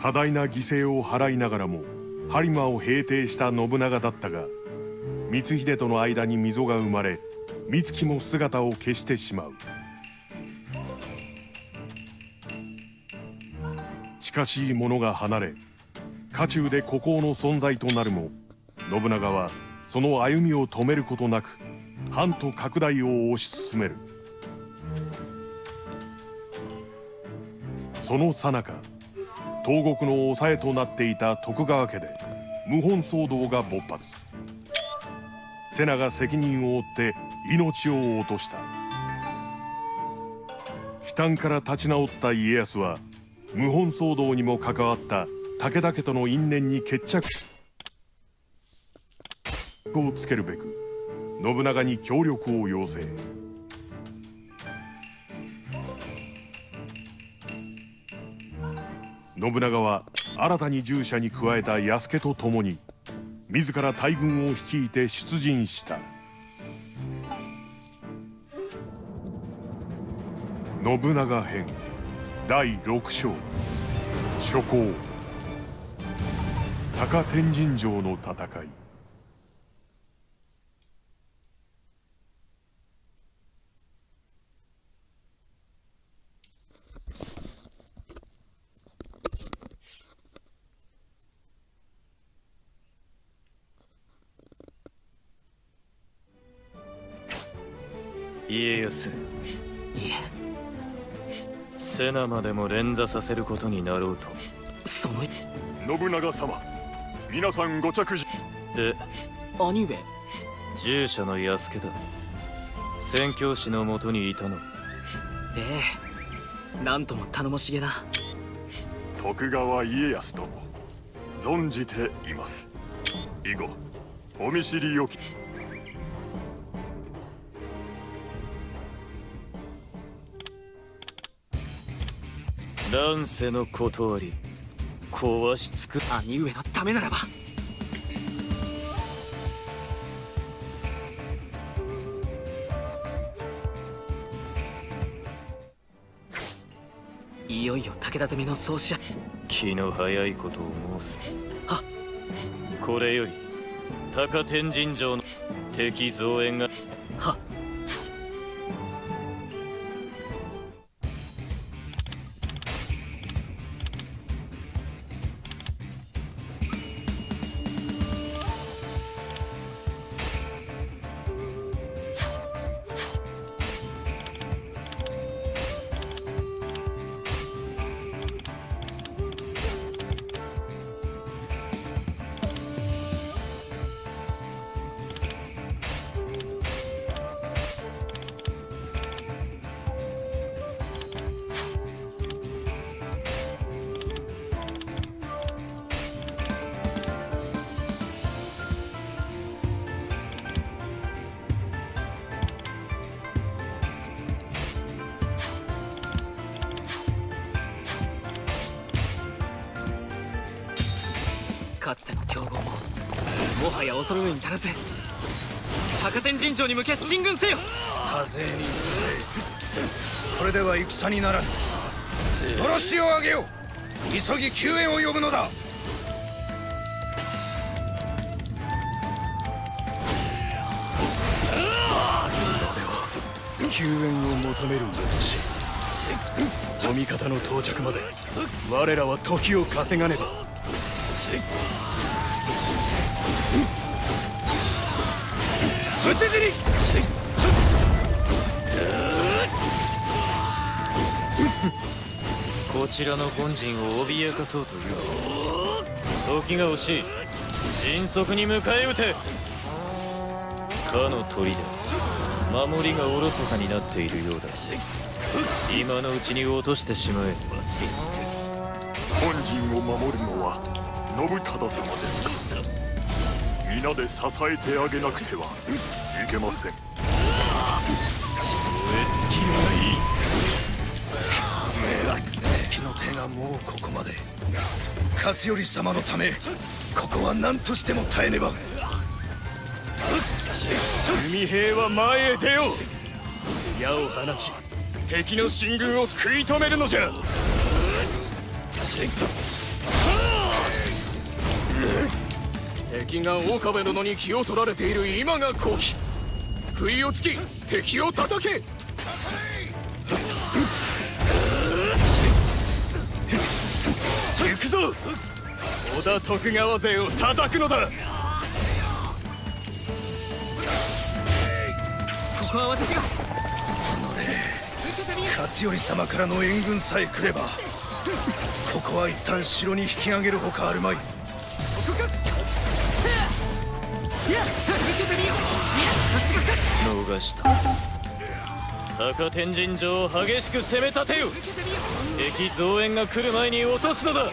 多大な犠牲を払いながらも播磨を平定した信長だったが、光秀との間に溝が生まれ、美月も姿を消してしまう。近しい者が離れ、家中で孤高の存在となるも、信長はその歩みを止めることなく藩と拡大を推し進める。その最中、東国の抑えとなっていた徳川家で謀反騒動が勃発。瀬名が責任を負って命を落とした。悲嘆から立ち直った家康は謀反騒動にも関わった武田家との因縁に決着をつけるべく信長に協力を要請。信長は新たに従者に加えた弥助と共に自ら大軍を率いて出陣した。信長編第6章、初行。高天神城の戦い。家康、瀬名までも連座させることになろうと。その信長様、皆さんご着陣。で、兄上、従者の弥助だ。宣教師のもとにいたの。ええ、なんとも頼もしげな。徳川家康殿、存じています。以後お見知りおき。乱世の断り壊しつく。兄上のためならば。いよいよ武田攻めの総司。気の早いことを申す。はっ。これより高天神城の敵増援が。はっ。かつての強豪ももはや恐るるに足らず、高天神城に向け進軍せよ。多勢に無勢、これでは戦にならぬ。殺しを上げよ。急ぎ救援を呼ぶのだ。救援を求める私、お味方の到着まで我らは時を稼がねば。討ち死に。こちらの本陣を脅かそうという時が惜しい。迅速に迎え撃て。かの砦、守りがおろそかになっているようだ。今のうちに落としてしまえ。本陣を守るのは信忠様ですか。皆で支えてあげなくてはいけません。燃え尽きるがいい。敵の手がもうここまで。勝頼様のためここは何としても耐えねば。海兵は前へ出よう。矢を放ち敵の進軍を食い止めるのじゃ。敵が岡部殿に気を取られている今が好機。不意をつき敵を叩け。行くぞ。織田徳川勢を叩くのだ。ここは私が。勝頼様からの援軍さえ来れば、ここは一旦城に引き上げるほかあるまい。逃した高天神城を激しく攻め立てよ。敵増援が来る前に落とすのだ。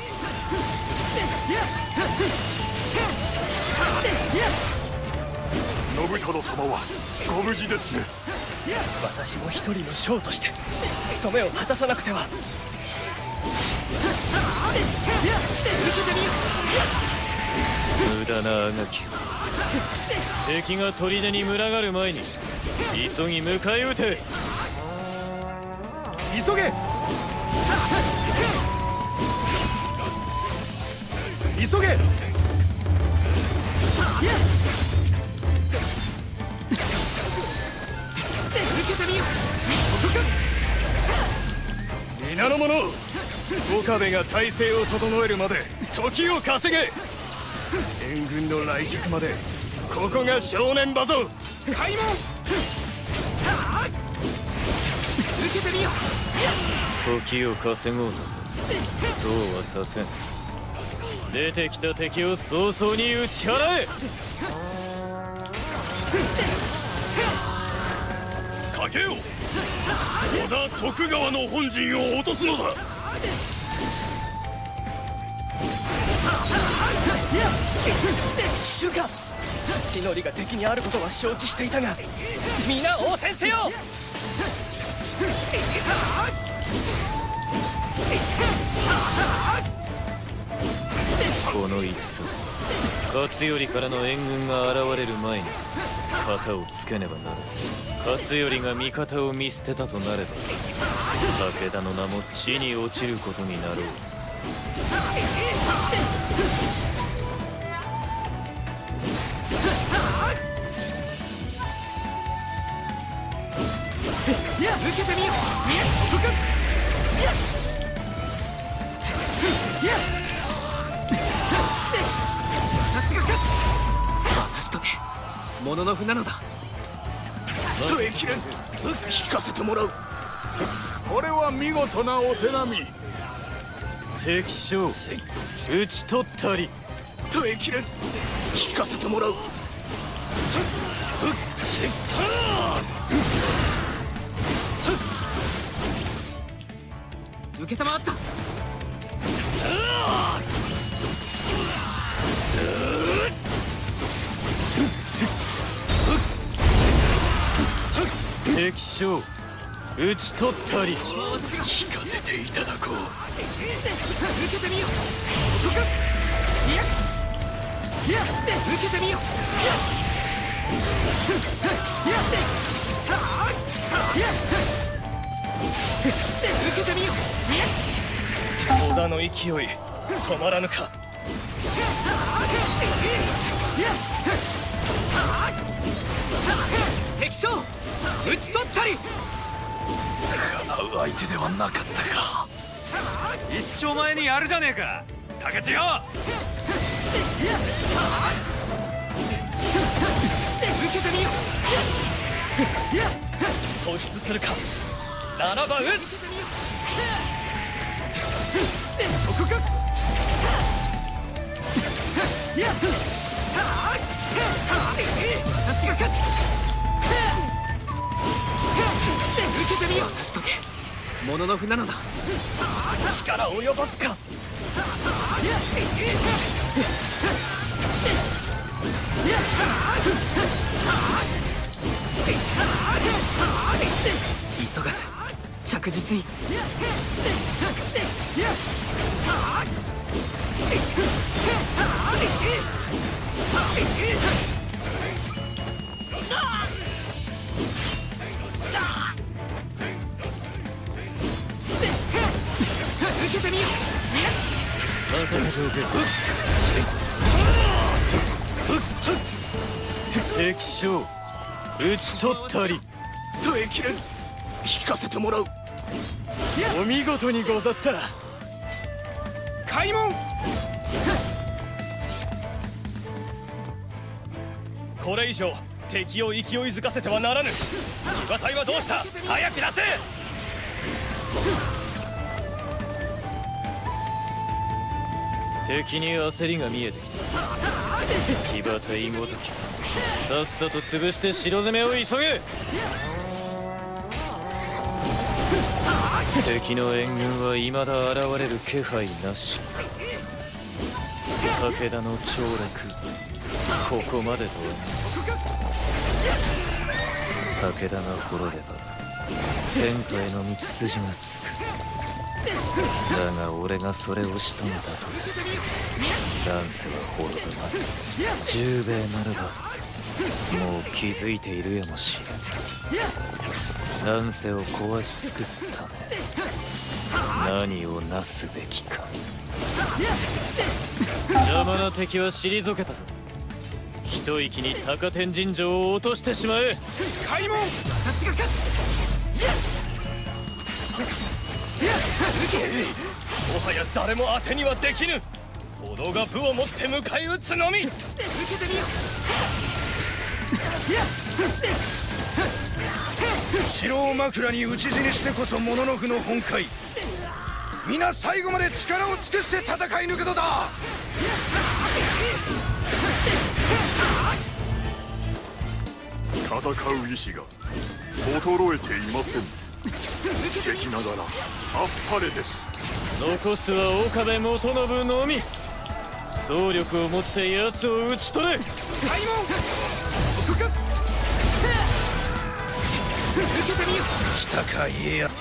信忠様はご無事ですね。私も一人の将として務めを果たさなくては。無駄なあがきを。敵が砦に群がる前に急ぎ迎え撃て。急げ。急げ。皆の者、岡部が体勢を整えるまで時を稼げ。援軍の来宿までここが正念場ぞ。開門。受けてみよ。時を稼ごうとそうはさせん。出てきた敵を早々に打ち払え。かけよう。織田徳川の本陣を落とすのだ。主家、血のりが敵にあることは承知していたが、皆応戦せよ。この戦、勝頼からの援軍が現れる前に片をつけねばならず。勝頼が味方を見捨てたとなれば武田の名も地に落ちることになろう。受けてみよう。私とてもののふなのだ。耐えきれん。聞かせてもらう。これは見事なお手並み。敵将討ち取ったり。耐えきれん。聞かせてもらう。受けたまった。敵将討ち取ったり。聞かせていただこう。受けてみよう。受けてみよう。受けてみよう。織田の勢い止まらぬか。敵将討ち取ったり。叶う相手ではなかったか。一丁前にやるじゃねえか竹千代。受けてみよう。突出するか。7番撃つ。そこか。私が勝つ。受けてみよう。私とてもののふなのだ。力及ばずか。急がず着実に。受けてみよう。任せておけ。敵将討ち取ったり。耐えきれん。引かせてもらう。お見事にござった。開門。これ以上敵を勢いづかせてはならぬ。騎馬隊はどうした。早く出せ。敵に焦りが見えてきた。騎馬隊ごときさっさと潰して城攻めを急げ。敵の援軍は未だ現れる気配なし。武田の凋落、ここまでとは。武田が滅れば天下への道筋がつく。だが俺がそれを仕留めたとて乱世は滅ぶまで。十兵衛ならばもう気づいているやもしれん。乱世を壊し尽くすため何をなすべきか。邪魔な敵は退けたぞ。一息に高天神城を落としてしまえ。開門。もはや誰も当てにはできぬ。己が武をもって迎え撃つのみ。城を枕に討ち死にしてこそモノノフの本懐。皆最後まで力を尽くして戦い抜くのだ。戦う意志が衰えていません。敵ながらあっぱれです。残すは岡部元信のみ。総力をもって奴を討ち取れ。開門。来たか家康。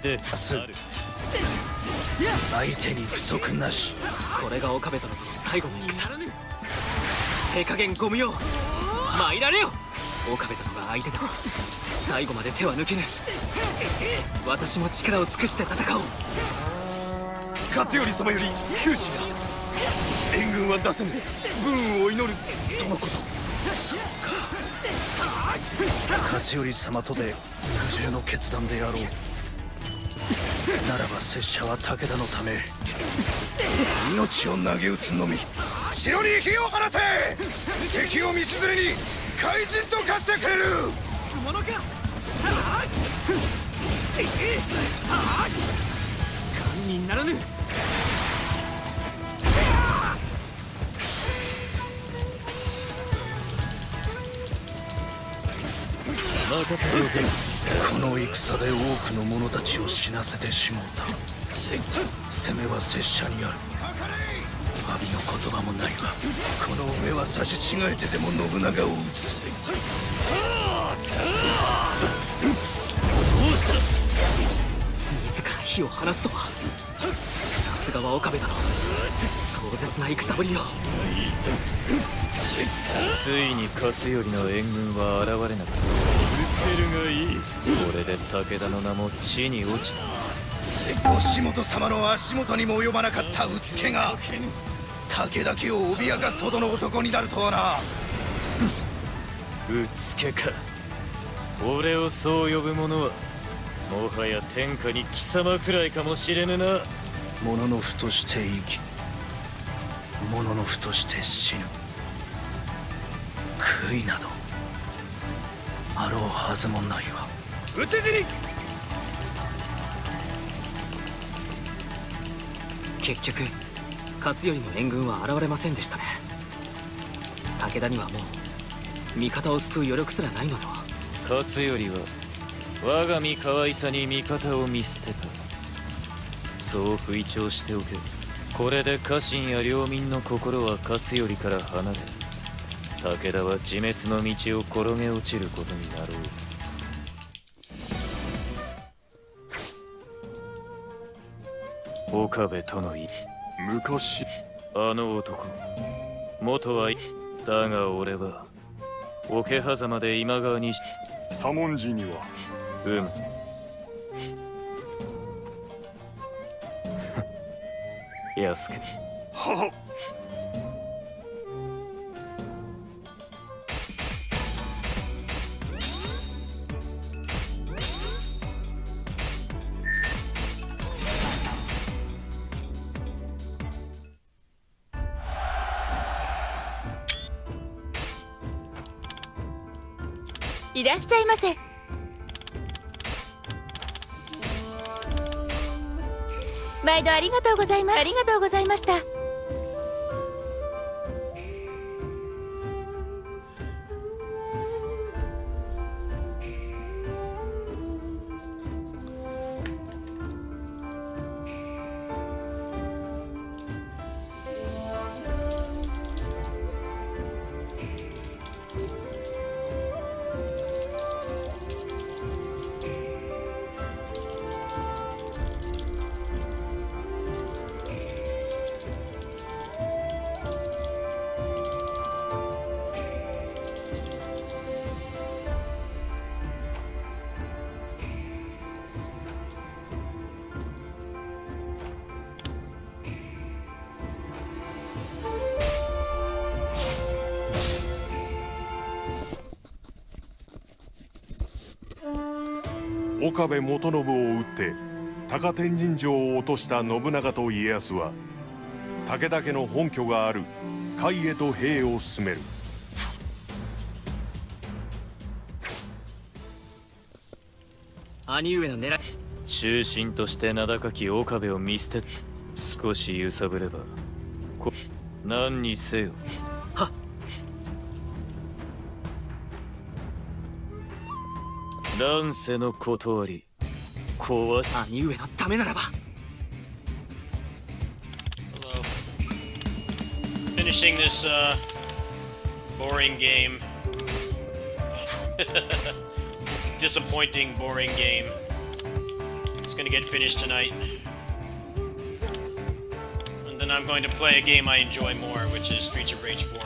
で明日ある。相手に不足なし。これが岡部殿との最後の戦。手加減ご無用。参られよ。岡部殿が相手だ。最後まで手は抜けぬ。私も力を尽くして戦おう。勝頼様より九死が。援軍は出せぬ。武運を祈るとのこと。勝頼様とで不重の決断であろう。ならば拙者は武田のため命を投げ打つのみ。城に火を放て。敵を道連れに怪人と化してくれる。ものか。神にならぬ。任せておけ。この戦で多くの者たちを死なせてしもうた。攻めは拙者にある。詫びの言葉もないが、この上は差し違えてでも信長を討つ。自ら火を放つとは。さすがは岡部殿。壮絶な戦ぶりよ。ついに勝頼の援軍は現れなかった。失せるがいい。これで武田の名も地に落ちた。義元様の足元にも及ばなかったうつけが武田家を脅かすほどの男になるとはな。うつけか。俺をそう呼ぶ者はもはや天下に貴様くらいかもしれぬな。物のふとして生き、物のふとして死ぬ。悔いなどあろうはずもないわ。討ち死に。結局勝頼の援軍は現れませんでしたね。武田にはもう味方を救う余力すらないのでは。勝頼は我が身可愛さに味方を見捨てた。そう吹聴しておけ。これで家臣や領民の心は勝頼から離れ、武田は自滅の道を転げ落ちることになろう。岡部とのい昔あの男元はいだが俺は桶狭間で今川に左文字には安くははいらっしゃいませ。毎度ありがとうございます。ありがとうございました。岡部元信を討って高天神城を落とした信長と家康は武田家の本拠がある甲斐へと兵を進める。兄上の狙い。中心として名高き岡部を見捨て少し揺さぶれば何にせよ。はっ。乱世の断り怖い。兄上のためならば。 Finishing this boring game. Disappointing, boring game. It's gonna get finished tonight. And then I'm going to play a game I enjoy more, which is Streets of Rage 4.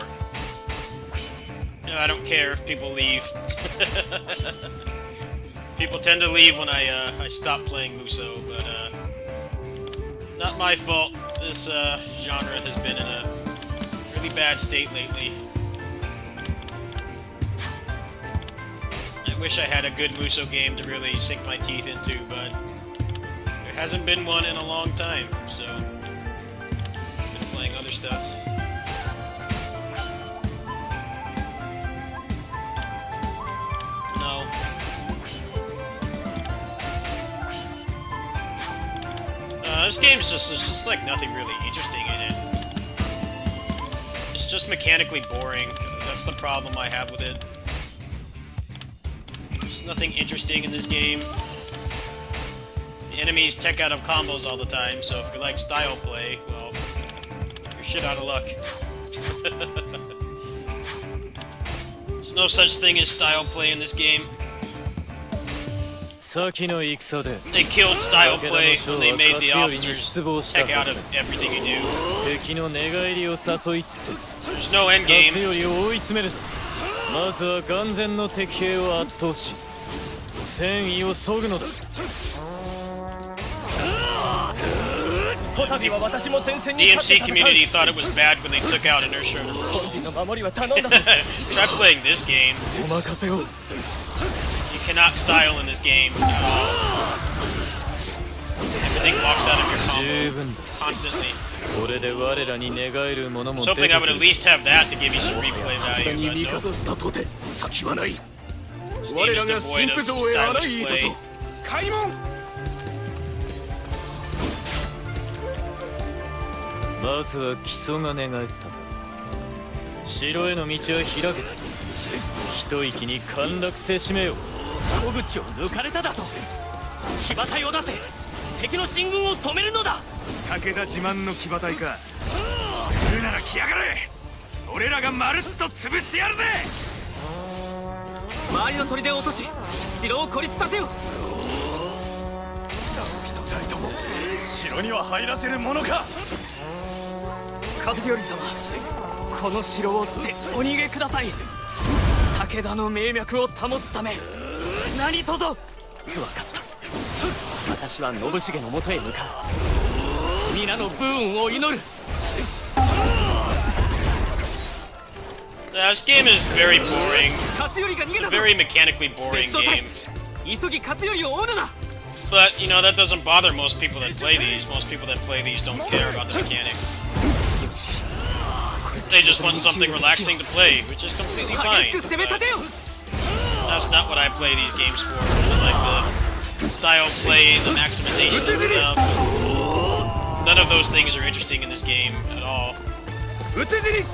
I don't care if people leave. People tend to leave when I stop playing Muso, but not my fault. This genre has been in a really bad state lately. I wish I had a good Muso game to really sink my teeth into, but there hasn't been one in a long time, so I've been playing other stuff. No. This game's just like nothing really interesting in it. It's just mechanically boring. That's the problem I have with it. There's nothing interesting in this game. The enemies tech out of combos all the time, so if you like style play, well, you're shit out of luck. There's no such thing as style play in this game. 先の戦で They killed style play when they made the officers tech out of everything you do. 敵の寝返りを誘いつつ There's no end 勝 game. 頼を追い詰めるぞ。まずは眼前の敵兵を圧倒し戦意を削ぐのだ。こたびは私も前線に立 DMC って戦う。 community thought it was bad when they took out inertia. 本陣の守りは頼んだぞ。 Try playing this game. お任せを。 You cannot style in this game at all. Everything walks out of your 十 combo 分だ。 constantly. これで我らに寝返る者 I も was 出 hoping て I く would る at。least have that to give you some replay 武田 value, に but 味 no. 方したとて先はない。 This 我 game ら is が devoid 神 of 父城へ洗 stylish いいたぞ play.。開門。まずは木曽が寝返った。城への道は開けた。一息に陥落せしめよ。小口を抜かれただと。騎馬隊を出せ。敵の進軍を止めるのだ。武田自慢の騎馬隊か。来るなら来やがれ。俺らがまるっと潰してやるぜ。周りの砦を落とし、城を孤立させよ。人たりとも城には入らせるものか。勝頼様、この城を捨てお逃げください。武田の命脈を保つため何とぞ。分かった。私は信繁のもとへ向かう。皆の武運を祈る。 This game is very boring. 勝頼が逃げたぞ。 Very mechanically boring 別動隊 game. 急ぎ勝頼を追うのだ。 But, you know, that doesn't bother most people that play these. Most people that play these don't care about the mechanics. They just want something relaxing to play, which is completely 激しく fine. 攻め立てよ。 I That's not what I play these games for. I like the style of play, the maximization and stuff. None of those things are interesting in this game at all. 討ち死に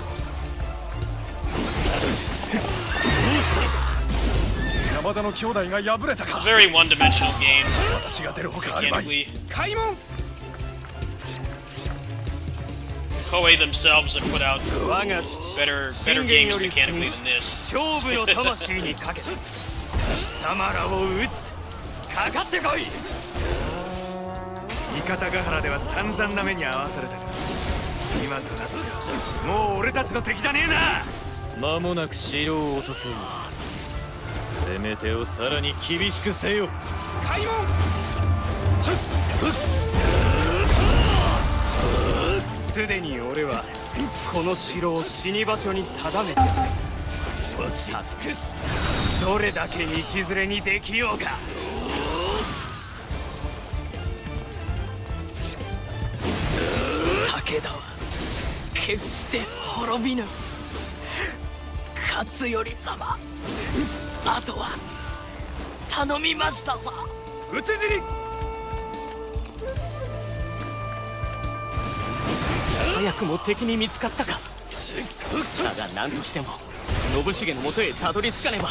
山田の兄弟が敗れた It's か a very one-dimensional game 私が出るほかあるまい mechanically. 開門 Koei themselves have put out 我が父 better 信 games 玄より mechanically 継 than ぎ this. 勝負の魂にかけ貴様らを討つかかってこい三方ヶ原では散々な目に遭わされたが今となってはもう俺たちの敵じゃねえな間もなく城を落とせよ。攻め手をさらに厳しくせよ。開門すでに俺はこの城を死に場所に定めてさあどれだけ道連れにできようか武田は決して滅びぬ勝頼様あとは頼みましたさ討ち死に早くも敵に見つかったかだが何としても信繁のもとへたどり着かねば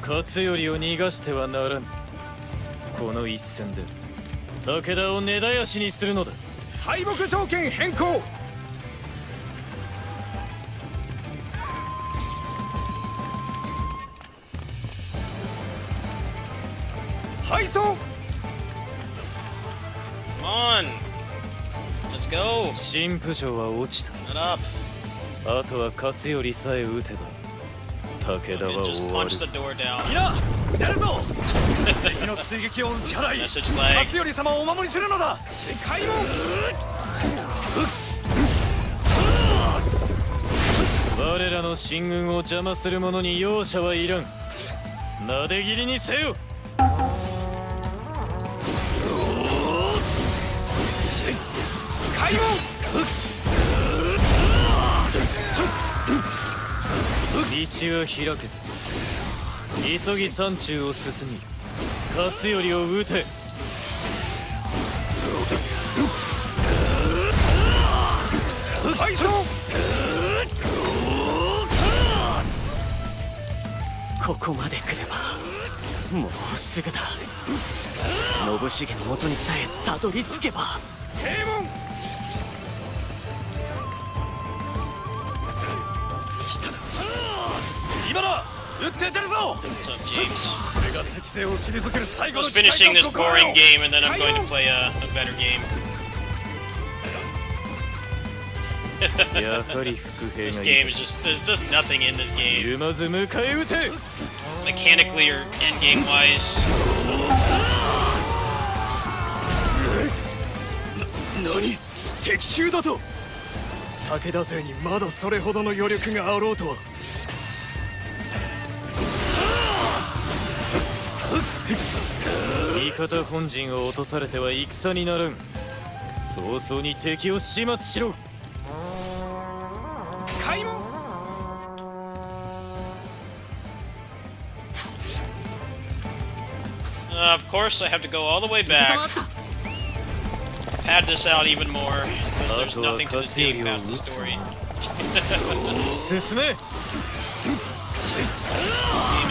勝頼を逃がしてはならん。この一戦で武田を根絶やしにするのだ。敗北条件変更敗走 Come on! Let's go! 新婦城は落ちた。 Shut up! あとは勝頼さえ撃てば武田は And just 終わる punch。the door down. 皆やるぞ敵の追撃を打ち払い Message flag. 勝頼様をお守りするのだ開門我らの進軍を邪魔する者に容赦はいらん。なで斬りにせよ。開門道は開けた。急ぎ山中を進み勝頼を撃て。敗走ここまで来ればもうすぐだ信繁のもとにさえたどり着けば閉門今だ撃って出るぞ What's up, James? 俺が適性を退ける最後 I の was finishing this 機会と心得 boring よ game and then I'm going to play a better game. やはり伏兵 This が game い is just, there's just nothing in this る。 game. ゆまず迎え撃て。 Mechanically or endgame wise. 何敵襲だと武田勢にまだそれほどの余力があろうとは味方本陣を落とされては戦にならん。早々に敵を始末しろ。開門 Of course, I have to go all the way back. Pad this out even more because there's nothing to this game past the story. 進め。 Game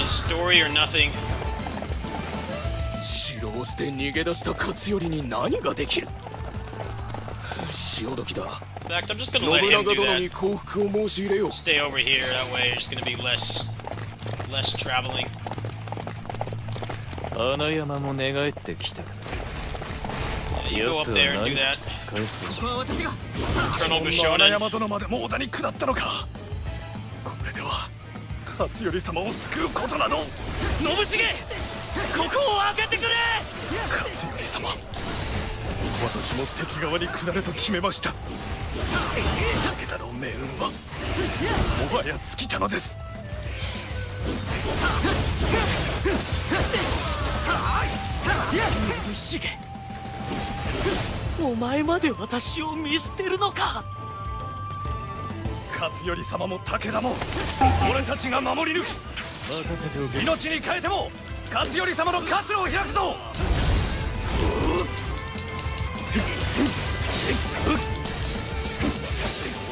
is story or nothing. 城を捨て逃げ出した勝頼に何ができる潮時だ In fact, I'm just gonna let 信 him 長 do 殿に that. 降伏を申し入れよう Stay over here. That way, there's gonna be less traveling. 穴山も寝返ってきた。 Yeah, you go up 奴は there and do 何 that. 使えそう。ここは私が Colonel そんな穴 Bushonen. 山殿までも織田に下ったのかこれでは勝頼様を救うことなど信繁ここを開けてくれ勝頼様私も敵側に下れと決めました武田の命運はもはや尽きたのです信繁お前まで私を見捨てるのか勝頼様も武田も俺たちが守り抜く。任せておけ。命に変えても勝頼様の活路を開くぞ。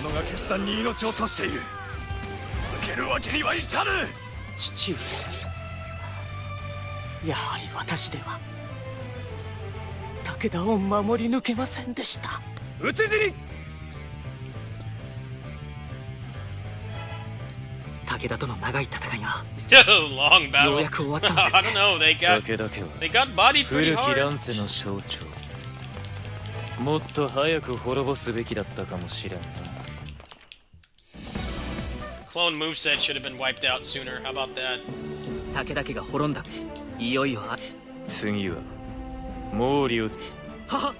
者が決断に命を賭している。受けるわけにはいかぬ。父上、やはり私では武田を守り抜けませんでした。討ち死に。武田との長い戦いが Long よう battle. やく終わったのです I don't know. They got 武田家は they got bodied 古 pretty き hard. 乱世の象徴。もっと早く滅ぼすべきだったかもしれんな。 Clone moveset should have been wiped out sooner. How about that? 武田家が滅んだ。いよいよ次は毛利をはは。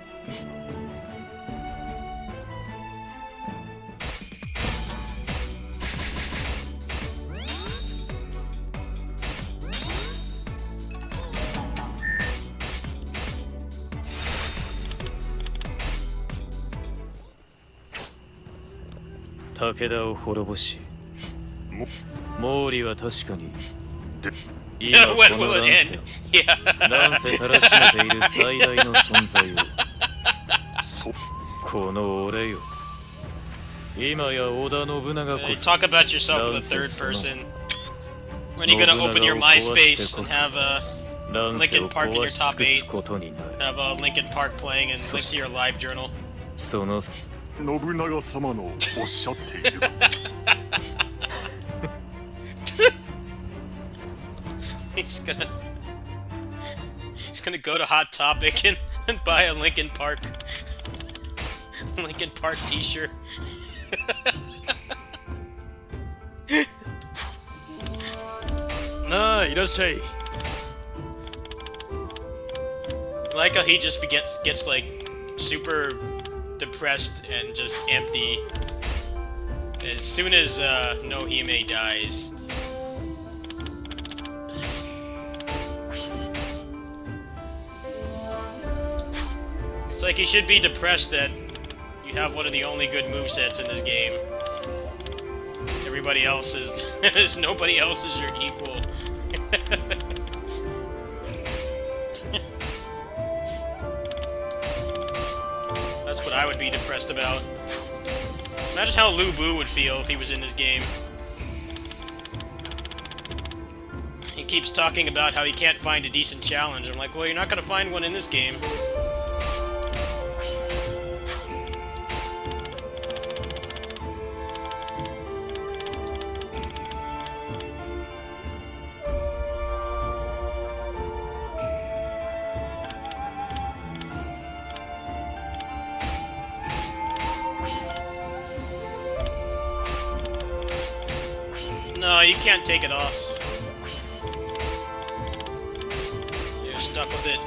武田を滅ぼし、毛利は確かに今 When この will 乱 it 世 end? Yeah. 乱世たらしめている最大の存在をこの俺よ。今や織田信長こ Talk そ about yourself in the third person. When you gonna open your MySpace and have Linkin Linkin Park in your top 8 8? ことになる。 have Linkin Park playing and link to your live journal? その信長様のおっしゃっている He's gonna go to Hot Topic and buy a Linkin Park Linkin Park T-shirt. Iらっしゃい。 Like how he just gets like super depressed and just empty as soon as Nohime dies. It's like he should be depressed that you have one of the only good movesets in this game. Everybody else is nobody else is your equal. That's what I would be depressed about. Imagine how Lu Bu would feel if he was in this game. He keeps talking about how he can't find a decent challenge. I'm like, well, you're not gonna find one in this game. No, you can't take it off. You're stuck with it.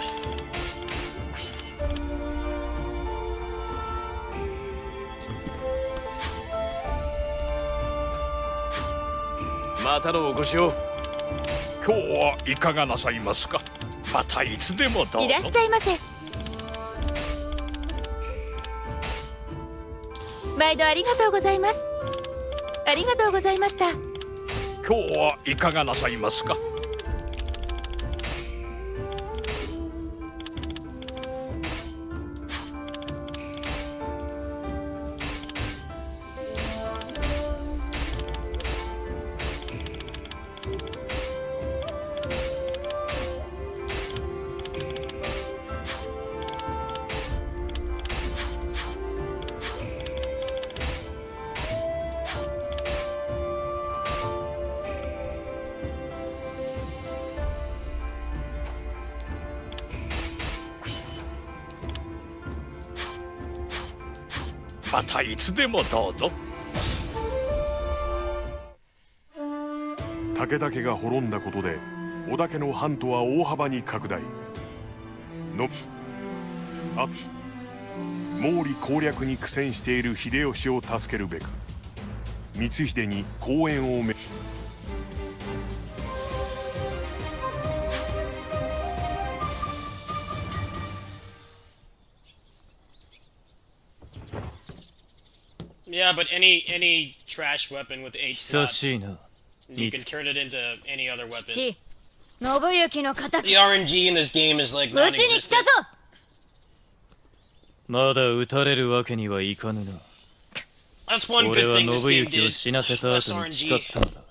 Mataro ご使用。今日はいかがなさいますか。またいつでもどうぞ。いらっしゃいませ。毎度ありがとうございます。ありがとうございました。今日はいかがなさいますか。またいつでもどうぞ。武田家が滅んだことで織田家の藩とは大幅に拡大毛利攻略に苦戦している秀吉を助けるべく光秀に講演をYeah, but any trash weapon with 8久 slots. しいな You can turn it into any other weapon. 父信行の敵 The RNG in this game is like うちに来た non-existent. ぞ。まだ撃たれるわけにはいかぬな That's one 俺 good は thing this 信 game 行を did. 死なせた Less 後に誓っ RNG. たのだ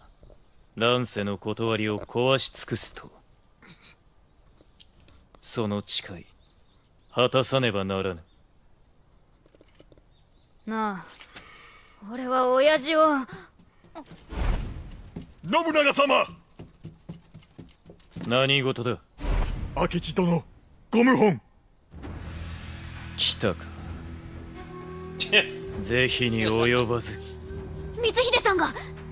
乱世の断りを壊し尽くすとその誓い果たさねばならぬなあ俺は親父を信長様、何事だ明智殿、ご無本。来たかぜひに及ばず光秀さんが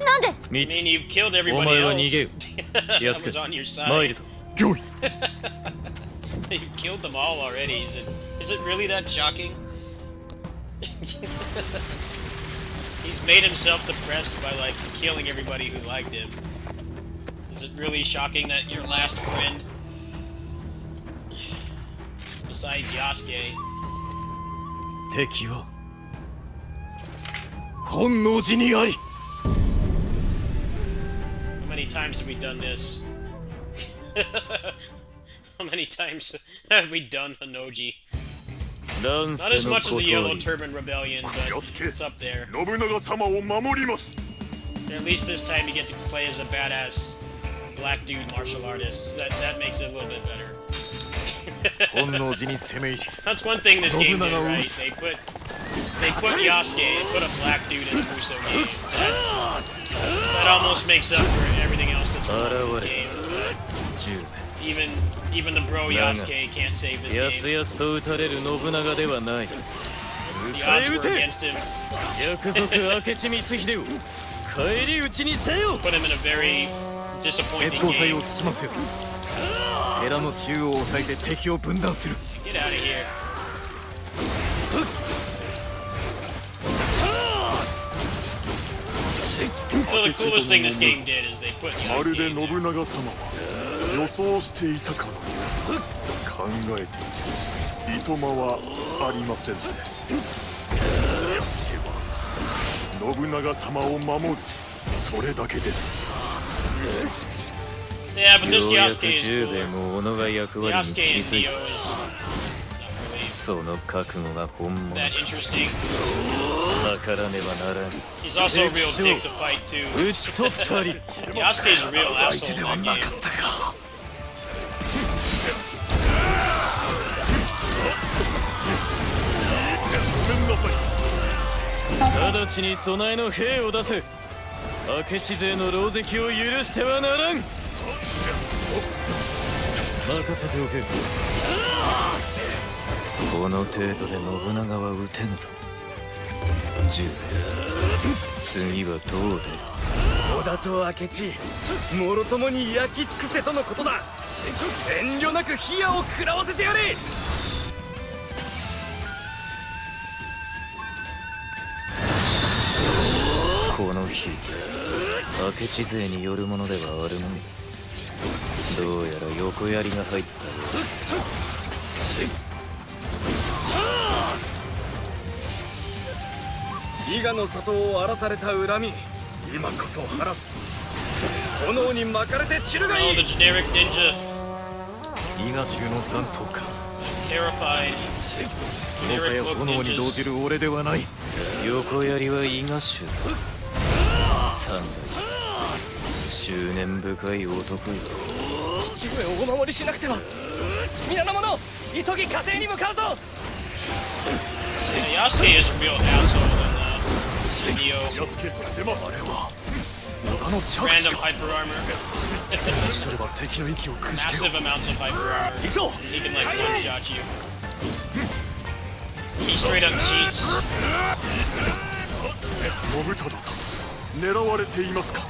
なんで I 見つ mean, け you've killed everybody お前は else. 逃げよ That 安く was on your 参る side. ぞ You've killed them all already. Is it really that shocking? He's made himself depressed by like killing everybody who liked him. Is it really shocking that your last friend, besides Yasuke, 敵は本能寺にあり。 how many times have we done this? How many times have we done Hanoji? 乱 Not as 世の much as 断 the Yellow り Turban Rebellion, but Yasuke. it's up there. 信長様を守ります。 At least this time you get to play as a badass black dude martial artist. That makes it a little bit better. 本能寺に攻め入り。 That's one thing this game did, Nobunaga right? Uts. They put Yasuke and put a black dude in a Muso game. That almost makes up for everything else that's wrong with this game. But 10 even the bro Yasuke can't save this やす game. やすと撃たれる信長ではない The odds were against him. 約束明智光秀を返り討ちにせよ Put him in a very 越 disappointing 冬隊 game. を進ませよ。寺の中央を抑えて敵を分断する。 Get out of here. So the coolest thing this game did is they put まる Yasuke で in 信 there. 長様は予想していたかのよう考えていとまはありませんね。安家は信長様を守る、それだけです。 Yeah, but よ this うやく Yasuke is 10 cool. 兵も己が役割に気 Yasuke and づい Dio た is not really その覚悟が本物 that interesting. 測らねばならぬ He's also a real dick to fight too. 討ち取ったり Yasuke's a real asshole in that game. 直ちに備えの兵を出せ明智勢の狼藉を許してはならん任せておけこの程度で信長は撃てぬぞ十兵次はどう出る織田と明智もろともに焼き尽くせとのことだ。遠慮なく火矢を食らわせてやれ。この日明智勢によるものではあるまいどうやら横槍が入ったよ自我の里を荒らされた恨み、今こそ晴らす。炎に巻かれて散るがい Oh, い。 the generic ninja. 伊賀衆の残党か。 Terrified. もは Generic や cloak 炎に動じ ninjas. る俺ではない。横槍は伊賀衆三代執念深い男よ父上をお守りしなくては。皆の者、急ぎ火星に向かうぞ。 Yeah, Yasuke is a real asshole in Neo. 安家、出ます。あれは織田の着 Random 手か。 hyper armor. 勝ち取れば敵の息をくじけよ Massive amounts of hyper armor. 行くぞ。 He can like one shot you. He straight up cheats. 信忠さん、狙われていますか。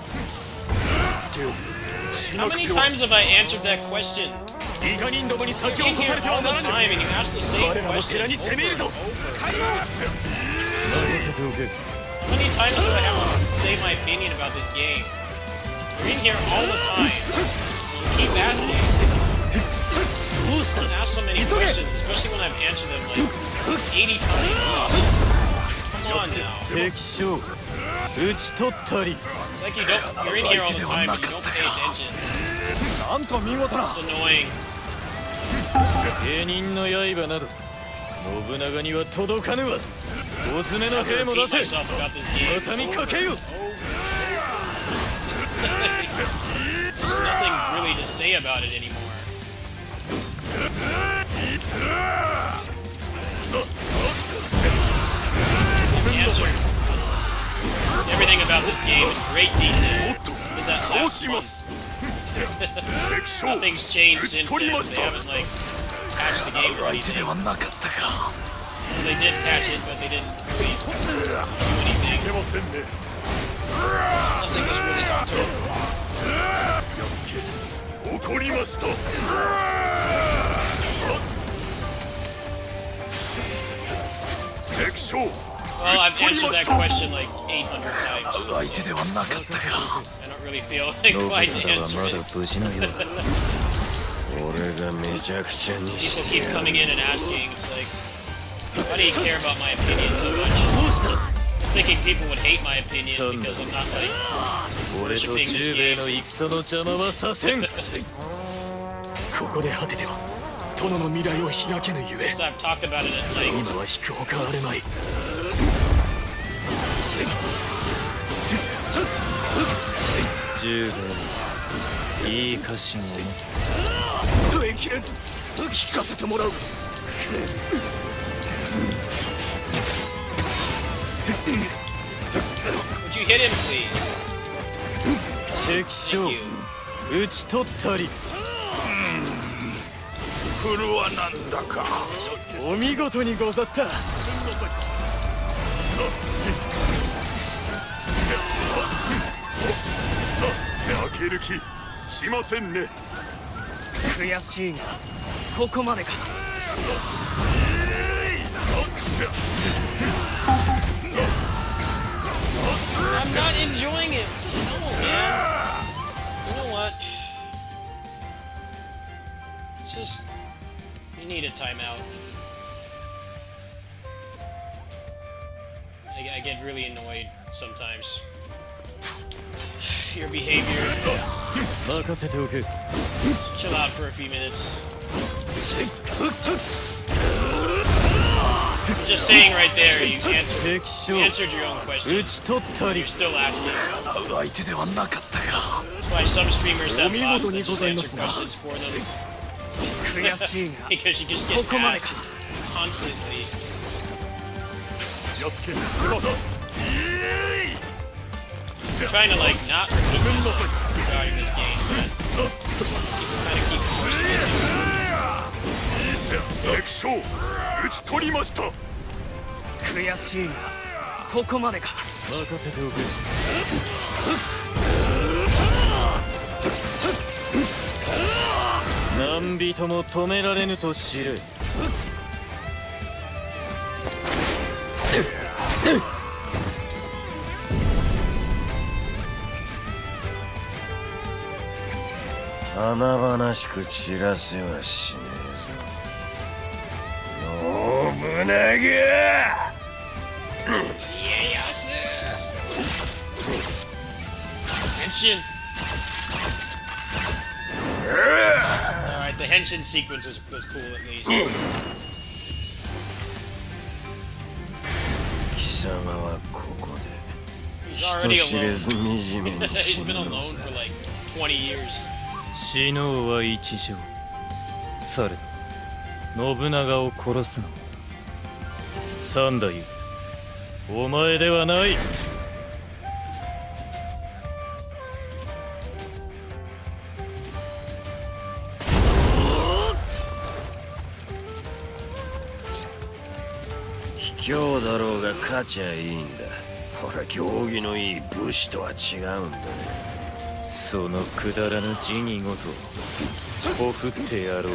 助けをし How なく many ては。 times have I answered that question? 伊賀人どもに先を In 越 here されては all な the らぬ。 time and you ask the same 我らも question 寺に over 攻め入る and ぞ。 over. 開門。 How many times do I have to say my opinion about this game? You're in here all the time. You keep asking. Don't ask so many questions, especially when I've answered them like 80 times. Come on now. 敵将打ち取ったり It's like you're in here all the time, but you don't pay attention. なんと見事な It's annoying. 芸人の刃など信長には届かぬわ。大詰めの I 兵 have to も repeat 出せ。 myself about this game. 畳みかけよ。 There's nothing really to say about it anymore. Answer. Everything about this game in great detail. But that last one, 敵将 nothing's changed 打ち since 取り then. まし They た haven't like patched the game or 相手で anything. はなかったか They did patch it, but they didn't really do anything. 出ませんね Nothing was really altered. 怒りました 敵将 Well, I've answered that question like 800 times. 相手ではなかったか I don't really feel 信 inclined to 長は answer ま it. だ無事のようだ。俺がめちゃくちゃに People して keep やる。 coming in and asking. It's like, why do you care about my opinion so much? I'm thinking people would hate my opinion because I'm not like 俺と worshipping this 十兵衛 game. の戦の邪魔はさせん。ここで果てては殿の未来を開けぬゆえ I've talked about it at length. 今は引くほかあれまい十兵衛いい家臣を持って耐えきれぬ聞かせてもらう Would you hit him, please? 敵将 Thank you. 打ち取ったり。これはなんだかお見事にござった。負ける気しませんね 悔しいがここまでか I'm not enjoying it. No, man. You know what? Just you need a timeout. I get really annoyed sometimes. Your behavior. 任せておけ。 Chill out for a few minutes. Just saying right there, you 敵将 answered your own question. 打ち取ったり You're。still asking. 相手ではなかったか That's why some streamers have bots お見事に that ご just ざいま answer すな questions for them 悔しいが because you just get ここまでか asked constantly. 安家まだ I'm trying to like not repeat myself regarding this game, but kind of keep forcing it to. 敵将打ち取りました悔しいがここまでか任せておけ。何人も止められぬと知れ。華々しく散らせはしねえぞ。信長。Yes. Henshin. All right, the Henshin sequence was cool at least. 貴様はここで He's 人 already 知れ alone. ず惨めに He's 死 been ぬ alone のさ。 for like 20 years. 死のうは一条。されど信長を殺すのは三太夫お前ではない。卑怯だろうが勝ちゃいいんだ。ほら行儀のいい武士とは違うんだね。そのくだらぬ辞儀ごとほふってやろう。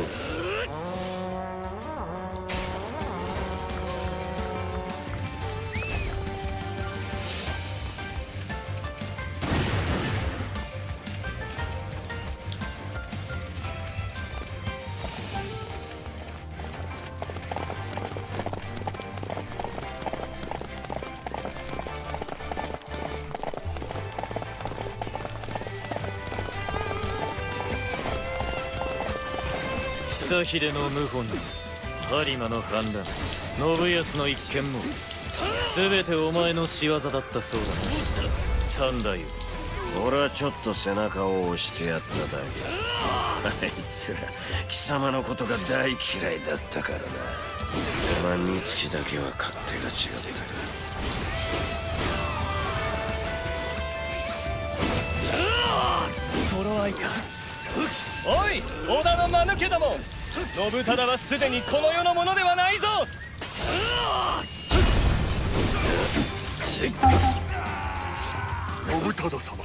久秀の謀反播磨の反乱信康の一件も全てお前の仕業だったそうだな三太夫。俺はちょっと背中を押してやっただけ。あいつら貴様のことが大嫌いだったからな。お前美月だけは勝手が違ったか。頃合いか。おい織田の間抜けども、信忠はすでにこの世のものではないぞ。信忠様、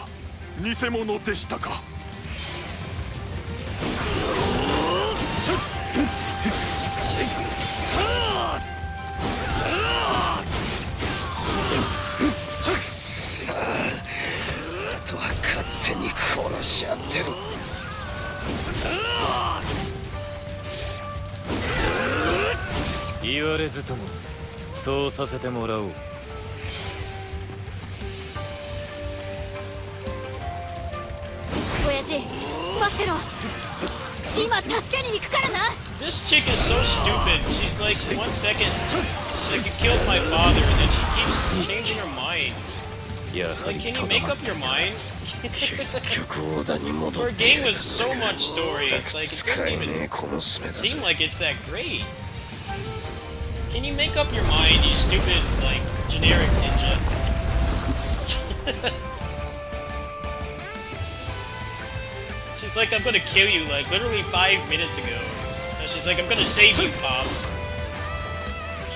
偽物でしたか。くそー、あとは勝手に殺し合ってる。言われずともそうさせてもらおう。親父待ってろ、今助けに行くからな。 This chick is so stupid. She's like, 1 second, she's like, you killed my father, and then she keeps changing her mind. やは Like, り can と you ど make まっ up your mind? 結局織田に戻 For っ a て game with so much story, it's like, it 使 doesn't えね even えこの娘だぜ。 seem like it's that great. Can you make up your mind, you stupid, like, generic ninja? She's like, I'm gonna kill you, like, literally 5 minutes ago. And she's like, I'm gonna save you, Pops.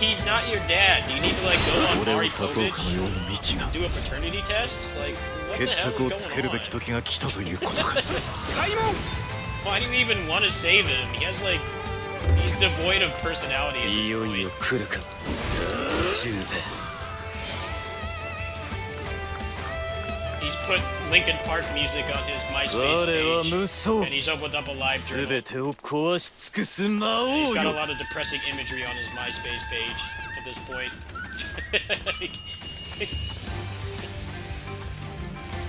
He's not your dad. Do you need to, like, go on 俺を Mari 誘うかのよう Povich? な道が Do a paternity test? Like, what the 決 hell 着を is つける going べ on? き時が来たということか。 Why do you even want to save him? He has, like, he's devoid of personality at い this よいよ point. 来るか十兵衛。 He's put Linkin Park music on his 我 MySpace は page. 無双 And he's opened up a live す journal. べてを壊し尽くす魔 He's 王 got a よ。 lot of depressing imagery on his MySpace page at this point.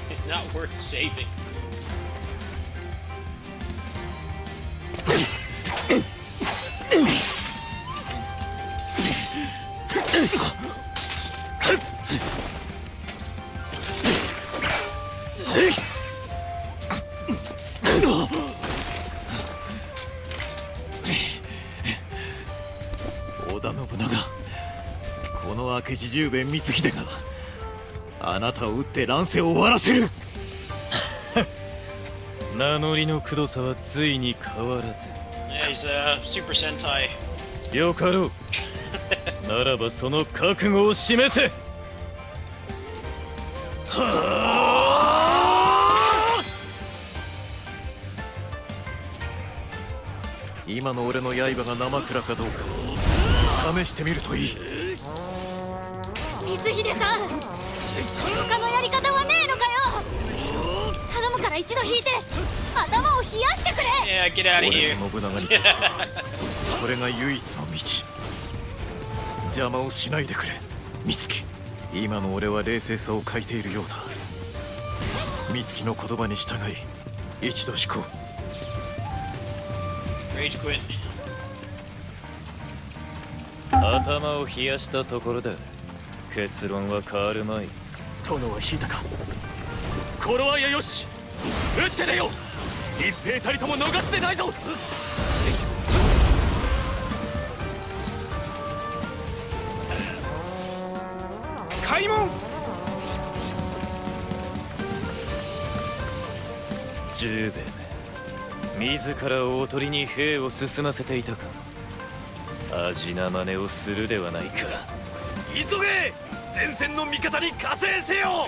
It's not worth saving. Oda 織田信長、この明智十兵衛光秀があなたを撃って乱世を終わらせる。名乗りのくどさはついに変わらず。 Yeah, he's Super Sentai. よかろう。ならばその覚悟を示せ。今の俺の刃が生倉かどうか試してみるといい。光秀さん、他のやり方はねえのかよ。頼むから一度引いて頭を冷やしてくれ。 Yeah, get out of 俺 here. の信長にとってこれが唯一の道。邪魔をしないでくれ美月。今の俺は冷静さを欠いているようだ。美月の言葉に従い一度引こう。 Rage quit. 頭を冷やしたところだ。結論は変わるまい。殿は引いたか。頃合いはよし、撃って出よ。一兵たりとも逃すでないぞ。開門。十兵衛、自ら大鳥に兵を進ませていたか。味な真似をするではないか。急げ、前線の味方に加勢せよ。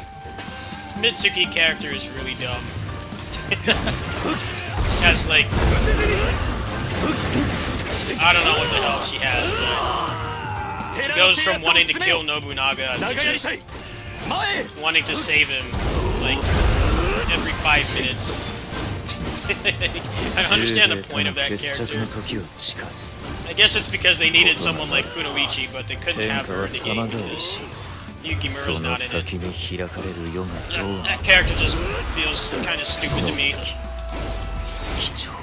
Mitsuki character is really dumb. Has like I don't know what the hell she has, but she goes from wanting to kill Nobunaga to just 前。 wanting to save him like every 5 minutes. I understand the point of that 決着 character. の時は近い。 I guess it's because they needed someone like Kunoichi, but they couldn't 天 have 下 her は in the 様 game 変わり because し、 Yukimura's その not in it. 先に開かれる世がどうな That character just feels kind of stupid to me. 貴重。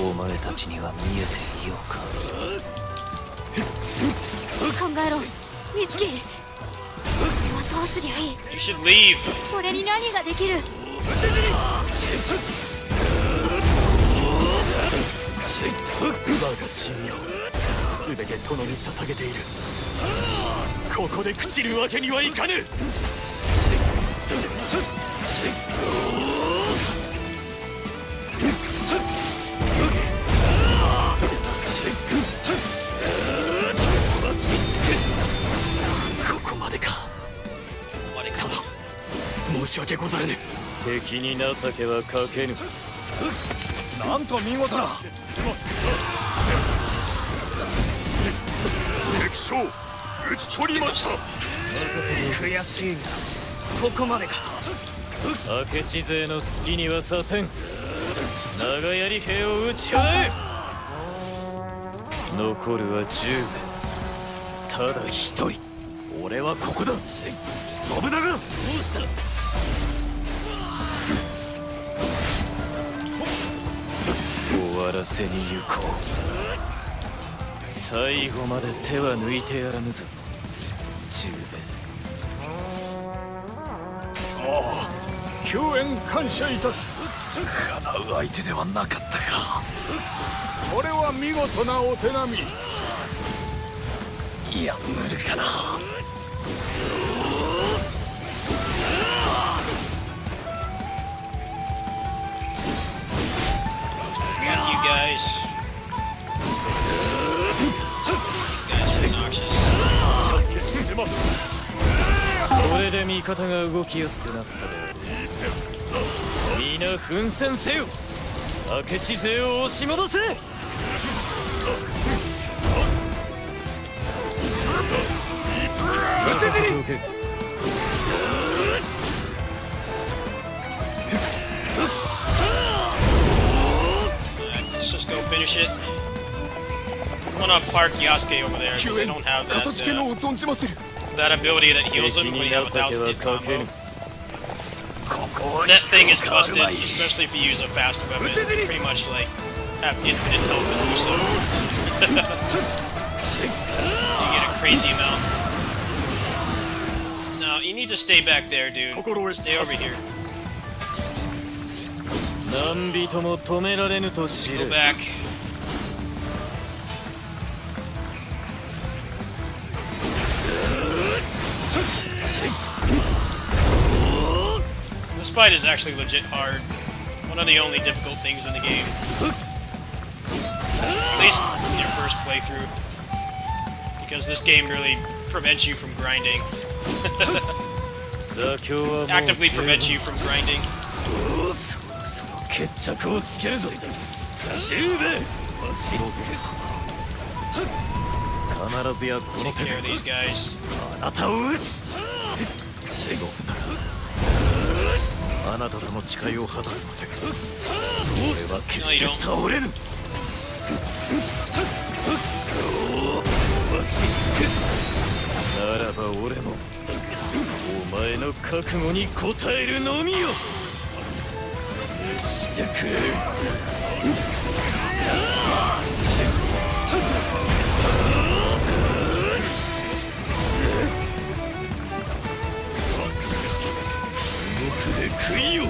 お前たちには見えていようか。考えろ美月。今どうすりゃいい。 You should leave. 俺に何ができる。我が信用全て殿に捧げている。ここで朽ちるわけにはいかぬ。ここまでか。殿、申し訳ござらぬ。敵に情けはかけぬ。なんと見事な。敵将討ち取りました。悔しいがここまでか。明智勢の好きにはさせん。長槍兵を撃ち払え。残るは10名。ただ一人。俺はここだ。信長。どうした。終わらせに行こう。最後まで手は抜いてやらぬぞ、十兵衛。救援感謝いたす。叶う相手ではなかったか。これは見事なお手並み。いや、無理かな。Fuck you guys. These guys are obnoxious. これで味方が動きやすくなったであろう。皆奮戦せよ。明智勢を押し戻せ。討ち死に。Let's just go finish it. I'm gonna park Yasuke over there because I don't have かたじけのを存じまする。 that ability that heals him when you have a 情け 1000 hit はかけ combo. ぬ。 That thing is busted, especially if you use a fast weapon. Pretty much like have infinite health in Muso. You get a crazy amount. No, you need to stay back there, dude. Stay over here. 何人も止められぬと知 Go れ。 back. This fight is actually legit hard. One of the only difficult things in the game. At least in your first playthrough. Because this game really prevents you from grinding. 座興はもう Actively prevents you from grinding. そろそろ決着をつけるぞ。十兵衛。必ずやこの Take 手で care of these guys. あなたを撃つ。信長。あなたとの誓いを果たすまで俺は決して倒れぬ。ならば俺もお前の覚悟に応えるのみよ。してくれる。食いよ。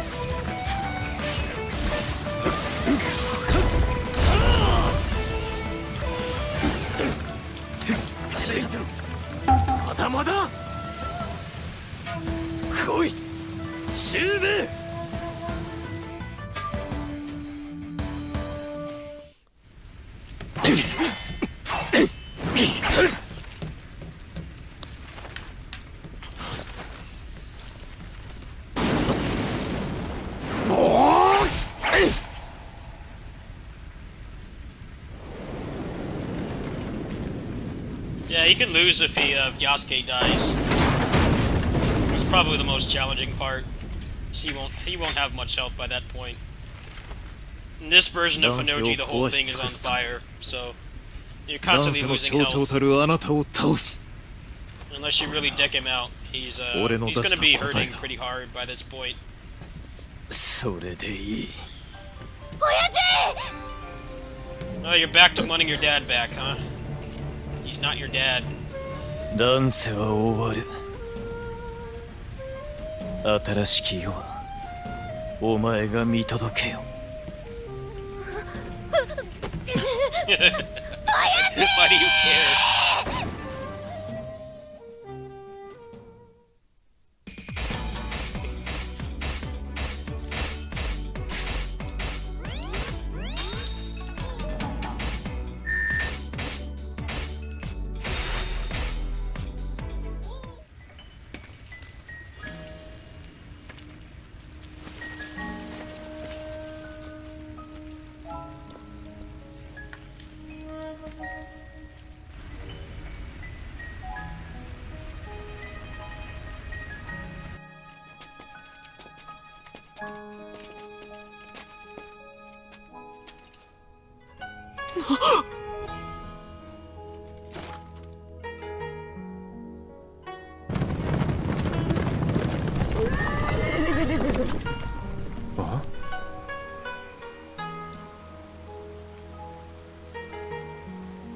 まだまだ来い十兵衛。Yeah, he could lose if Yasuke dies. It's probably the most challenging part. He won't have much health by that point. In this version of Hanoji, the whole thing is on fire, so you're constantly losing health. あなたを倒す。 Unless you really deck him out, he's gonna be hurting pretty hard by this point. それでいい。親父。Oh, you're back to wanting your dad back, huh? He's not your dad. 乱世は終わる。新しき世はお前が見届けよ。Why do you care?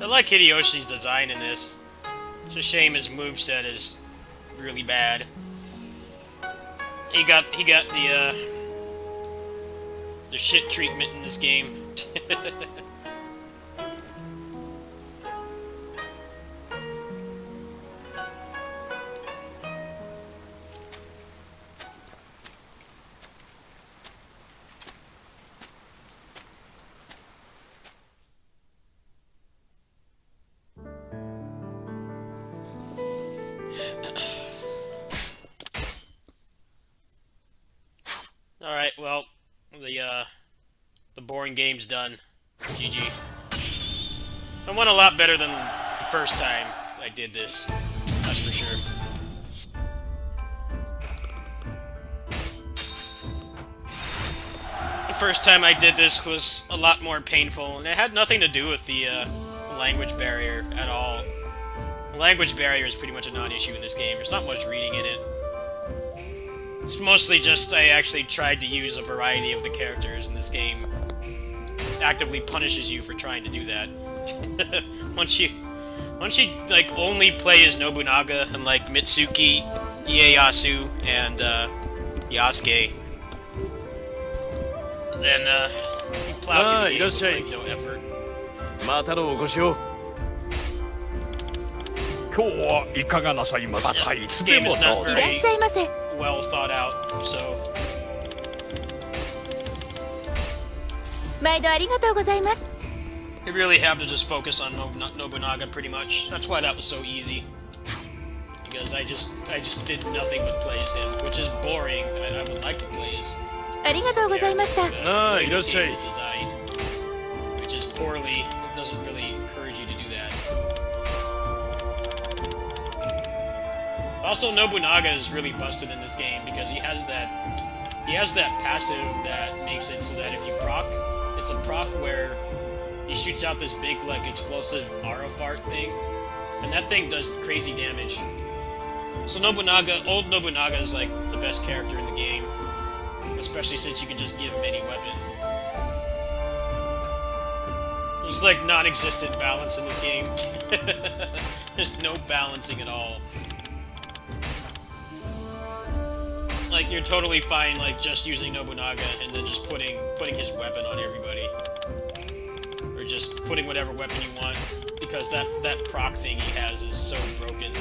I like Hideyoshi's design in this. It's a shame his moveset is really bad. He got the shit treatment in this game. Alright, well, the boring game's done. GG. I won a lot better than the first time I did this, that's for sure. The first time I did this was a lot more painful, and it had nothing to do with the language barrier at all. The language barrier is pretty much a non-issue in this game. There's not much reading in it. It's mostly just I actually tried to use a variety of the characters in this game. It actively punishes you for trying to do that. Once you like only play as Nobunaga and like Mitsuki, Ieyasu, and Yasuke, then he plows you the game with like no effort. またのお越しを。今日はいかがなさいますか。またい This つで game も is どう not ぞ。いらっしゃいませ。 well thought out, so 毎度ありがとうございます。 you really have to just focus on Nobunaga pretty much. That's why that was so easy. Because I just did nothing but play as him, which is boring. I would like to play as ありがとうございました。 ああ、 the way いらっ this しゃ game い。 is designed, which is poorly. It doesn't really encourage you to do that. Also, Nobunaga is really busted in this game because he has that passive that makes it so that if you proc, it's a proc where he shoots out this big like explosive aura fart thing, and that thing does crazy damage. So old Nobunaga is like the best character in the game, especially since you can just give him any weapon. There's like non-existent balance in this game. There's no balancing at all. Like, you're totally fine, like, just using Nobunaga and then just putting his weapon on everybody. Or just putting whatever weapon you want, because that proc thing he has is so broken.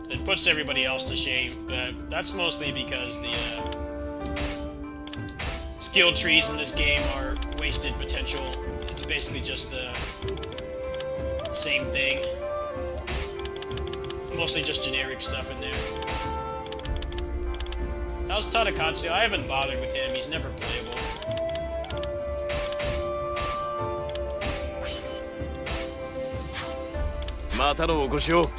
It puts everybody else to shame, but that's mostly because the skill trees in this game are wasted potential. It's basically just the same thing. Mostly just generic stuff in there. How's Tadakatsu? I haven't bothered with him, he's never playable. Mata no okoshi o.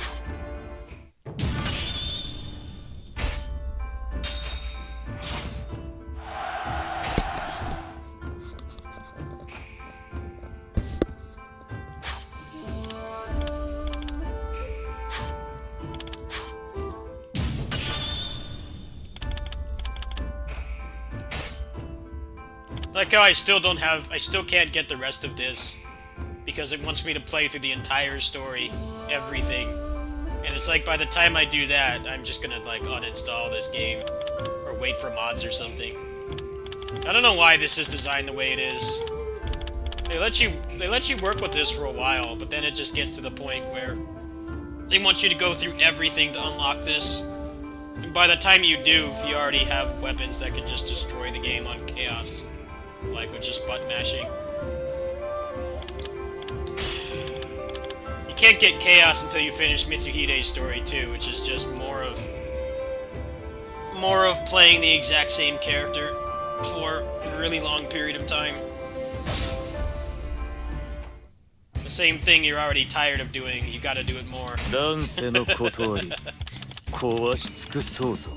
Like how I still can't get the rest of this because it wants me to play through the entire story, everything. And it's like by the time I do that, I'm just gonna like uninstall this game or wait for mods or something. I don't know why this is designed the way it is. They let you work with this for a while, but then it just gets to the point where they want you to go through everything to unlock this. And by the time you do, you already have weapons that can just destroy the game on Chaos. Like with just button mashing. You can't get Chaos until you finish Mitsuhide's story too, which is just more of playing the exact same character for a really long period of time. The same thing you're already tired of doing, you gotta do it more. 乱世の断り壊し尽くそうぞ。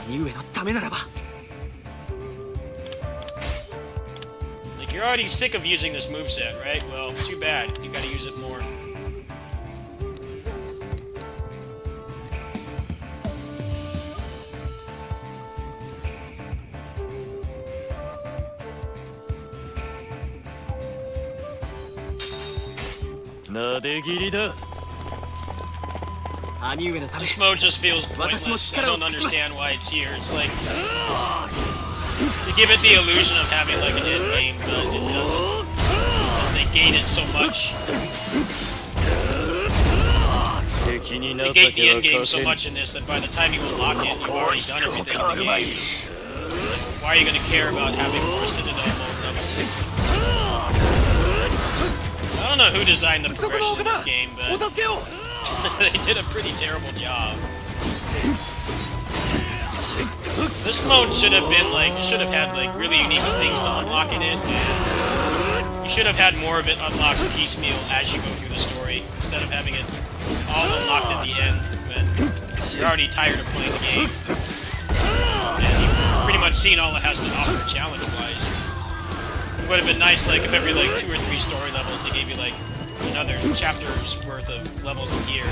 兄上のためならば。 Like, you're already sick of using this moveset, right? Well, too bad. You gotta use it more. This mode just feels pointless. I don't understand why it's here. It's like to give it the illusion of having like an end game, but it doesn't. Because they gate it so much. They gate the end game so much in this that by the time you unlock it, you've already done everything in the game. Why are you going to care about having more Citadel mode levels? I don't know who designed the progression in this game, but they did a pretty terrible job. This mode should have had like really unique things to unlock in it, and you should have had more of it unlocked piecemeal as you go through the story, instead of having it all unlocked at the end when you're already tired of playing the game. And you've pretty much seen all it has to offer challenge-wise. It would have been nice, like, if every, like, 2 or 3 story levels they gave you, like, another chapter's worth of levels a year.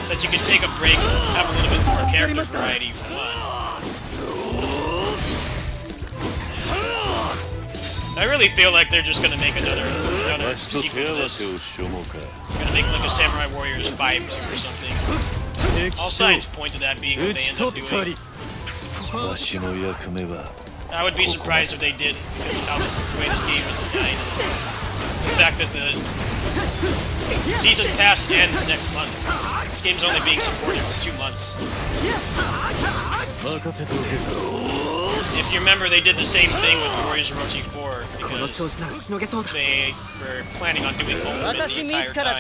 So that you could take a break, have a little bit more character variety for one. I really feel like they're just gonna make another sequel to this. Gonna make, like, a Samurai Warriors 5-2 or something. All signs point to that being what they end up doing. I would be surprised if they didn't, because of how the way this game is designed. The fact that the season pass ends next month. This game's only being supported for 2 months. If you remember, they did the same thing with Warriors Orochi 4, because they were planning on doing Ultimate the entire time.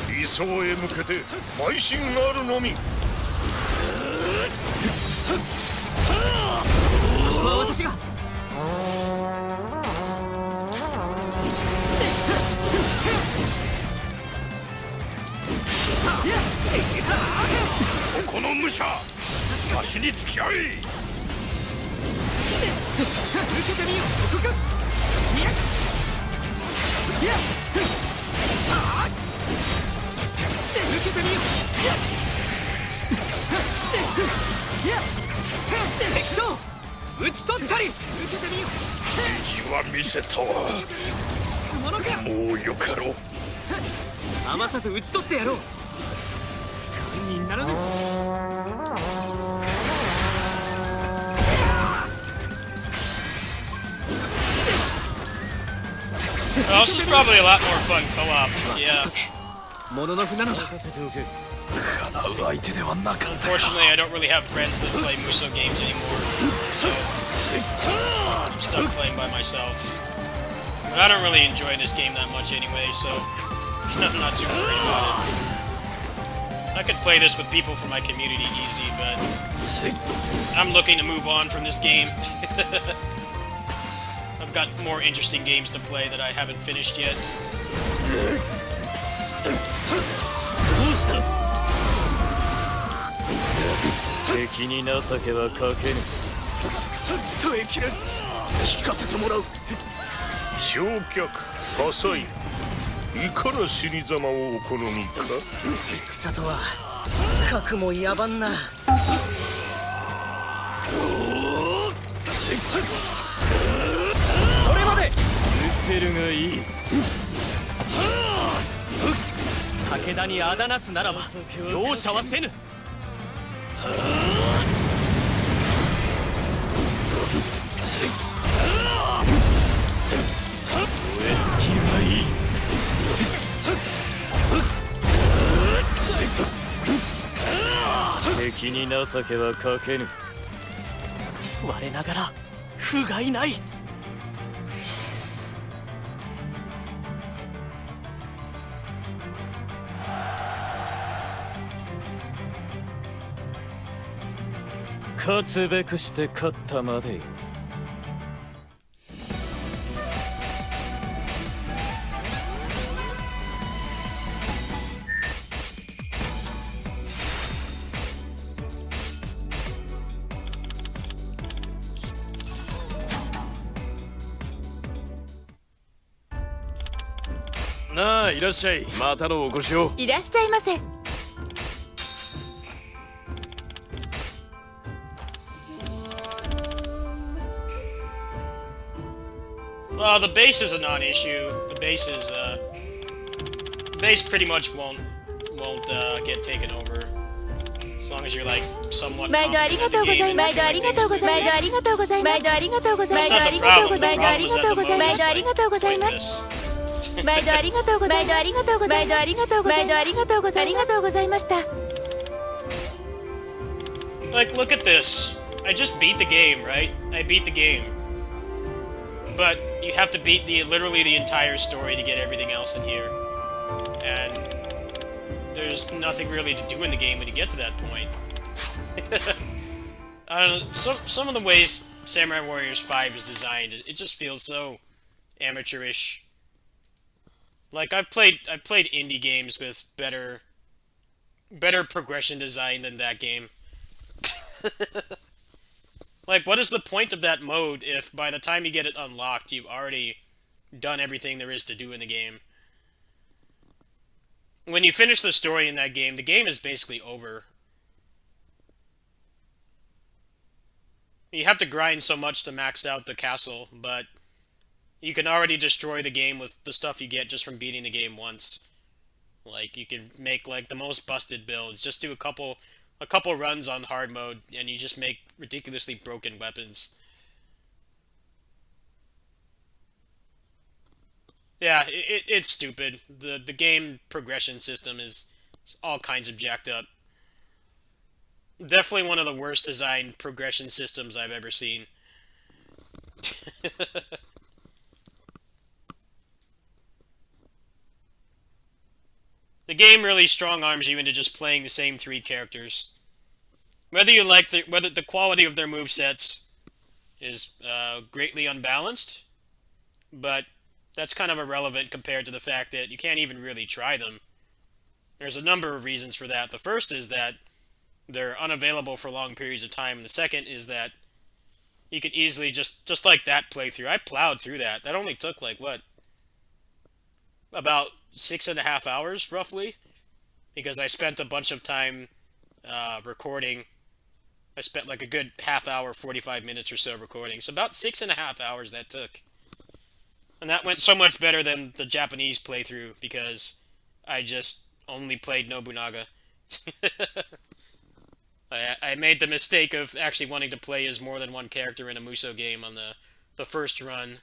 理想へ向けて邁進あるのみ。私が。この武者、足につき合い。受けてみよう。受けてみよう。敵将打ち取ったり。受けてみよう。意地は見せたわ。もうよかろう。余さず打ち取ってやろう。勘にならぬ。Well, this is probably a lot more fun co-op. Yeah. Unfortunately, I don't really have friends that play Musou games anymore, so I'm stuck playing by myself. But I don't really enjoy this game that much anyway, so I'm not too worried about it. I could play this with people from my community easy, but I'm looking to move on from this game. I've got more interesting games to play that I haven't finished yet. 敵に情けはかけぬ。耐えきれん。聞かせてもらう。焼却、火災。いかな死に様をお好みか。戦とは核も野蛮な。それまで。失せるがいい。武田にあだなすならば容赦はせぬ。燃え尽きるがいい。敵に情けはかけぬ。我ながら不甲斐ない。勝つべくして勝ったまでよ。なあ、いらっしゃい。またのお越しを。いらっしゃいませ。The base is a non-issue. The base is, the base pretty much won't get taken over. As long as you're like somewhat 毎度ありがとうございます。毎度ありがとうございます。毎度ありがとうございます。毎度ありがとうございます。毎度ありがとうございます。毎度ありがとうございます。毎度ありがとうございます。毎度ありがとうございます。毎度ありがとうございます。毎度ありがとうございます。毎度ありがとうございます。ありがとうございました。 Like, look at this. I just beat the game, right? I beat the game. But you have to beat literally the entire story to get everything else in here. And there's nothing really to do in the game when you get to that point. I don't know, some of the ways Samurai Warriors 5 is designed, it just feels so amateurish. Like, I've played indie games with better progression design than that game. Like, what is the point of that mode if by the time you get it unlocked, you've already done everything there is to do in the game? When you finish the story in that game, the game is basically over. You have to grind so much to max out the castle, but you can already destroy the game with the stuff you get just from beating the game once. Like, you can make, like, the most busted builds. Just do a couple runs on hard mode, and you just make ridiculously broken weapons. Yeah, it's stupid. The game progression system is all kinds of jacked up. Definitely one of the worst designed progression systems I've ever seen. The game really strong-arms you into just playing the same three characters. Whether you like whether the quality of their movesets is greatly unbalanced, but that's kind of irrelevant compared to the fact that you can't even really try them. There's a number of reasons for that. The first is that they're unavailable for long periods of time, and the second is that you could easily just like that playthrough. I plowed through that. That only took, like, what? About 6.5 hours, roughly? Because I spent a bunch of time recording. I spent like a good half hour, 45 minutes or so recording. So about 6.5 hours that took. And that went so much better than the Japanese playthrough because I just only played Nobunaga. I made the mistake of actually wanting to play as more than one character in a Musou game on the first run.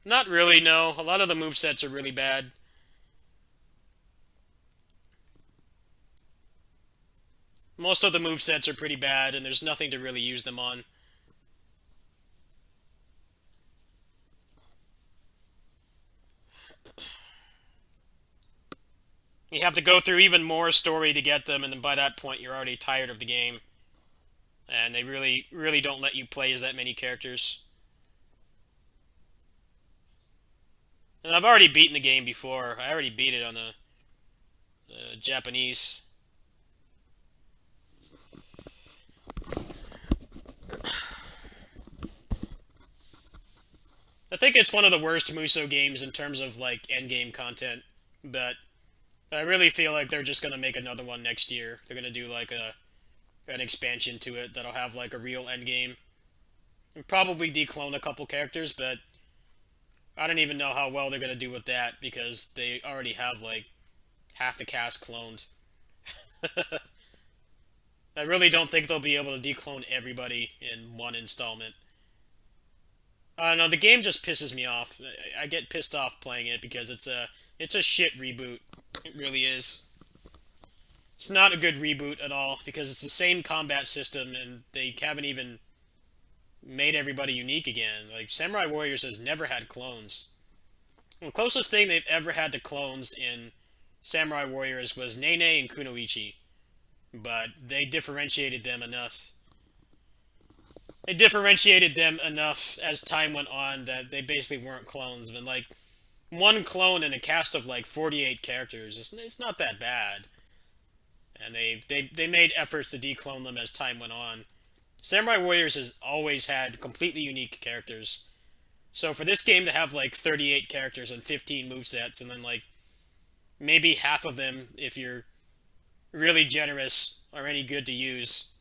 Not really, no. A lot of the movesets are really bad. Most of the movesets are pretty bad, and there's nothing to really use them on. You have to go through even more story to get them, and then by that point you're already tired of the game. And they really, really don't let you play as that many characters. And I've already beaten the game before. I already beat it on the Japanese. I think it's one of the worst Musou games in terms of, like, endgame content, but I really feel like they're just gonna make another one next year. They're gonna do like an expansion to it that'll have like a real end game. And probably declone a couple characters, but I don't even know how well they're gonna do with that because they already have like half the cast cloned. I really don't think they'll be able to declone everybody in one installment. I don't know, the game just pisses me off. I get pissed off playing it because it's a shit reboot. It really is. It's not a good reboot at all because it's the same combat system and they haven't even made everybody unique again. Like, Samurai Warriors has never had clones. The closest thing they've ever had to clones in Samurai Warriors was Nene and Kunoichi. But they differentiated them enough. They differentiated them enough as time went on that they basically weren't clones. And like, one clone in a cast of like 48 characters, it's not that bad. And they made efforts to declone them as time went on. Samurai Warriors has always had completely unique characters. So for this game to have like 38 characters and 15 movesets, and then like maybe half of them, if you're really generous, are any good to use,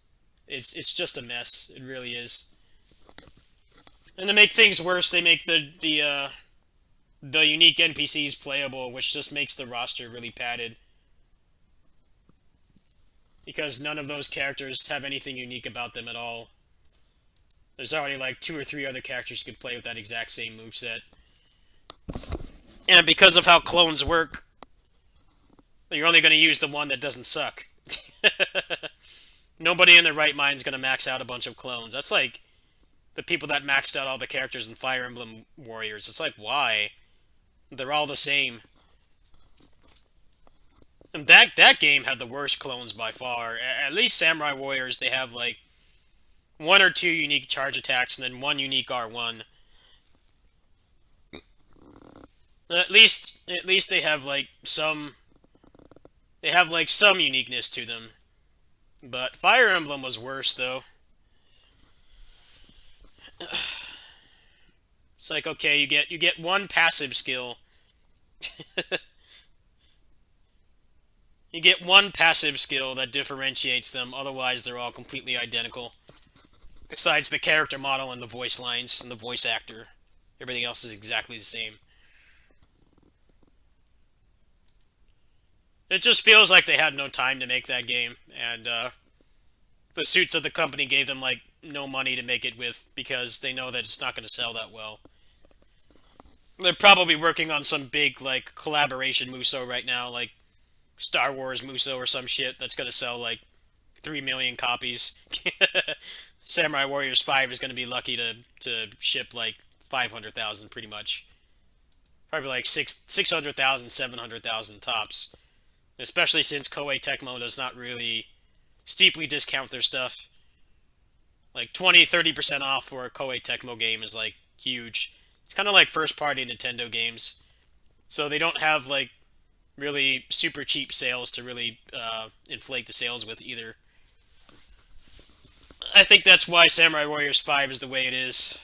it's just a mess. It really is. And to make things worse, they make the unique NPCs playable, which just makes the roster really padded. Because none of those characters have anything unique about them at all. There's already like 2 or 3 other characters you could play with that exact same moveset. And because of how clones work, you're only going to use the one that doesn't suck. Nobody in their right mind is going to max out a bunch of clones. That's like the people that maxed out all the characters in Fire Emblem Warriors. It's like, why? They're all the same. And that game had the worst clones by far. At least Samurai Warriors, they have like 1 or 2 unique charge attacks and then 1 unique R1. At least they have like some uniqueness to them. But Fire Emblem was worse though. It's like, okay, you get 1 passive skill. You get 1 passive skill that differentiates them, otherwise they're all completely identical. Besides the character model and the voice lines and the voice actor. Everything else is exactly the same. It just feels like they had no time to make that game, and the suits of the company gave them like no money to make it with because they know that it's not going to sell that well. They're probably working on some big like collaboration Musou right now, like Star Wars Musou or some shit that's going to sell like 3 million copies. Samurai Warriors 5 is going to be lucky to ship like 500,000 pretty much. Probably like 600,000, 700,000 tops. Especially since Koei Tecmo does not really steeply discount their stuff. Like 20-30% off for a Koei Tecmo game is like huge. It's kind of like first party Nintendo games. So they don't have like really super cheap sales to really inflate the sales with either. I think that's why Samurai Warriors 5 is the way it is.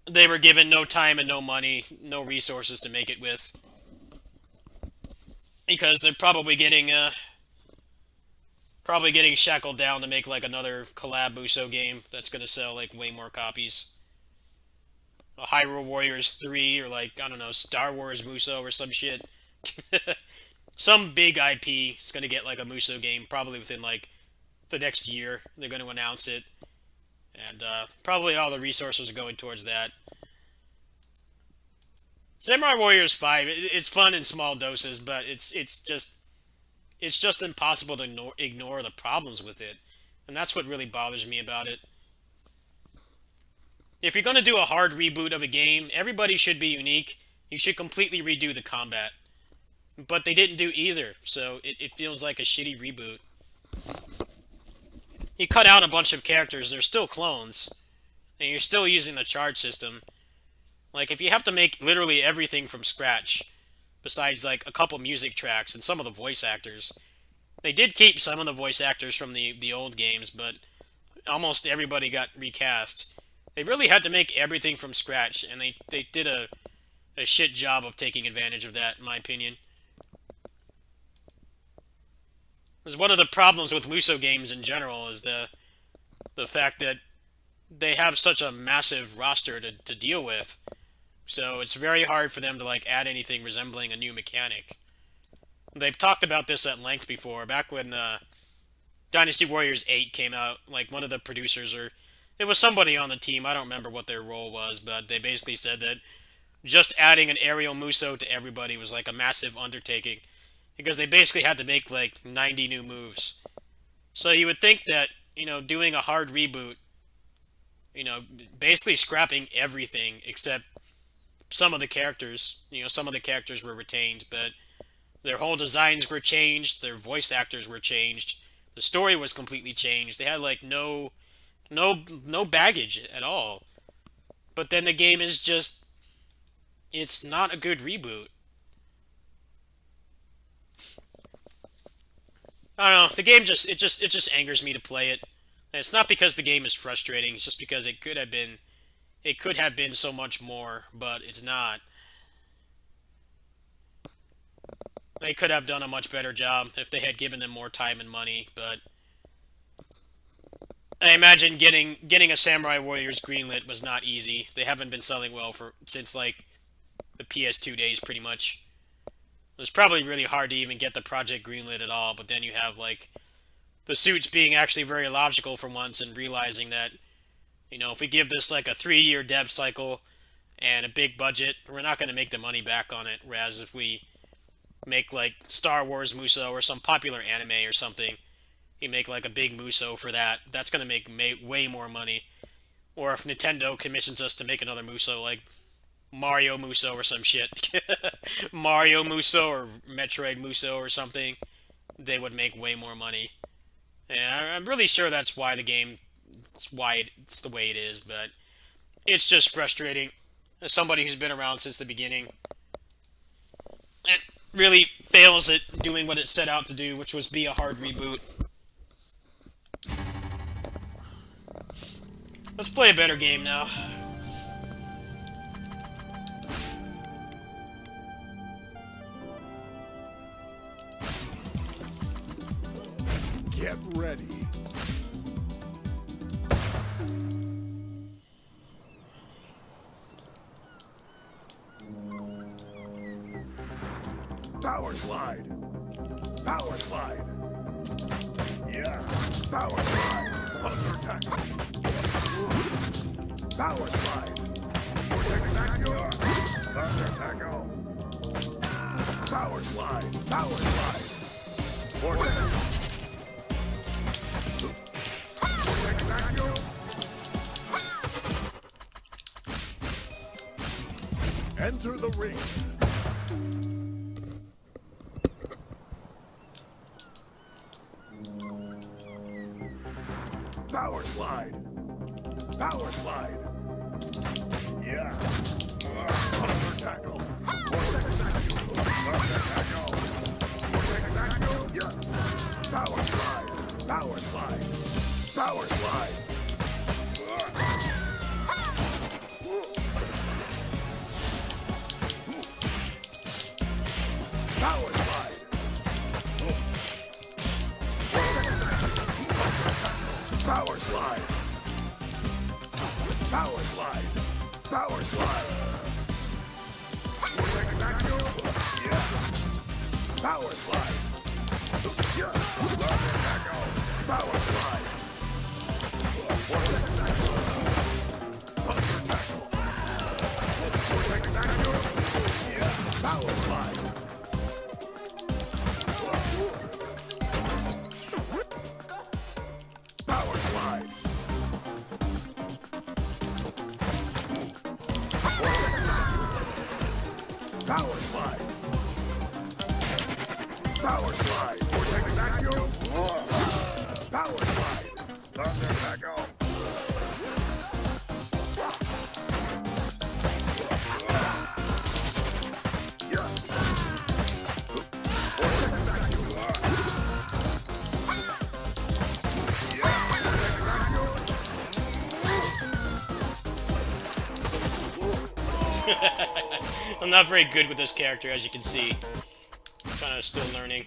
They were given no time and no money, no resources to make it with. Because they're probably getting shackled down to make like another collab Musou game that's gonna sell like way more copies. A Hyrule Warriors 3 or like, I don't know, Star Wars Musou or some shit. Some big IP is gonna get like a Musou game probably within like the next year. They're gonna announce it. And probably all the resources are going towards that. Samurai Warriors 5, it's fun in small doses, but it's just impossible to ignore the problems with it. And that's what really bothers me about it. If you're going to do a hard reboot of a game, everybody should be unique. You should completely redo the combat. But they didn't do either, so it feels like a shitty reboot. You cut out a bunch of characters, they're still clones. And you're still using the charge system. Like, if you have to make literally everything from scratch, besides, like, a couple music tracks and some of the voice actors. They did keep some of the voice actors from the old games, but almost everybody got recast. They really had to make everything from scratch, and they did a shit job of taking advantage of that, in my opinion. Because one of the problems with Musou games in general is the fact that they have such a massive roster to deal with. So it's very hard for them to like add anything resembling a new mechanic. They've talked about this at length before. Back when Dynasty Warriors 8 came out, like one of the producers, or it was somebody on the team, I don't remember what their role was, but they basically said that just adding an aerial Musou to everybody was like a massive undertaking. Because they basically had to make like 90 new moves. So you would think that, you know, doing a hard reboot, you know, basically scrapping everything except some of the characters, you know, some of the characters were retained, but their whole designs were changed, their voice actors were changed, the story was completely changed. They had like no baggage at all. But then the game is just, it's not a good reboot. I don't know, the game just angers me to play it. And it's not because the game is frustrating, it's just because it could have been so much more, but it's not. They could have done a much better job if they had given them more time and money, but I imagine getting a Samurai Warriors greenlit was not easy. They haven't been selling well since like the PS2 days pretty much. It was probably really hard to even get the project greenlit at all, but then you have like the suits being actually very logical for once and realizing that, you know, if we give this like a 3-year dev cycle and a big budget, we're not going to make the money back on it. Whereas if we make like Star Wars Musou or some popular anime or something, you make like a big Musou for that, that's going to make way more money. Or if Nintendo commissions us to make another Musou, like Mario Musou or some shit. Mario Musou or Metroid Musou or something, they would make way more money. And I'm really sure that's why it's the way it is, but it's just frustrating. As somebody who's been around since the beginning, it really fails at doing what it set out to do, which was be a hard reboot. Let's play a better game now. Get ready. Power slide. Power slide. Yeah. Power slide. Thunder tackle. Power slide. Vortex tackle. Thunder tackle. Power slide. Power slide. Vortex. Enter the ring. Power slide. Power slide. Yeah. Thunder tackle. Vortex tackle. Thunder tackle. Vortex tackle. Yeah. Power slide. Power slide. Power slide. Power slide. Power slide. Power slide. Power slide. Vortex tackle. Yeah. Power slide. Yeah. Thunder tackle. Power slide. Vortex tackle. Thunder tackle. Vortex tackle. Yeah. Power slide. Power slide. Power slide. Power slide. Vortex vacuum. Power slide. Thunder tackle. Yeah. Vortex vacuum. Yeah. Vortex vacuum. I'm not very good with this character, as you can see. I'm kind of still learning.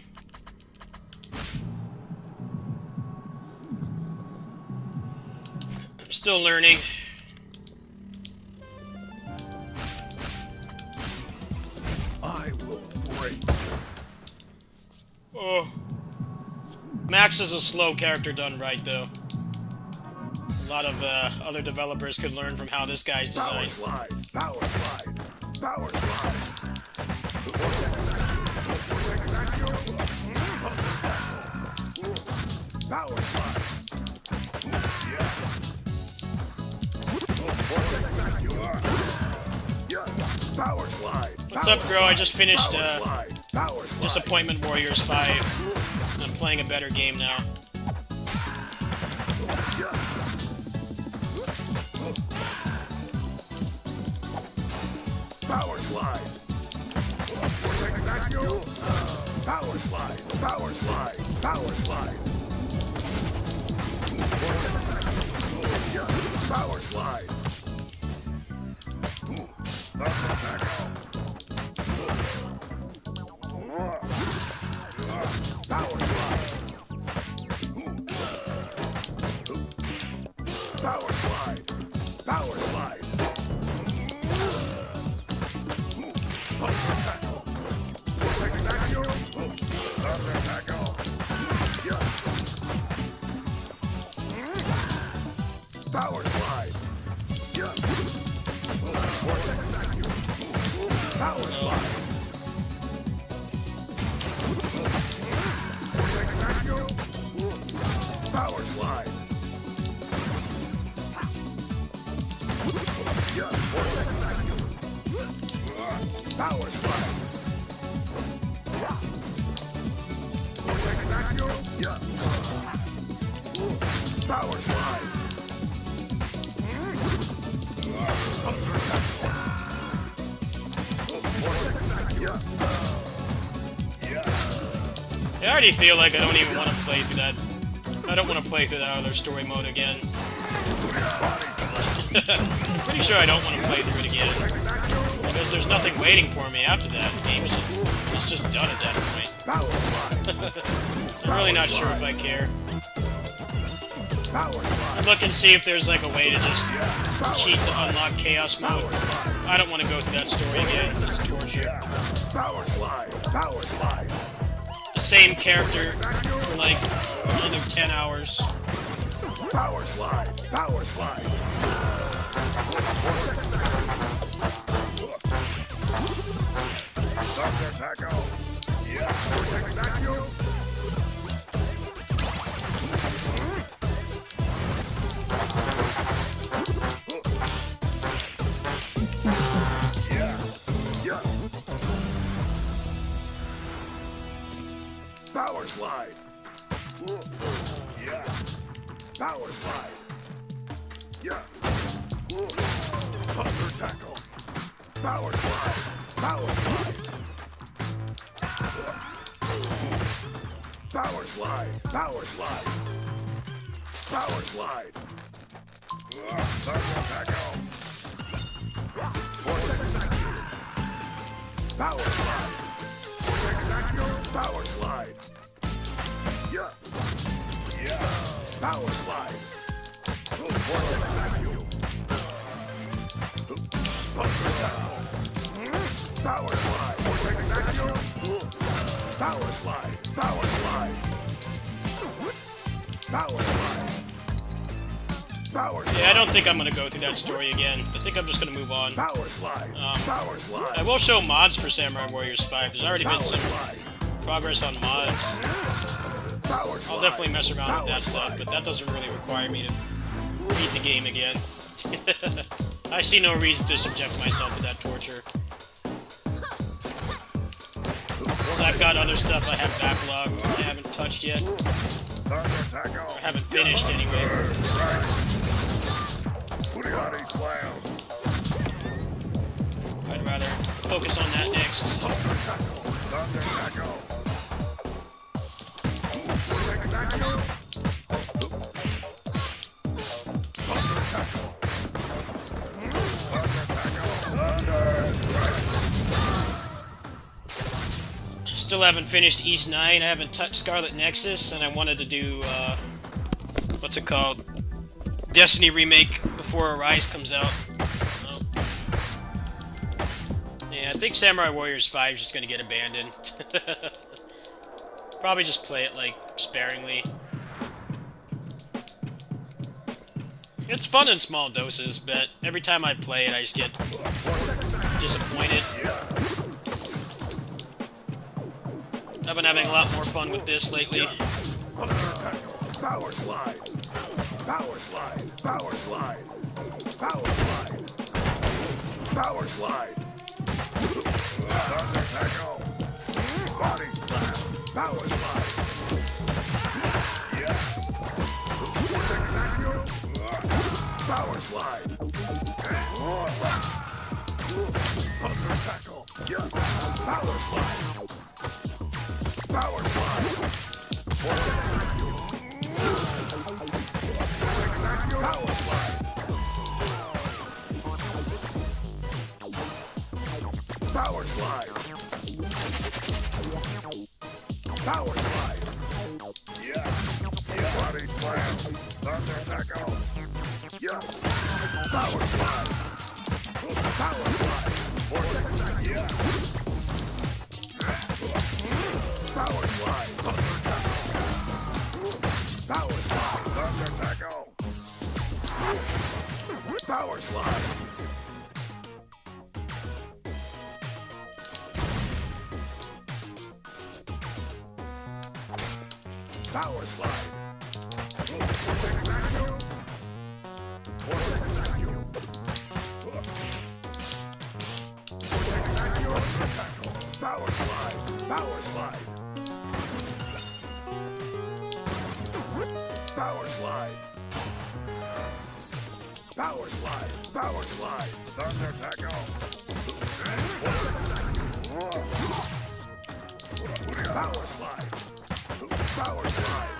Still learning. I will break. Oh. Max is a slow character done right, though. A lot of other developers could learn from how this guy's Power designed. slide. Power slide. Power slide. Power slide. Power slide. What's up, bro? I just finished Power slide. Power slide. Disappointment Warriors 5. I'm playing a better game now. Power slide. Power slide. Power slide. Power slide. Power slide. Power slide. Power slide. Power slide. Power slide. Power slide. Power slide. Power slide. Power slide. I already feel like I don't even want to play through that. I don't want to play through that other story mode again. Pretty sure I don't want to play through it again. Because there's nothing waiting for me after that. The game's just done at that point. I'm really not sure if I care. I'd look and see if there's like a way to just cheat to unlock Chaos Mode. I don't want to go through that story again. It's torture. Power slide. Power slide. The same character for like another 10 hours. Power slide. Power slide. Dr. Taco. Yeah. Taco. Power slide. Yeah. Power slide. Yeah. Thunder tackle. Power slide. Power slide. Power slide. Power slide. Power slide. Thunder tackle. Power slide. Power slide. Yeah. Yeah. Power slide. Power slide. Power slide. Power slide. Power slide. Power slide. Yeah, I don't think I'm gonna go through that story again. I think I'm just gonna move on. Power slide. Power slide. I will show mods for Samurai Warriors 5. There's already been some progress on mods. Power slide. I'll definitely mess around with that stuff, but that doesn't really require me to beat the game again. I see no reason to subject myself to that torture. So I've got other stuff I have backlog I haven't touched yet. Or haven't finished anyway. I'd rather focus on that next. Still haven't finished East 9, I haven't touched Scarlet Nexus, and I wanted to do, what's it called? Destiny remake before Arise comes out. Oh. Yeah, I think Samurai Warriors 5 is just gonna get abandoned. Probably just play it, like, sparingly. It's fun in small doses, but every time I play it, I just get disappointed. I've been having a lot more fun with this lately. Power slide. Power slide. Power slide. Power slide. Power slide. Thunder tackle. Body slam. Power slide. Yeah. Power slide. Thunder tackle. Yeah. Power slide. Power slide. Power slide. Power slide. Power slide. Yeah. Yeah. Body slam. Thunder tackle. Yeah. Power slide. Power slide. Yeah. Power slide. Thunder tackle. Power slide. Thunder tackle. Power slide. Power slide. Power slide. Power slide. Power slide. Power slide. Power slide. Thunder tackle. Power slide. Power slide. Power slide.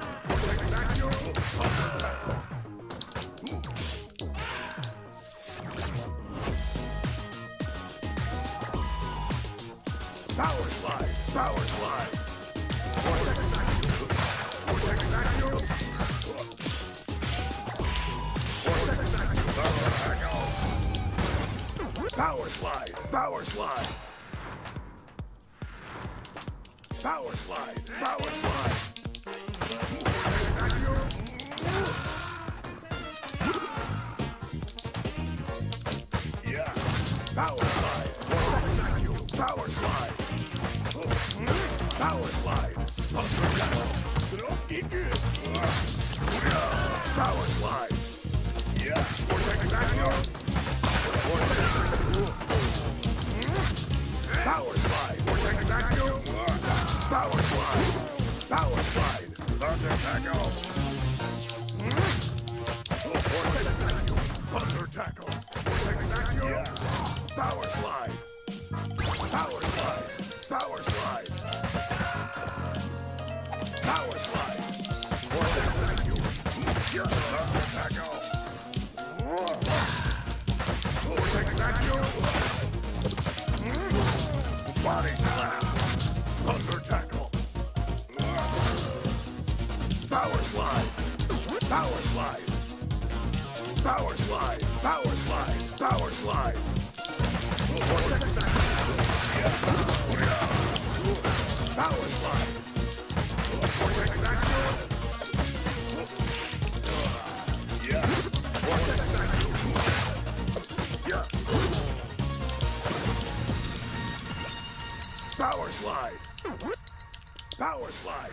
Power slide. Power slide. Power slide. Power slide. Power slide. Yeah. Power slide. Power slide. Power slide. Power slide. Yeah. Power slide. Power slide. Power slide. Thunder tackle. Thunder tackle. Yeah. Power slide. Power slide. Power slide. Power slide. Thunder tackle. Body slam. Thunder tackle. Power slide. Power slide. Power slide. Power slide. Power slide. Power slide. Yeah. Yeah. Power slide. Power slide.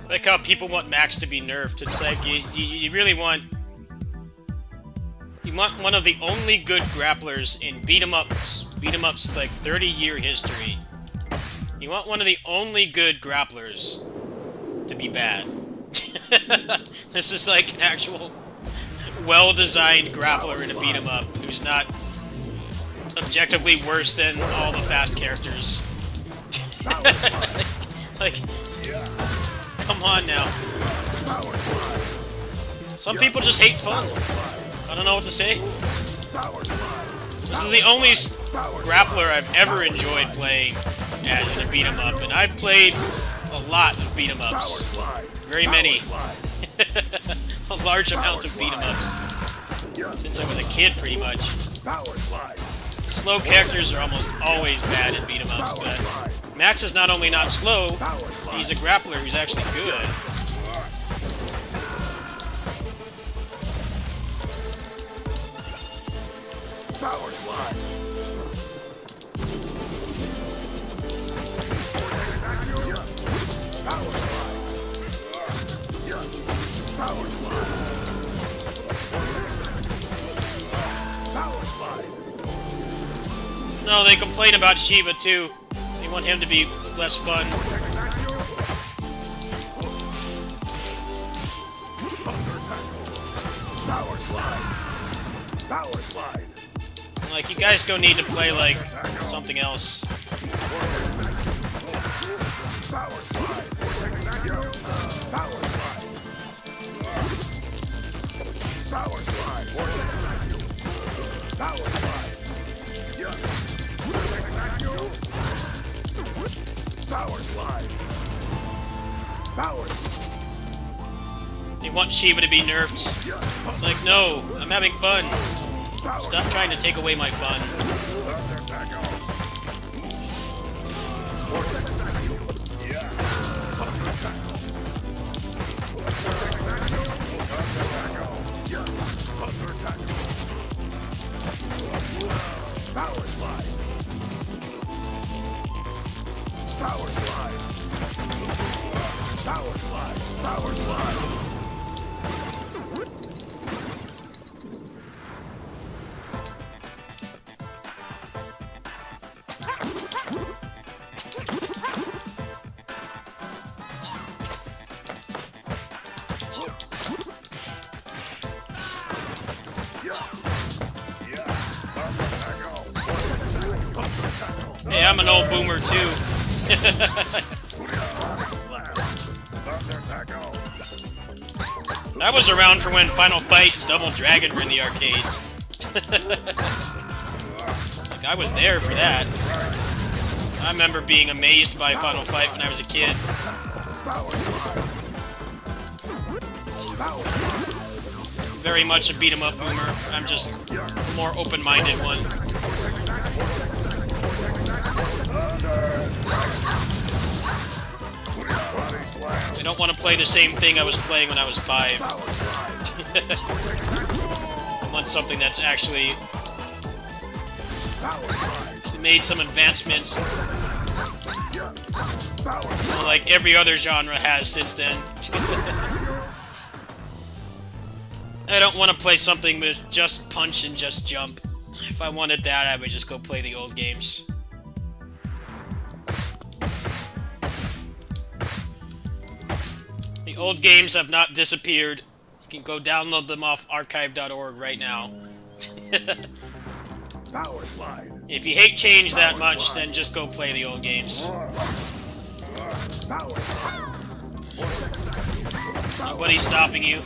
Like how people want Max to be nerfed. It's like you really want one of the only good grapplers in beat 'em ups like 30-year history You want one of the only good grapplers to be bad. This is like an actual well-designed grappler in a beat-em-up who's not objectively worse than all the fast characters. Like, come on now. Some people just hate fun. I don't know what to say. This is the only grappler I've ever enjoyed playing as in a beat-em-up, and I've played a lot of beat-em-ups. Very many. A large amount of beat-em-ups. Since I was a kid, pretty much. Slow characters are almost always bad in beat-em-ups, but Max is not only not slow, he's a grappler who's actually good. Power slide. Power slide. Power slide. Power slide. No, they complain about Shiva too. They want him to be less fun. Power slide. Power slide. Like, you guys go need to play, like, something else. Power slide. Power slide. Power slide. Power slide. Power slide. Power. They want Shiva to be nerfed. It's like, no, I'm having fun. Stop trying to take away my fun. Power slide. Power slide. Power slide. Power slide. Hey, I'm an old boomer too. I was around for when Final Fight and Double Dragon were in the arcades. Like, I was there for that. I remember being amazed by Final Fight when I was a kid. Very much a beat-em-up boomer. I'm just a more open-minded one. I don't want to play the same thing I was playing when I was 5. I want something that's actually made some advancements, like every other genre has since then. I don't want to play something with just punch and just jump. If I wanted that, I would just go play the old games. The old games have not disappeared. You can go download them off archive.org right now. Power slide. If you hate change that much, then just go play the old games. Nobody's stopping you.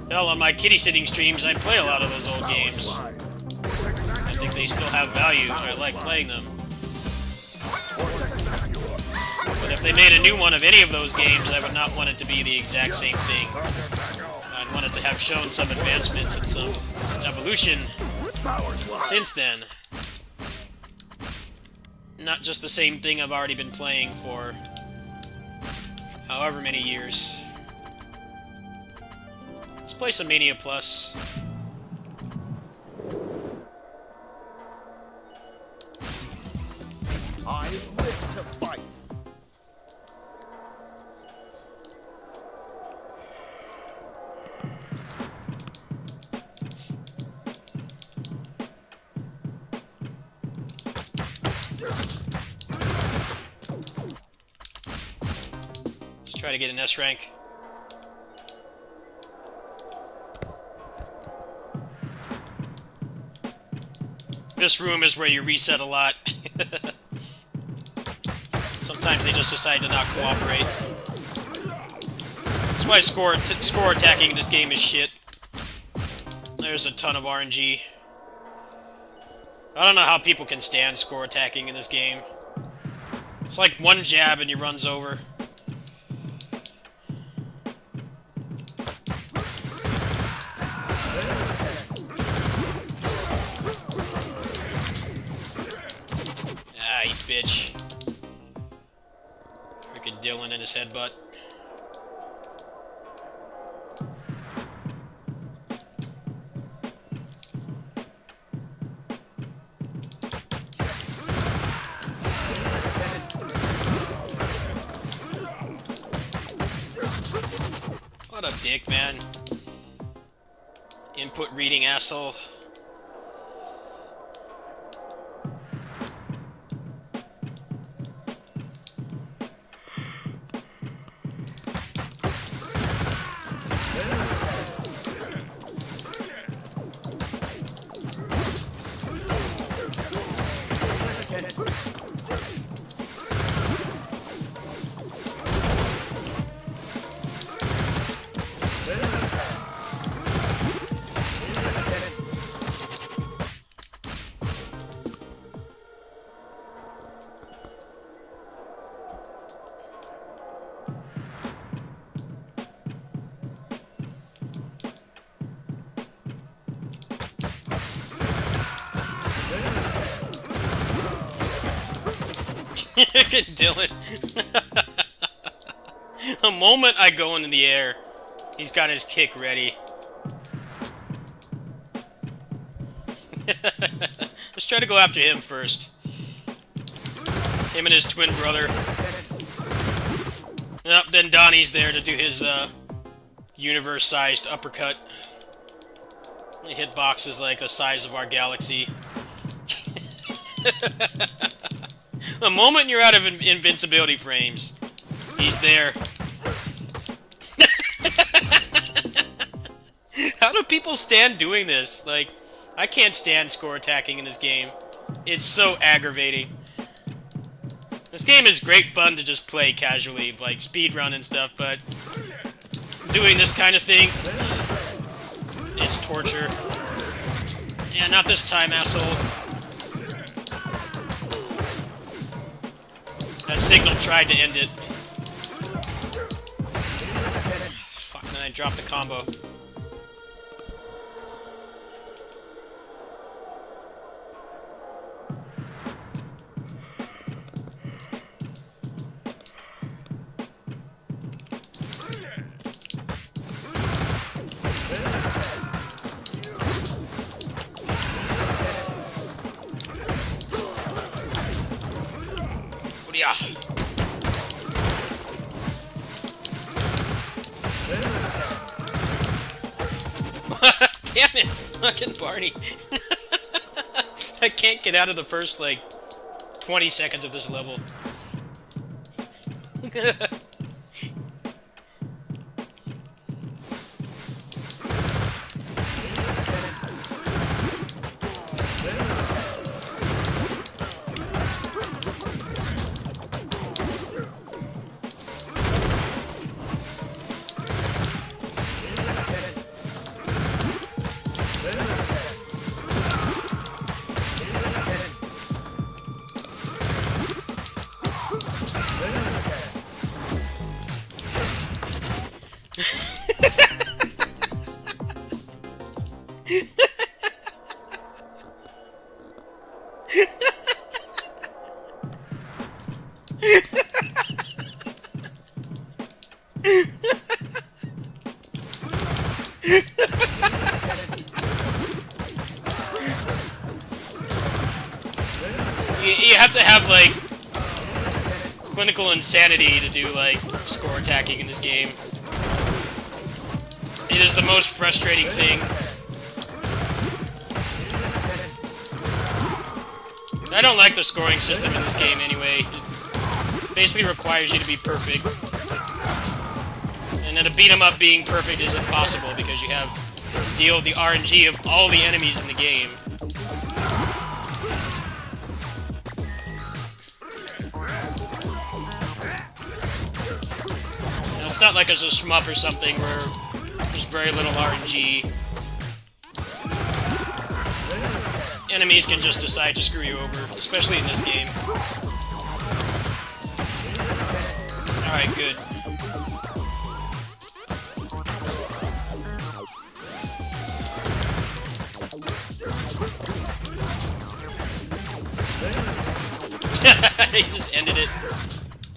Hell, on my kitty sitting streams, I play a lot of those old games. I think they still have value, and I like playing them. But if they made a new one of any of those games, I would not want it to be the exact same thing. I'd want it to have shown some advancements and some evolution since then. Not just the same thing I've already been playing for however many years. Let's play some Mania Plus. I live to fight. Try to get an S rank. This room is where you reset a lot. Sometimes they just decide to not cooperate. That's why score attacking in this game is shit. There's a ton of RNG. I don't know how people can stand score attacking in this game. It's like one jab and he runs over. Ah, you bitch. Freaking Dylan in his headbutt. What a dick, man. Input reading asshole. Dylan. The moment I go into the air, he's got his kick ready. Let's try to go after him first. Him and his twin brother. Yep, then Donnie's there to do his universe-sized uppercut. He hitboxes like the size of our galaxy. The moment you're out of invincibility frames, he's there. How do people stand doing this? Like, I can't stand score attacking in this game. It's so aggravating. This game is great fun to just play casually, like speedrun and stuff, but doing this kind of thing, it's torture. Yeah, not this time, asshole. That signal tried to end it. Fuck, then I dropped the combo. Yeah. Damn it! Fucking Barney. I can't get out of the first, like, 20 seconds of this level. You have to have, like, clinical insanity to do, like, score attacking in this game. It is the most frustrating thing. I don't like the scoring system in this game anyway. It basically requires you to be perfect. And then a beat 'em up being perfect is impossible because you have to deal with the RNG of all the enemies in the game. And it's not like it's a shmup or something where there's very little RNG. Enemies can just decide to screw you over, especially in this game. Alright, good. He just ended it.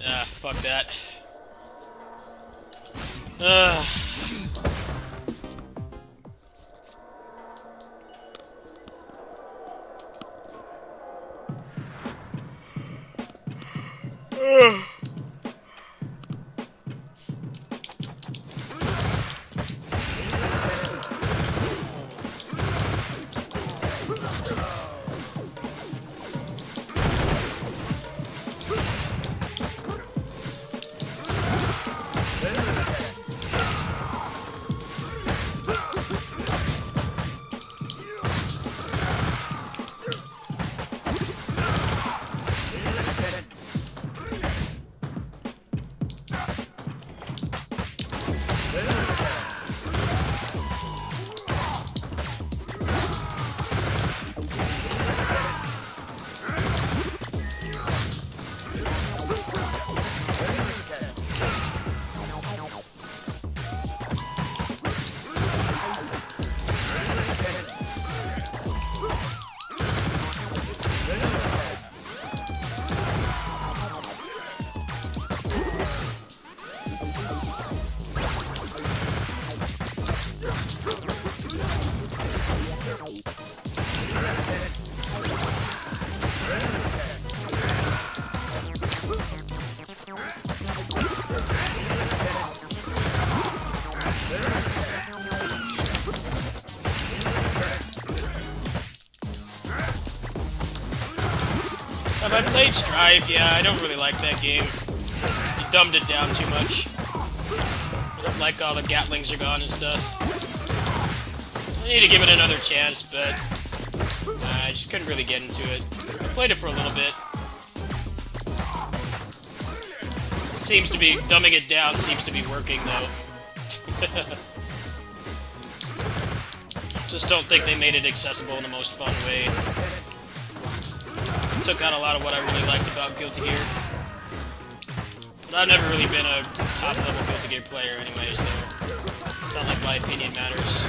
Ah, fuck that. Have I played Strive? Yeah, I don't really like that game. He dumbed it down too much. I don't like all the Gatlings are gone and stuff. I need to give it another chance, but I just couldn't really get into it. I played it for a little bit. Seems to be, dumbing it down seems to be working, though. Just don't think they made it accessible in the most fun way. Took out a lot of what I really liked about Guilty Gear. But I've never really been a top-level Guilty Gear player anyway, so it's not like my opinion matters.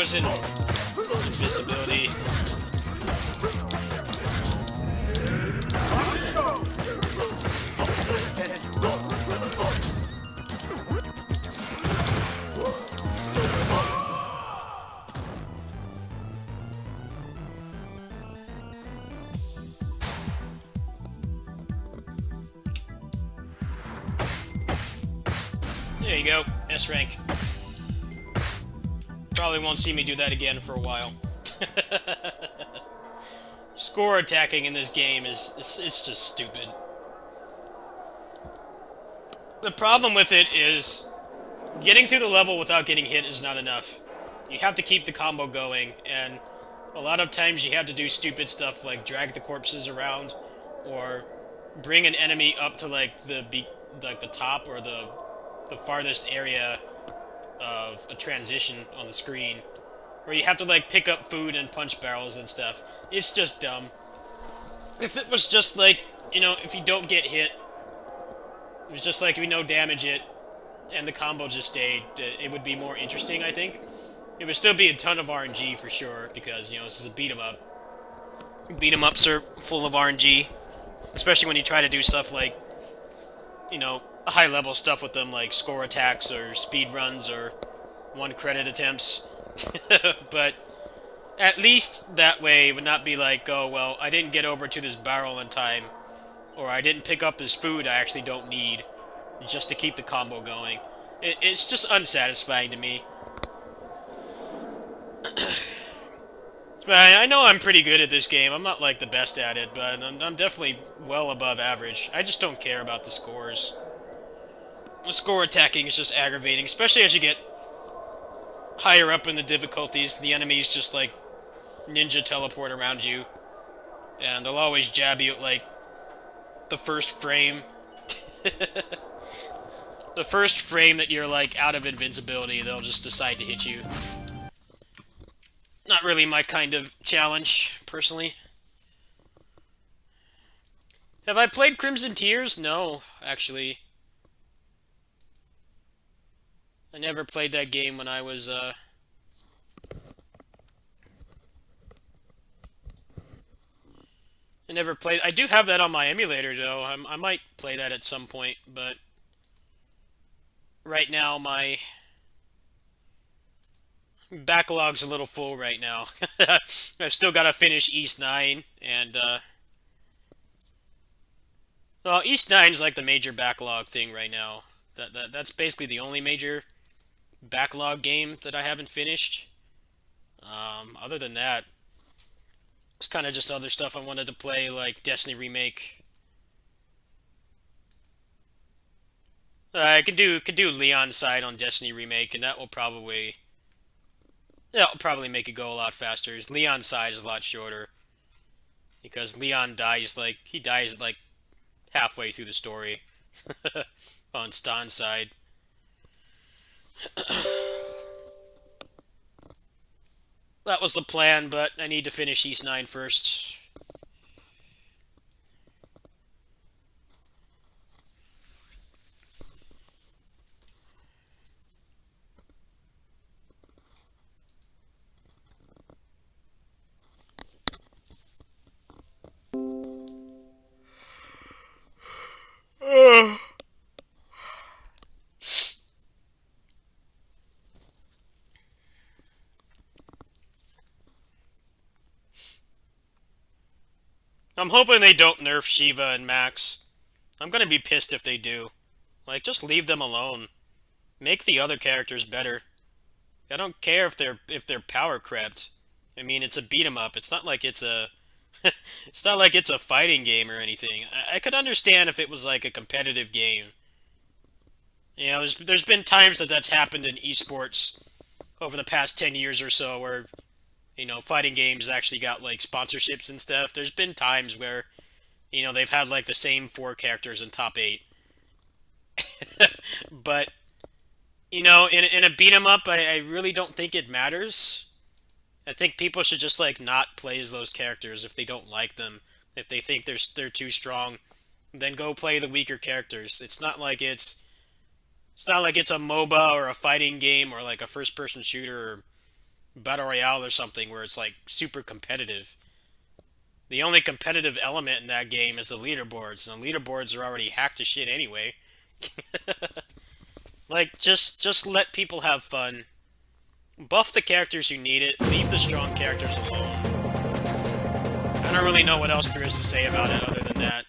was in invincibility. There you go, S rank. Probably won't see me do that again for a while. Score attacking in this game is it's just stupid. The problem with it is getting through the level without getting hit is not enough. You have to keep the combo going, and a lot of times you have to do stupid stuff like drag the corpses around, or bring an enemy up to like the top or the farthest area of a transition on the screen, where you have to like pick up food and punch barrels and stuff. It's just dumb. If it was just like, you know, if you don't get hit, it was just like if you no damage it, and the combo just stayed, it would be more interesting, I think. It would still be a ton of RNG for sure, because, you know, this is a beat 'em up. Beat 'em ups are full of RNG, especially when you try to do stuff like, you know, high-level stuff with them, like score attacks or speed runs or 1-credit attempts. But at least that way it would not be like, oh, well, I didn't get over to this barrel in time, or I didn't pick up this food I actually don't need, just to keep the combo going. It's just unsatisfying to me. I know I'm pretty good at this game. I'm not like the best at it, but I'm definitely well above average. I just don't care about the scores. The score attacking is just aggravating, especially as you get higher up in the difficulties. The enemies just like ninja teleport around you, and they'll always jab you at like the first frame. The first frame that you're like out of invincibility, they'll just decide to hit you. Not really my kind of challenge, personally. Have I played Crimson Tears? No, actually. I never played that game when I was, I never played... I do have that on my emulator, though. I might play that at some point, but... Right now, my... backlog's a little full right now. I've still got to finish East 9, and, well, East 9's like the major backlog thing right now. That's basically the only major backlog game that I haven't finished. Other than that, it's kind of just other stuff I wanted to play, like Destiny Remake. I could do Leon's side on Destiny Remake, and that will probably... That'll probably make it go a lot faster. Leon's side is a lot shorter. Because Leon dies, like... He dies, like, halfway through the story. On Stan's side. That was the plan, but I need to finish East 9 first. I'm hoping they don't nerf Shiva and Max. I'm gonna be pissed if they do. Like, just leave them alone. Make the other characters better. I don't care if they're power crept. I mean, it's a beat 'em up. It's not like it's a it's not like it's a fighting game or anything. I could understand if it was like a competitive game. You know, there's been times that's happened in esports over the past 10 years or so where, you know, fighting games actually got like sponsorships and stuff. There's been times where, you know, they've had like the same 4 characters in top 8. But, you know, in a beat 'em up, I really don't think it matters. I think people should just like not play as those characters if they don't like them. If they think they're too strong, then go play the weaker characters. It's not like it's a MOBA or a fighting game or like a first-person shooter or battle royale or something where it's like super competitive. The only competitive element in that game is the leaderboards, and the leaderboards are already hacked to shit anyway. Like, just let people have fun. Buff the characters who need it, leave the strong characters alone. I don't really know what else there is to say about it other than that.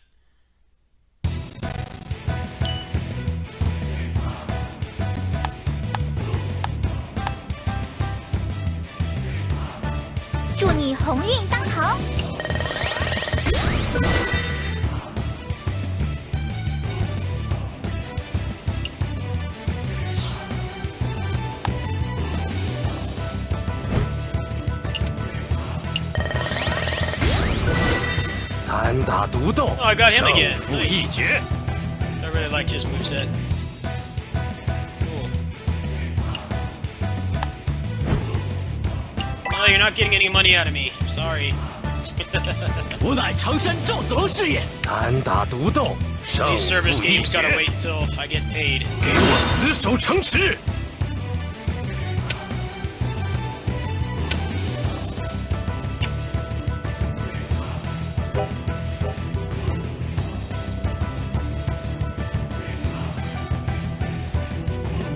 祝你鸿运当头。单打独斗， Oh, I got him 胜 again. 负 Nice. 一决。 I really like his moveset. Cool. No, you're not getting any money out of me. Sorry. 吾乃常山赵子龙是也。单打独斗，胜 These service 负一 games gotta 决。 wait until I get paid. 给我死守城池！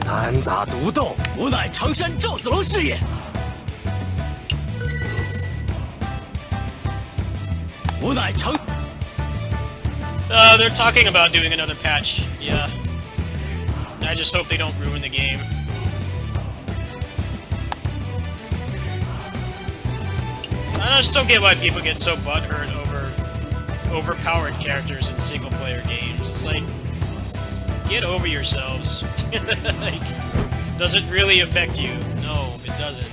单打独斗，吾乃常山赵子龙是也。吾乃常。 They're talking about doing another patch. Yeah. I just hope they don't ruin the game. I just don't get why people get so butthurt over overpowered characters in single-player games. It's like, get over yourselves. Like, does it really affect you? No, it doesn't.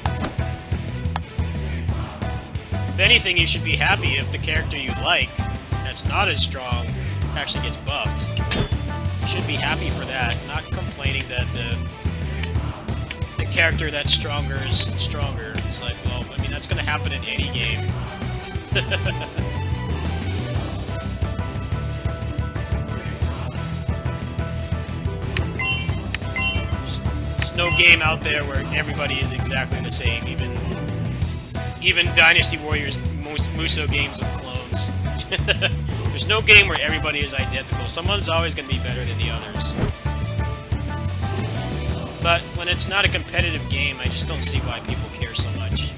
If anything, you should be happy if the character you like, that's not as strong, actually gets buffed. You should be happy for that, not complaining that the character that's stronger is stronger. It's like, well, I mean, that's gonna happen in any game. There's no game out there where everybody is exactly the same, even Dynasty Warriors Muso games with clones. There's no game where everybody is identical. Someone's always going to be better than the others. But when it's not a competitive game, I just don't see why people care so much.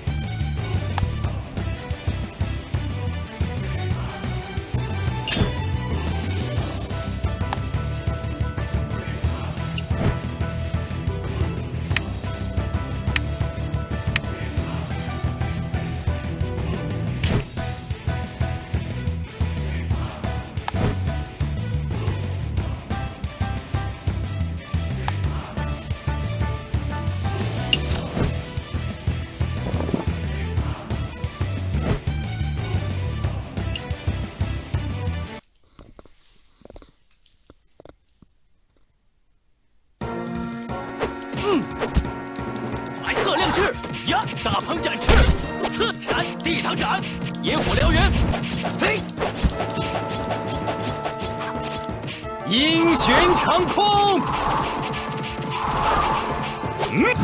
阴旋长空，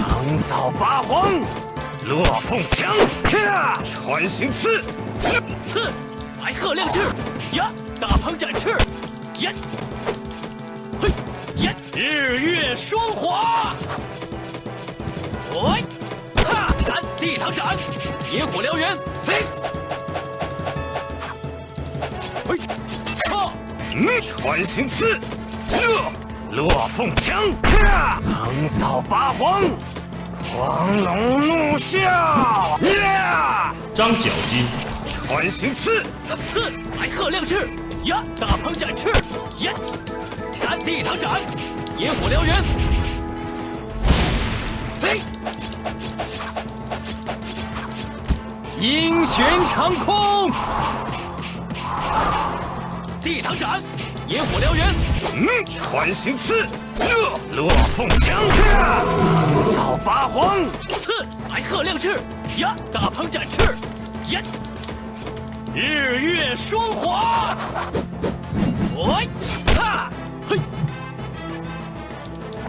横扫八荒，落凤枪，穿行刺，刺，白鹤亮翅，呀，大鹏展翅，呀，嘿，呀，日月双华，喂，哈，闪地堂斩，野火燎原，嘿，嘿，哈。穿行刺，落凤枪，横扫八荒，狂龙怒啸，张角金，穿行刺，刺，白鹤亮翅，呀，大鹏展翅，呀，闪地堂斩，野火燎原，嘿，阴旋长空。地堂斩，野火燎原，穿行刺，落凤枪，横扫八荒，刺，白鹤亮翅，呀，大鹏展翅，呀，日月双华，喂，哈，嘿，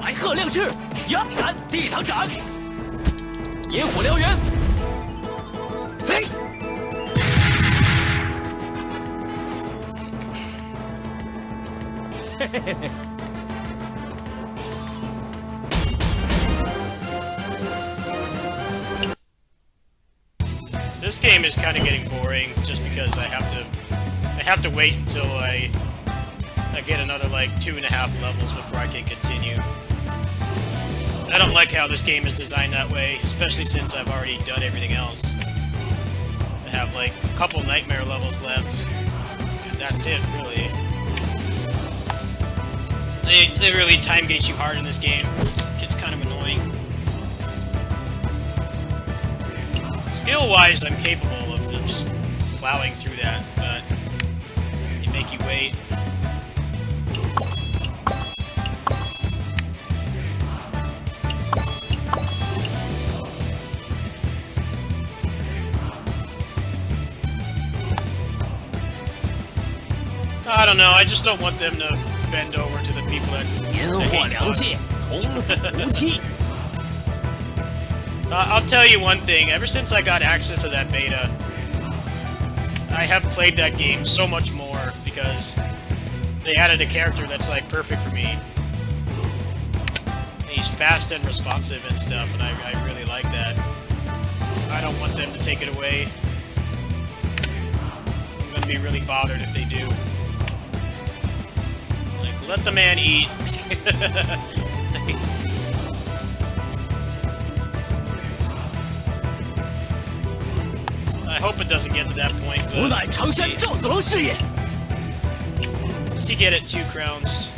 白鹤亮翅，呀，闪地堂斩，野火燎原。嘿， This game is kind of getting boring just because I have to wait until I get another like 2.5 levels before I can continue. I don't like how this game is designed that way, especially since I've already done everything else. I have like a couple nightmare levels left, and that's it really. They really time gate you hard in this game. It's kind of annoying. Skill-wise, I'm capable of just plowing through that, but they make you wait. I don't know, I just don't want them to bend over to the people that hate fun. I'll tell you one thing, ever since I got access to that beta, I have played that game so much more because they added a character that's like perfect for me. He's fast and responsive and stuff, and I really like that. I don't want them to take it away. I'm gonna be really bothered if they do. Like, let the man eat. I hope it doesn't get to that point, but 无乃长山赵子龙是也。 does he get it 2 crowns?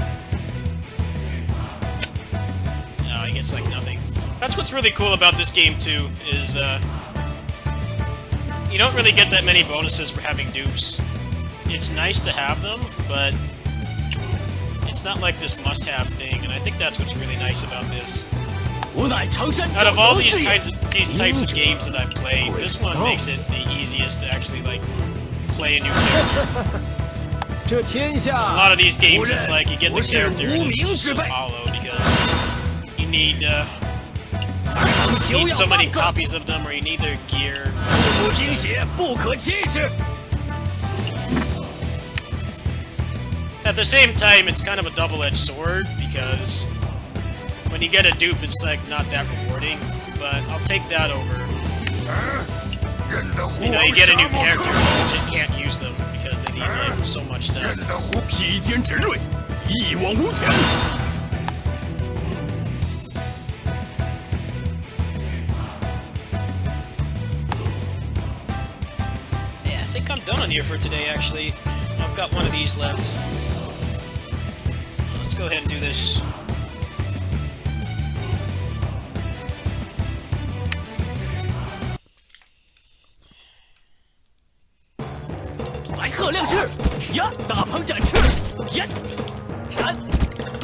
No, he gets like nothing. That's what's really cool about this game too, is you don't really get that many bonuses for having dupes. It's nice to have them, but it's not like this must-have thing, and I think that's what's really nice about this. 无乃长山 Out 赵 of 子 all 龙 these 是也。 types of games that I've played, this one makes it the easiest to actually like play a new character. 这天下 A lot of these games, it's like you get the character and it's just hollow because you need so many copies of them, or you need their gear. 不听血不可弃之。 At the same time, it's kind of a double-edged sword because when you get a dupe, it's like not that rewarding. But I'll take that over. You know, you get a new character, but you can't use them because they need like so much stuff. 披坚执锐，一往无前。 Yeah, I think I'm done on here for today. Actually, I've got one of these left. Let's go ahead and do this. 白鹤亮翅，呀！大鹏展翅，呀！闪！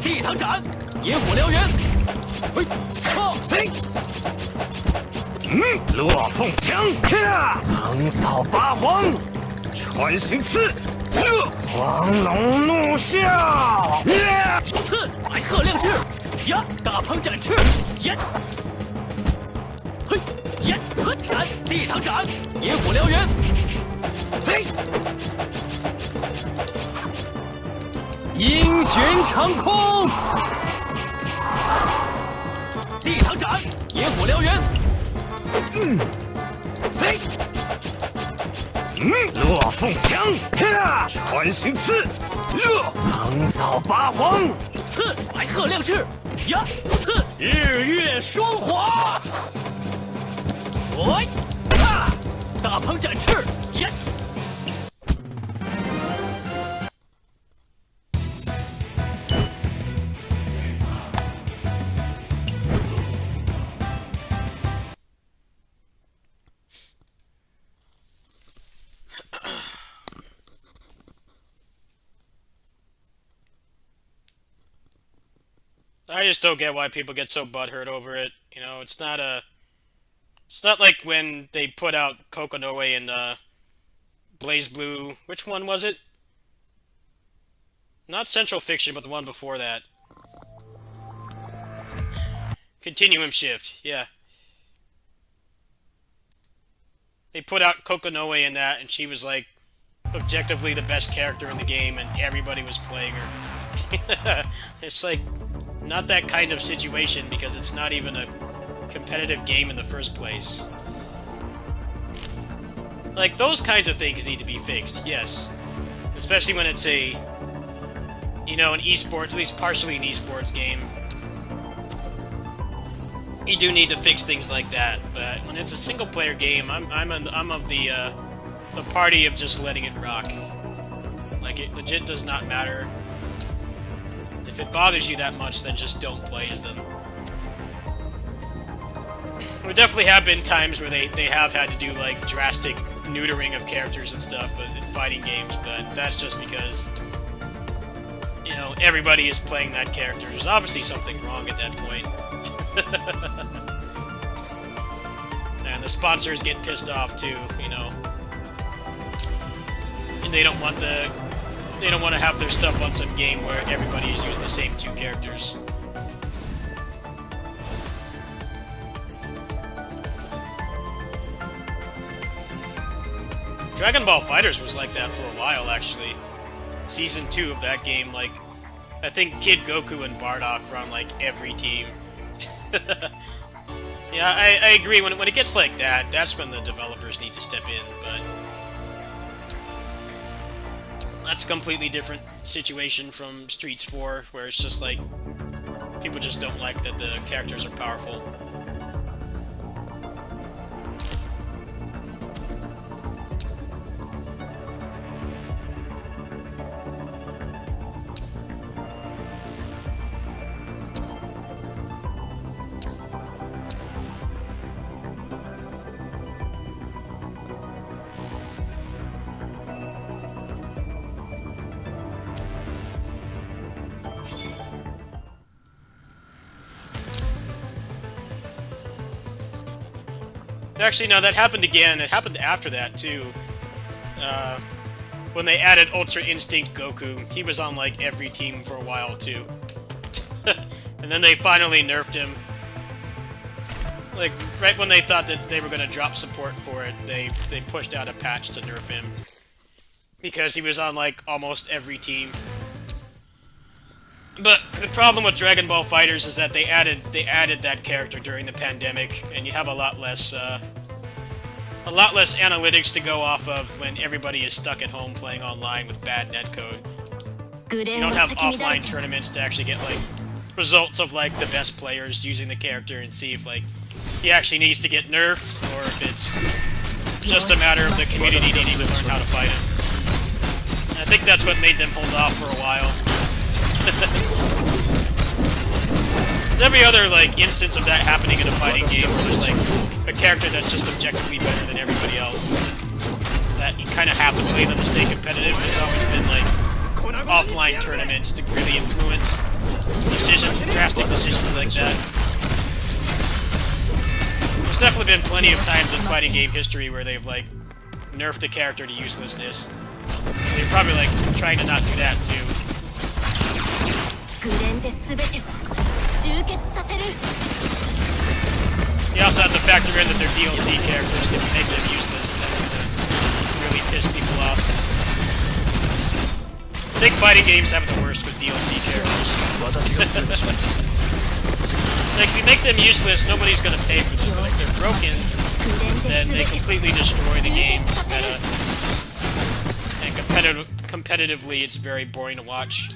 地堂斩，野火燎原，嘿，哈，嘿，落凤枪，呀！横扫八荒，穿行刺，黄龙怒啸，呀！刺！白鹤亮翅，呀！大鹏展翅，呀！嘿，呀！呵，闪！地堂斩，野火燎原，嘿。 阴旋长空，地堂斩，野火燎原，嘿，落凤枪，呀，穿行刺，横扫八荒，刺，白鹤亮翅，呀，刺，日月双华，喂，哈，大鹏展翅，呀。 I just don't get why people get so butthurt over it. You know, it's not like when they put out Kokonoe and Blaze Blue. Which one was it? Not Central Fiction, but the one before that. Continuum Shift, yeah. they put out Kokonoe in that, and she was like objectively the best character in the game, and everybody was playing her. It's like not that kind of situation because it's not even a competitive game in the first place. Like, those kinds of things need to be fixed, yes. Especially when it's a, you know, an esports, at least partially an esports game. You do need to fix things like that, but when it's a single-player game, I'm of the party of just letting it rock. Like, it legit does not matter. If it bothers you that much, then just don't play as them. There definitely have been times where they have had to do, like, drastic neutering of characters and stuff, but in fighting games, but that's just because, you know, everybody is playing that character. There's obviously something wrong at that point. And the sponsors get pissed off too, you know. And they don't want to have their stuff on some game where everybody is using the same two characters. Dragon Ball FighterZ was like that for a while, actually. Season 2 of that game, like, I think Kid Goku and Bardock were on, like, every team. Yeah, I agree. When it gets like that, that's when the developers need to step in, but that's a completely different situation from Streets 4, where it's just like, people just don't like that the characters are powerful. Actually, no, that happened again. It happened after that, too. When they added Ultra Instinct Goku, he was on, like, every team for a while, too. And then they finally nerfed him. Like, right when they thought that they were going to drop support for it, they pushed out a patch to nerf him. Because he was on, like, almost every team. But the problem with Dragon Ball FighterZ is that they added that character during the pandemic, and you have a lot less analytics to go off of when everybody is stuck at home playing online with bad netcode. You don't have offline tournaments to actually get, like, results of, like, the best players using the character and see if, like, he actually needs to get nerfed, or if it's just a matter of the community needing to learn how to fight him. And I think that's what made them hold off for a while. There's every other, like, instance of that happening in a fighting game where there's, like, a character that's just objectively better than everybody else. That you kind of have to play them to stay competitive. There's always been, like, offline tournaments to really influence drastic decisions like that. There's definitely been plenty of times in fighting game history where they've, like, nerfed a character to uselessness. So you're probably, like, trying to not do that, too. You also have to factor in that they're DLC characters. If you make them useless, that's gonna really piss people off. I think fighting games have the worst with DLC characters. Like, if you make them useless, nobody's gonna pay for them. But if they're broken, then they completely destroy the game's meta. And competitively, it's very boring to watch.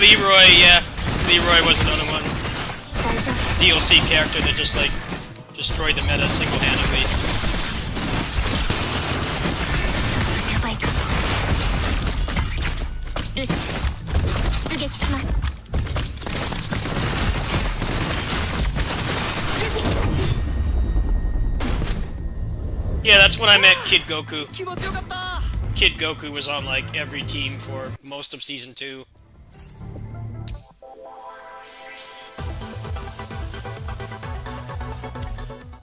Leroy, yeah. Leroy was another one. 大丈夫 DLC character that just, like, destroyed the meta single-handedly. やばいかもルシ出撃します Yeah, that's when I met Kid Goku. 気持ちよかった Kid Goku was on, like, every team for most of Season 2.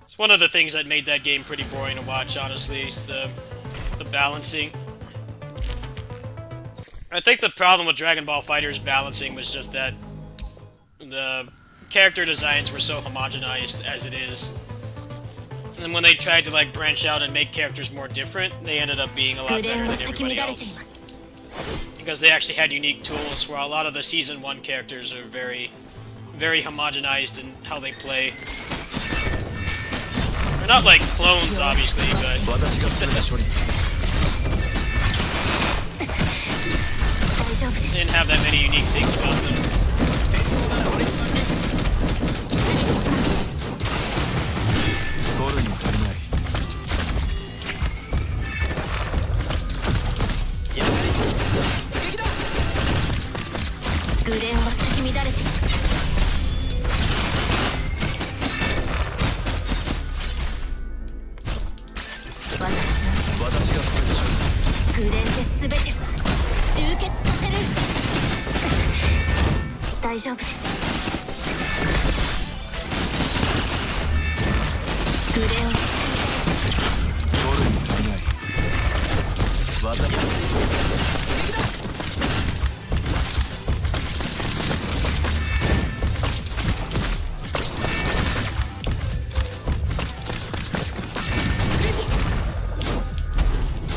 It's one of the things that made that game pretty boring to watch, honestly, is the balancing. I think the problem with Dragon Ball FighterZ balancing was just that the character designs were so homogenized as it is. And then when they tried to like branch out and make characters more different, they ended up being a lot グレ better ーンは than 先乱 everybody れていま else. す Because they actually had unique tools, while a lot of the Season 1 characters are very, very homogenized in how they play. They're not like clones, obviously, but 私がそれで処理する 大丈夫です they didn't have that many unique things about them. ゴールに足りない グレーンは先乱れています私の私がそれで処理グレーンで全てを集結させる大丈夫ですグレーンはゴールに足りない技が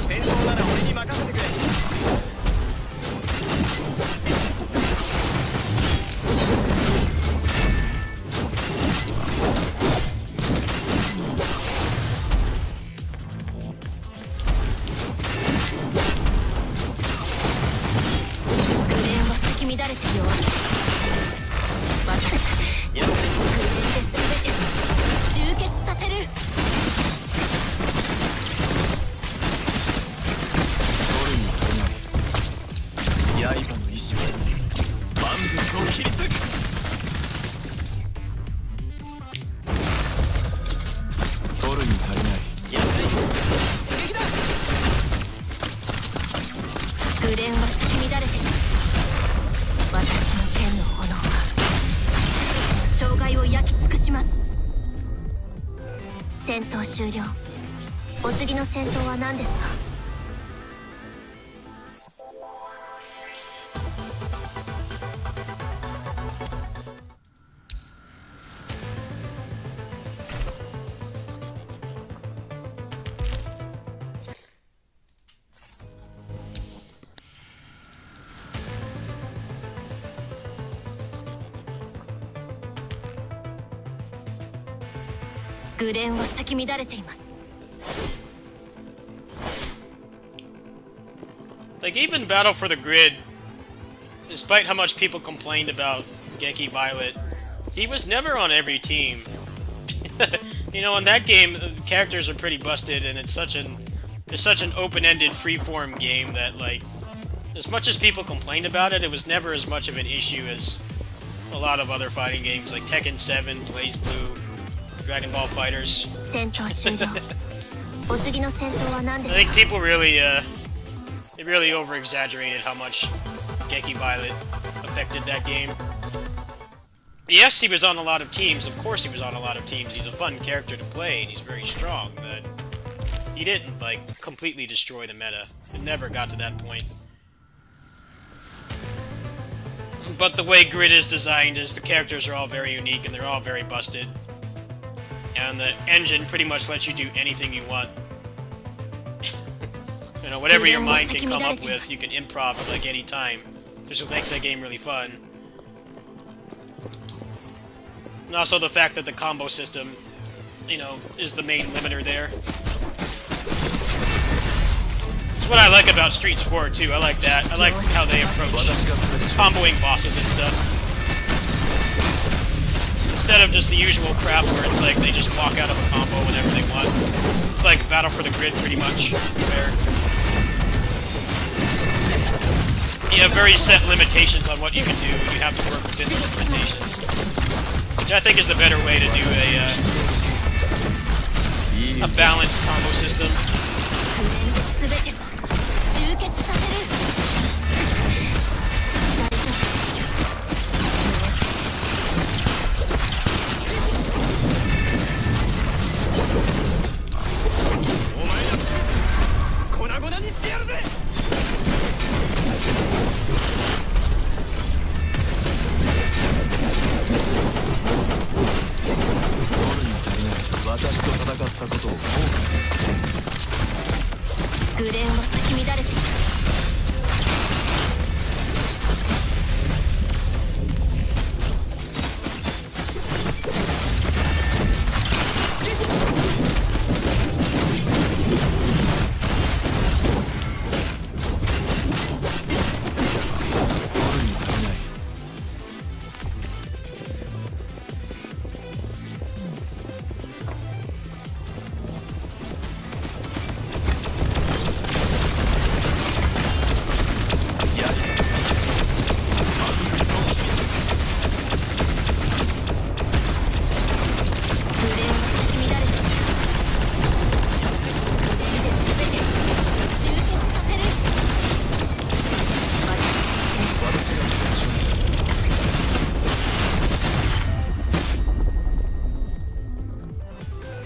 戦闘なら俺に任せてくれ グレーンは先乱れて弱い私グレーンで全てを集結させるゴールに足りない刃の意志は万物を切り裂くゴールに足りないグレーンは先乱れています私の剣の炎は障害を焼き尽くします戦闘終了お次の戦闘は何ですか グレーンは先乱れています Like, even Battle for the Grid, despite how much people complained about Genki Violet, he was never on every team. You know, in that game, the characters are pretty busted, and it's such an open-ended, freeform game that, like, as much as people complained about it, it was never as much of an issue as a lot of other fighting games, like Tekken 7, Blaze Blue, Dragon Ball FighterZ. 戦闘終了お次の戦闘は何で I す think か people really, they really over-exaggerated how much Genki Violet affected that game. Yes, he was on a lot of teams. Of course he was on a lot of teams. He's a fun character to play, and he's very strong, but he didn't, like, completely destroy the meta. It never got to that point. But the way Grid is designed is the characters are all very unique, and they're all very busted. And the engine pretty much lets you do anything you want. You know, whatever your mind can come up with, you can improv at like any time. Which is what makes that game really fun. And also the fact that the combo system, you know, is the main limiter there. That's what I like about Street Sport too. I like that. I like how they approach comboing bosses and stuff. Instead of just the usual crap where it's like they just walk out of a combo whenever they want. It's like Battle for the Grid pretty much. Where you have very set limitations on what you can do, and you have to work within those limitations. Which I think is the better way to do a balanced combo system. 全ては集結させる。粉々にしてやるぜ。私と戦ったことを後悔グレンは咲き乱れていた。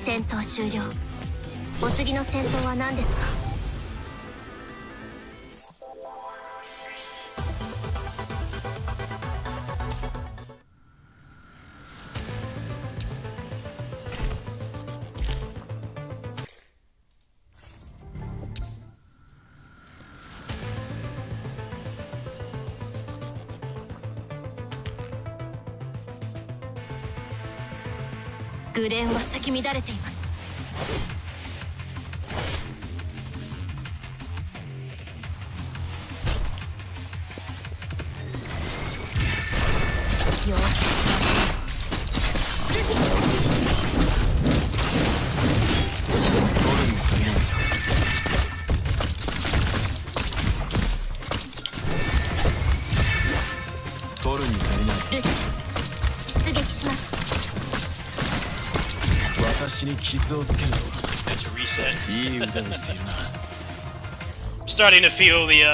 戦闘終了。お次の戦闘は何ですか？グレンは咲き乱れています。よし。取るに足りない。ルシ出撃します。私に傷をつけるとは That's a reset. いい腕をしているな。 Starting to feel the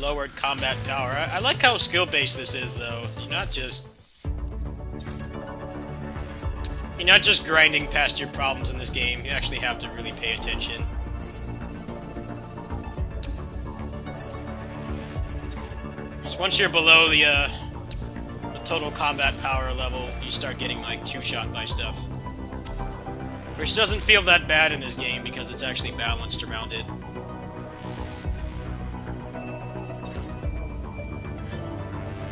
lowered combat power. I like how skill-based this is, though. You're not just grinding past your problems in this game. You actually have to really pay attention. Just once you're below the total combat power level, you start getting like two-shot by stuff. Which doesn't feel that bad in this game because it's actually balanced around it.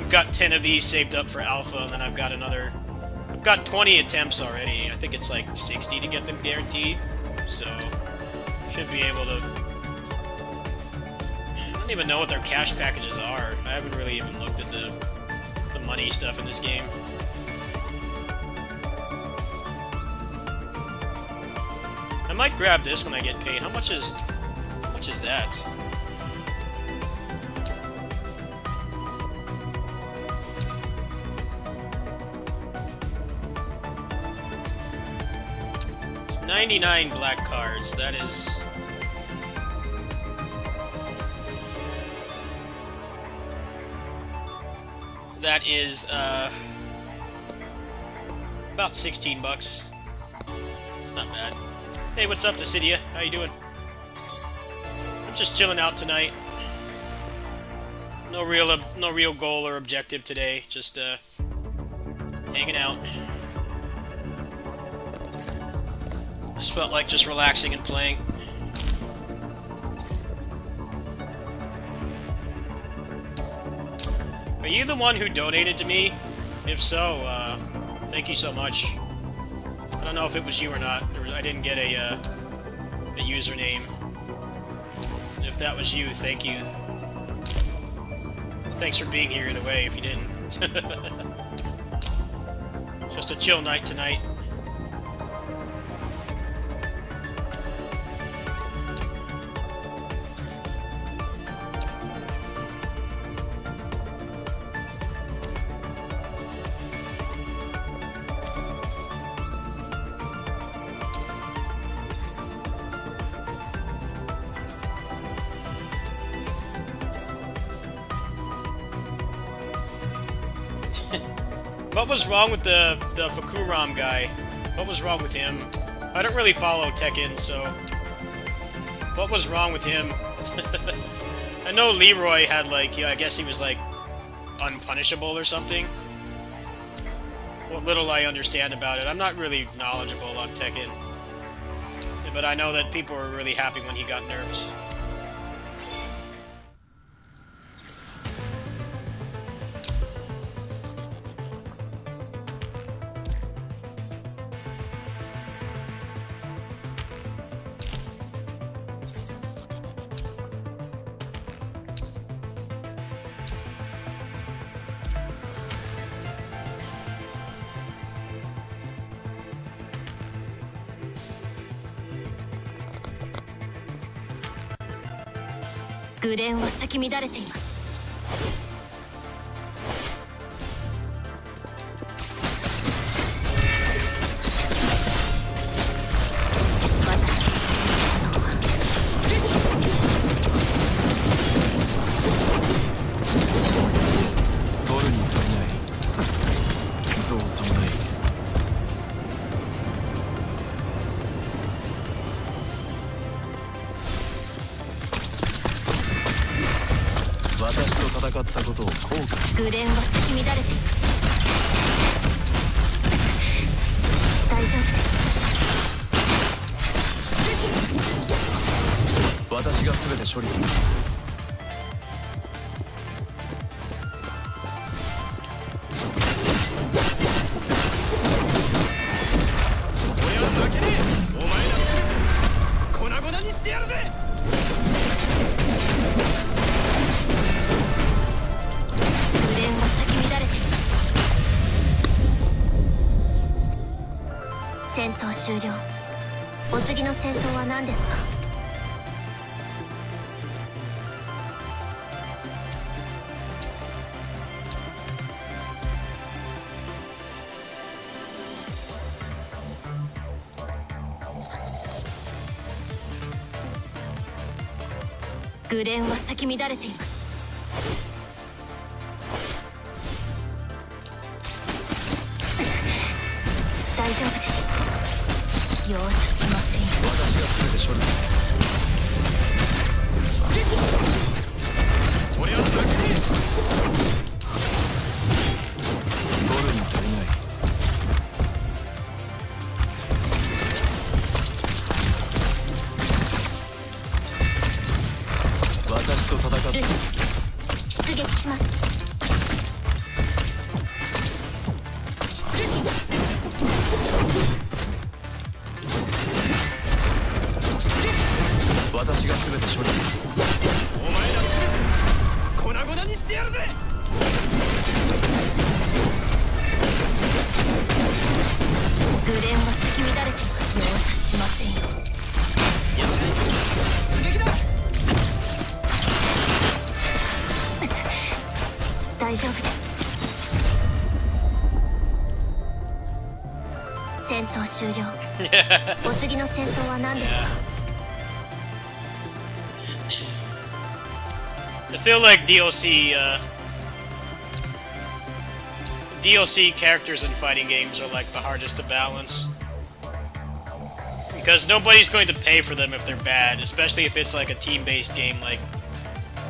I've got 10 of these saved up for alpha, and then I've got 20 attempts already. I think it's like 60 to get them guaranteed, so should be able to. I don't even know what their cash packages are. I haven't really even looked at the money stuff in this game. I might grab this when I get paid. How much is that? It's 99 black cards. That is about 16 bucks. It's not bad. Hey, what's up, Dissidia? How you doing? I'm just chilling out tonight. No real goal or objective today. Just hanging out. Just felt like just relaxing and playing. Are you the one who donated to me? If so, thank you so much. I don't know if it was you or not. I didn't get a username. if that was you, thank you. Thanks for being here either way if you didn't. Just a chill night tonight. What was wrong with the Vakuram guy? What was wrong with him? I don't really follow Tekken, so... What was wrong with him? I know Leroy had, like, I guess he was, like, unpunishable or something. What little I understand about it. I'm not really knowledgeable on Tekken. But I know that people were really happy when he got nerfed. グレンは咲き乱れています。取るに足りないゾウ侍。私と戦ったことを後悔。グレンは咲き乱れています。大丈夫です。私が全て処理する。俺は負けねえ。お前ら粉々にしてやるぜ。戦闘終了。お次の戦闘は何ですか？グレンは咲き乱れています。大丈夫です。容赦しませんよ。私が全て処理する。俺は負けね取るに足りない。私と戦ってルシ出撃します。私が全て処理する。お前ら粉々にしてやるぜ。グレンは咲き乱れています。容赦しませんよ。出撃だ。大丈夫です。戦闘終了。お次の戦闘は何ですか？ I feel like DLC characters in fighting games are like the hardest to balance. Because nobody's going to pay for them if they're bad, especially if it's like a team-based game like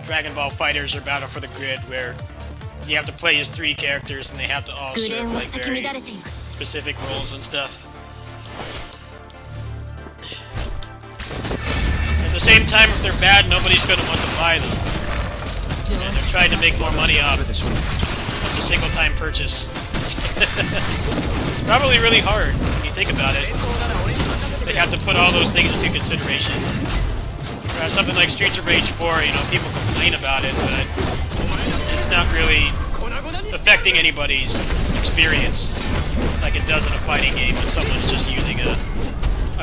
Dragon Ball FighterZ or Battle for the Grid, where you have to play as 3 characters and they have to all serve like very specific roles and stuff. At the same time, if they're bad, nobody's going to want to buy them. And they're trying to make more money off. It's a single-time purchase. It's probably really hard when you think about it. They have to put all those things into consideration. something like Streets of Rage 4, you know, people complain about it, but it's not really affecting anybody's experience like it does in a fighting game when someone's just using a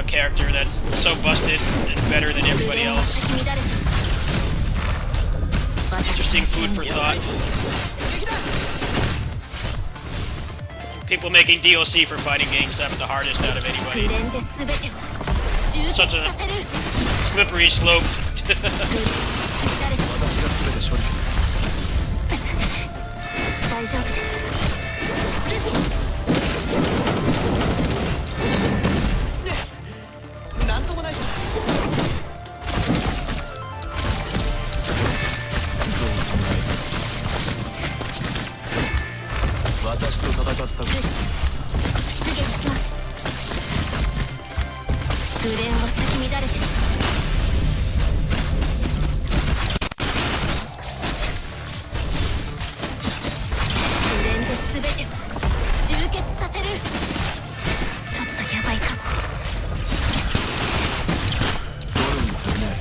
character that's so busted and better than everybody else. Interesting food for thought. People making DLC for fighting games have it the hardest out of anybody. Such a slippery slope. 大丈夫です。なんともないさ。私と戦ったこと。出撃します。グレンは咲き乱れてる。グレンで全てを集結させる。ちょっとやばいかも。ドルに足りない。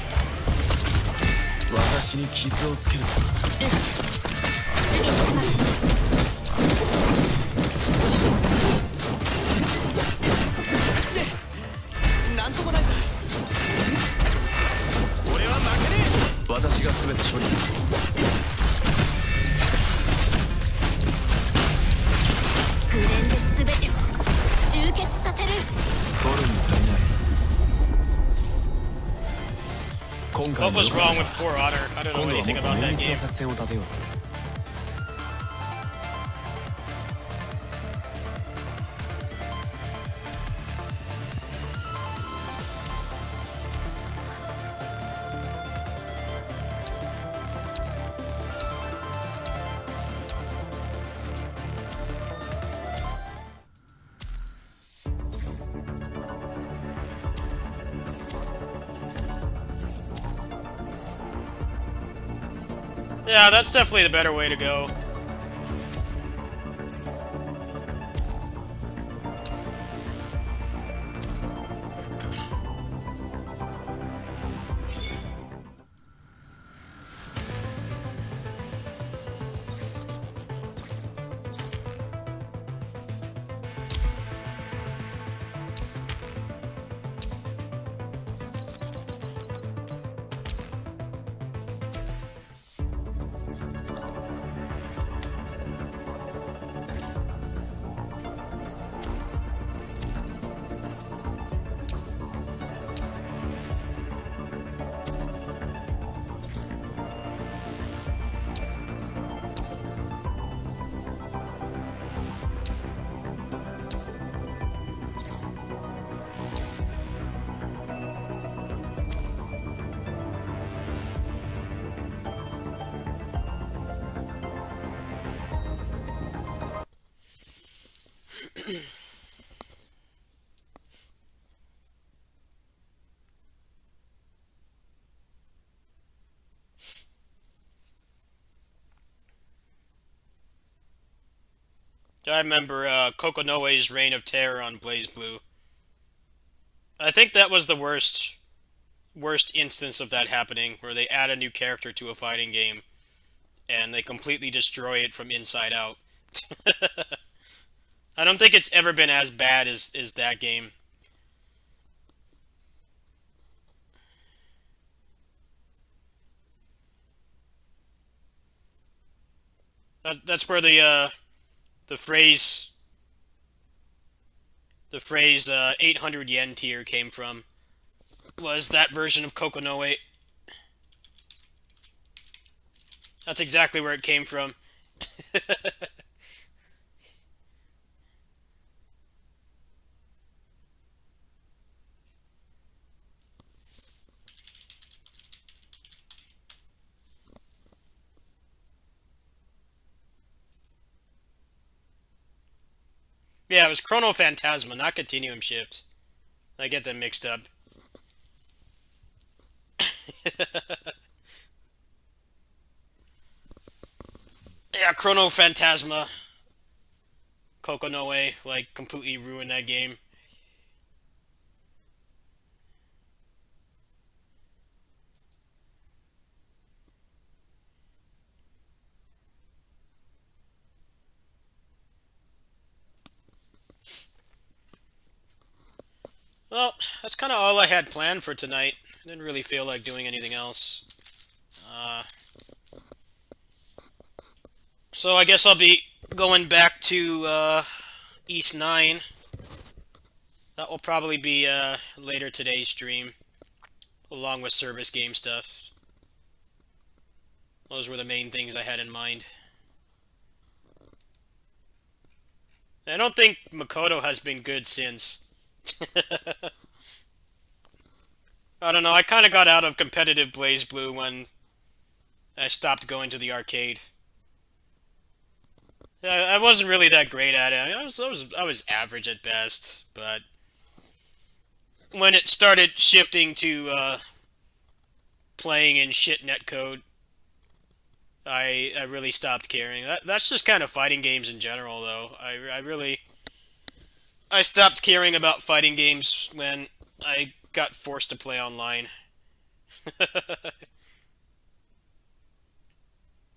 私に傷をつける。出撃します。なんともないさ。俺は負けねえ。私が全て処理する。グレンで全てを集結させる。取るに足りない。今回 What was wrong with For Honor? I don't know anything about that game. 作戦を立てよう。Yeah, that's definitely the better way to go. I remember Kokonoe's Reign of Terror on BlazBlue. I think that was the worst instance of that happening, where they add a new character to a fighting game, and they completely destroy it from inside out. I don't think it's ever been as bad as that game. That's where the phrase 800 yen tier came from. Was that version of Kokonoe. That's exactly where it came from. Yeah, it was Chrono Phantasma, not Continuum Shift. I get them mixed up. Yeah, Chrono Phantasma. Kokonoe, like, completely ruined that game. Well, that's kind of all I had planned for tonight. I didn't really feel like doing anything else. So I guess I'll be going back to East 9. That will probably be later today's stream, along with service game stuff. Those were the main things I had in mind. I don't think Makoto has been good since. I don't know, I kind of got out of competitive BlazBlue when I stopped going to the arcade. I wasn't really that great at it. I was average at best, but when it started shifting to playing in shit netcode, I really stopped caring. That's just kind of fighting games in general, though. I stopped caring about fighting games when I got forced to play online.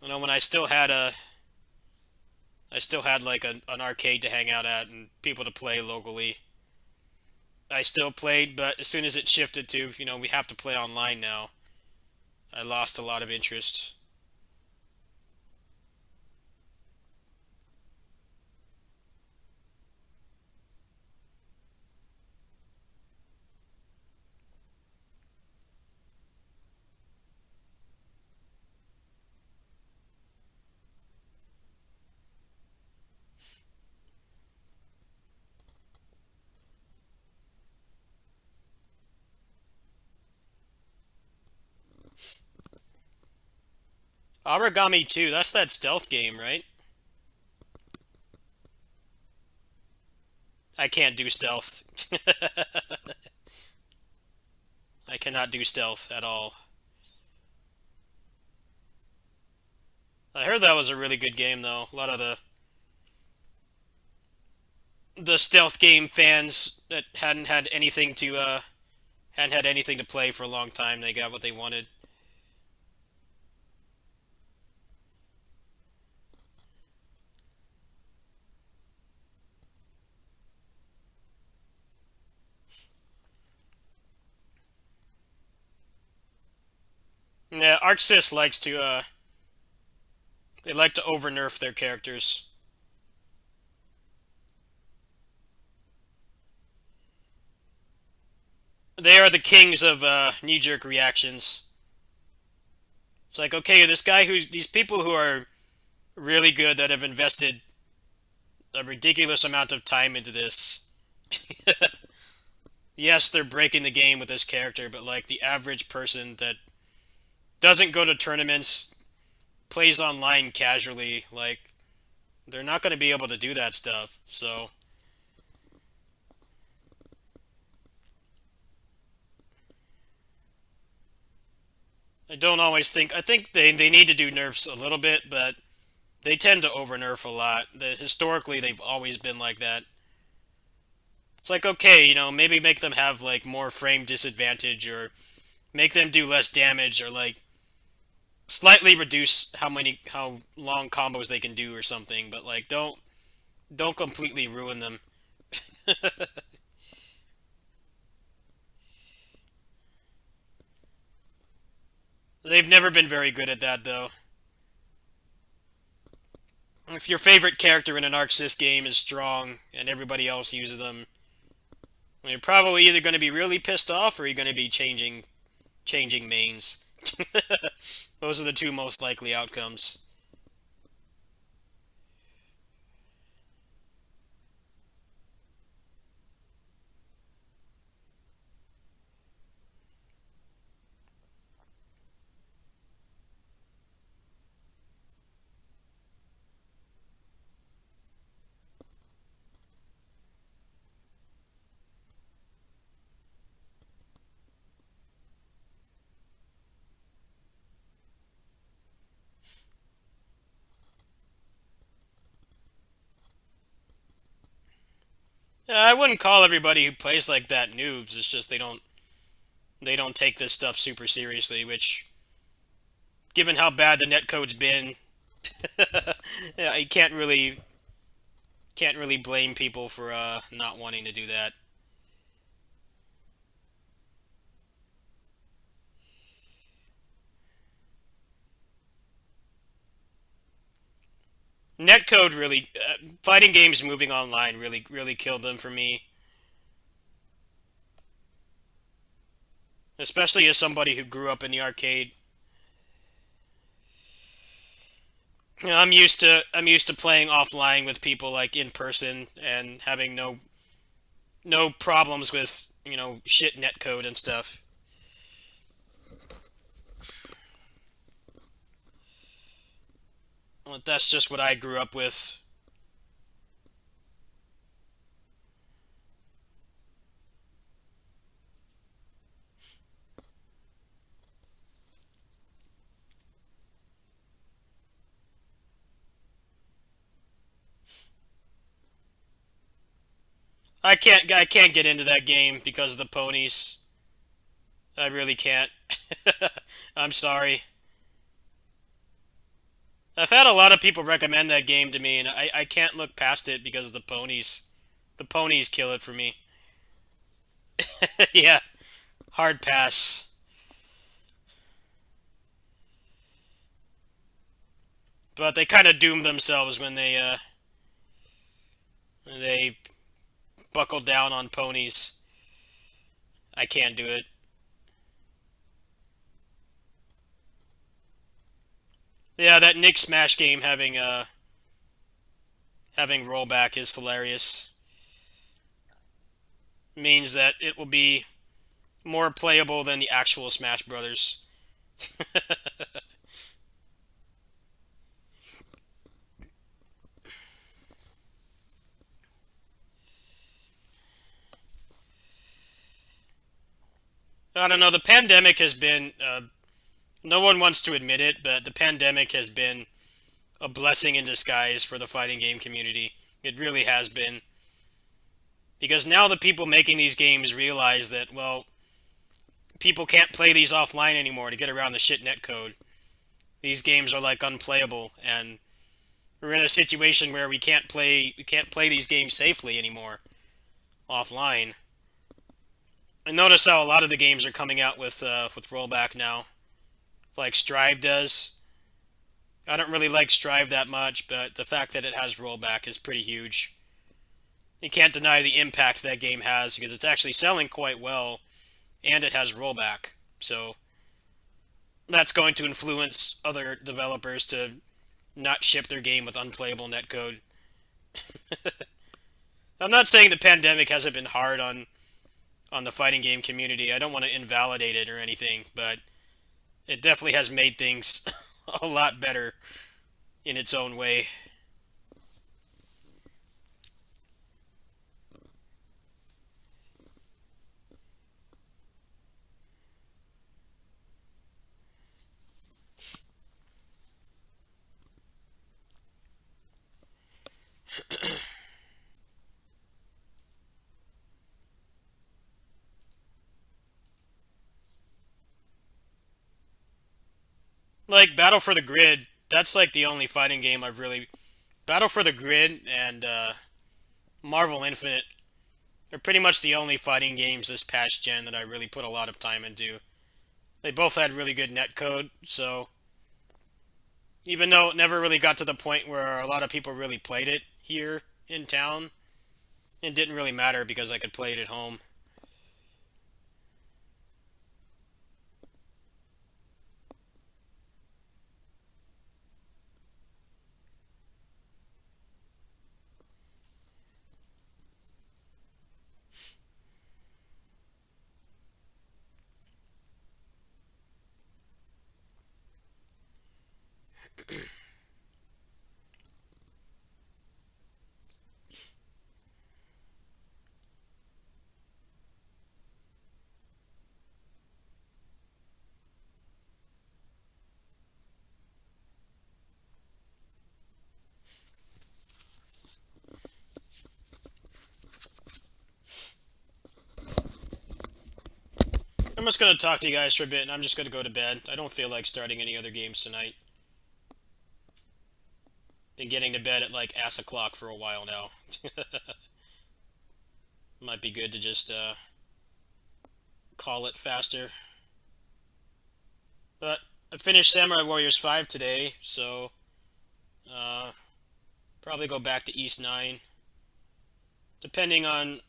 You know, when I still had like an arcade to hang out at and people to play locally. I still played, but as soon as it shifted to, you know, we have to play online now, I lost a lot of interest. Origami 2, that's that stealth game, right? I can't do stealth. I cannot do stealth at all. I heard that was a really good game, though. A lot of the stealth game fans that hadn't had anything to play for a long time, they got what they wanted. Yeah, ArcSys likes to they like to over-nerf their characters. They are the kings of knee-jerk reactions. It's like, okay, these people who are really good that have invested a ridiculous amount of time into this. Yes, they're breaking the game with this character, but like the average person that doesn't go to tournaments, plays online casually, like, they're not going to be able to do that stuff, so... I think they need to do nerfs a little bit, but they tend to over-nerf a lot. Historically, they've always been like that. It's like, okay, you know, maybe make them have, like, more frame disadvantage, or make them do less damage, or, like, slightly reduce how long combos they can do or something, but, like, don't completely ruin them. They've never been very good at that, though. If your favorite character in an ArcSys game is strong, and everybody else uses them, you're probably either going to be really pissed off, or you're going to be changing mains. Those are the two most likely outcomes. I wouldn't call everybody who plays like that noobs. It's just they don't take this stuff super seriously, which, given how bad the netcode's been, yeah, you can't really blame people for not wanting to do that. Netcode really, fighting games moving online really killed them for me. Especially as somebody who grew up in the arcade. You know, I'm used to playing offline with people like in person and having no problems with, you know, shit netcode and stuff. Well, that's just what I grew up with. I can't get into that game because of the ponies. I really can't. I'm sorry. I've had a lot of people recommend that game to me, and I can't look past it because of the ponies. The ponies kill it for me. Yeah, hard pass. But they kind of doom themselves when they buckle down on ponies. I can't do it. Yeah, that Nick Smash game having rollback is hilarious. Means that it will be more playable than the actual Smash Brothers. I don't know, the pandemic has been, no one wants to admit it, but the pandemic has been a blessing in disguise for the fighting game community. It really has been. Because now the people making these games realize that, well, people can't play these offline anymore to get around the shit netcode. These games are like unplayable, and we're in a situation where we can't play these games safely anymore offline. And notice how a lot of the games are coming out with rollback now, like Strive does. I don't really like Strive that much, but the fact that it has rollback is pretty huge. You can't deny the impact that game has because it's actually selling quite well, and it has rollback. So that's going to influence other developers to not ship their game with unplayable netcode. I'm not saying the pandemic hasn't been hard on the fighting game community. I don't want to invalidate it or anything, but it definitely has made things a lot better in its own way. Like, Battle for the Grid, that's like the only fighting game I've really... Battle for the Grid and Marvel Infinite are pretty much the only fighting games this past gen that I really put a lot of time into. They both had really good netcode, so... Even though it never really got to the point where a lot of people really played it here in town, it didn't really matter because I could play it at home. I'm just going to talk to you guys for a bit, and I'm just going to go to bed. I don't feel like starting any other games tonight. Been getting to bed at like ass o'clock for a while now. Might be good to just call it faster. But I finished Samurai Warriors 5 today, so Probably go back to East 9. Depending on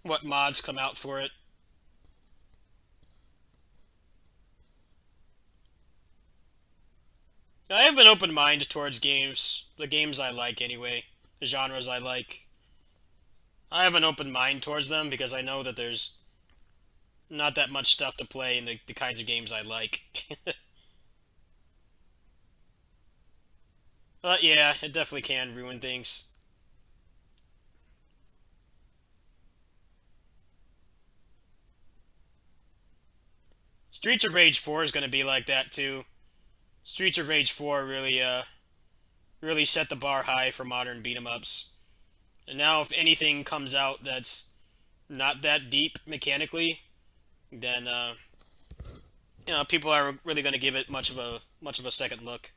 what mods come out for it. I have an open mind towards games, the games I like anyway, the genres I like. I have an open mind towards them because I know that there's not that much stuff to play in the kinds of games I like. But yeah, it definitely can ruin things. Streets of Rage 4 is going to be like that too. Streets of Rage 4 really set the bar high for modern beat 'em ups. And now if anything comes out that's not that deep mechanically, then people are really going to give it much of a second look.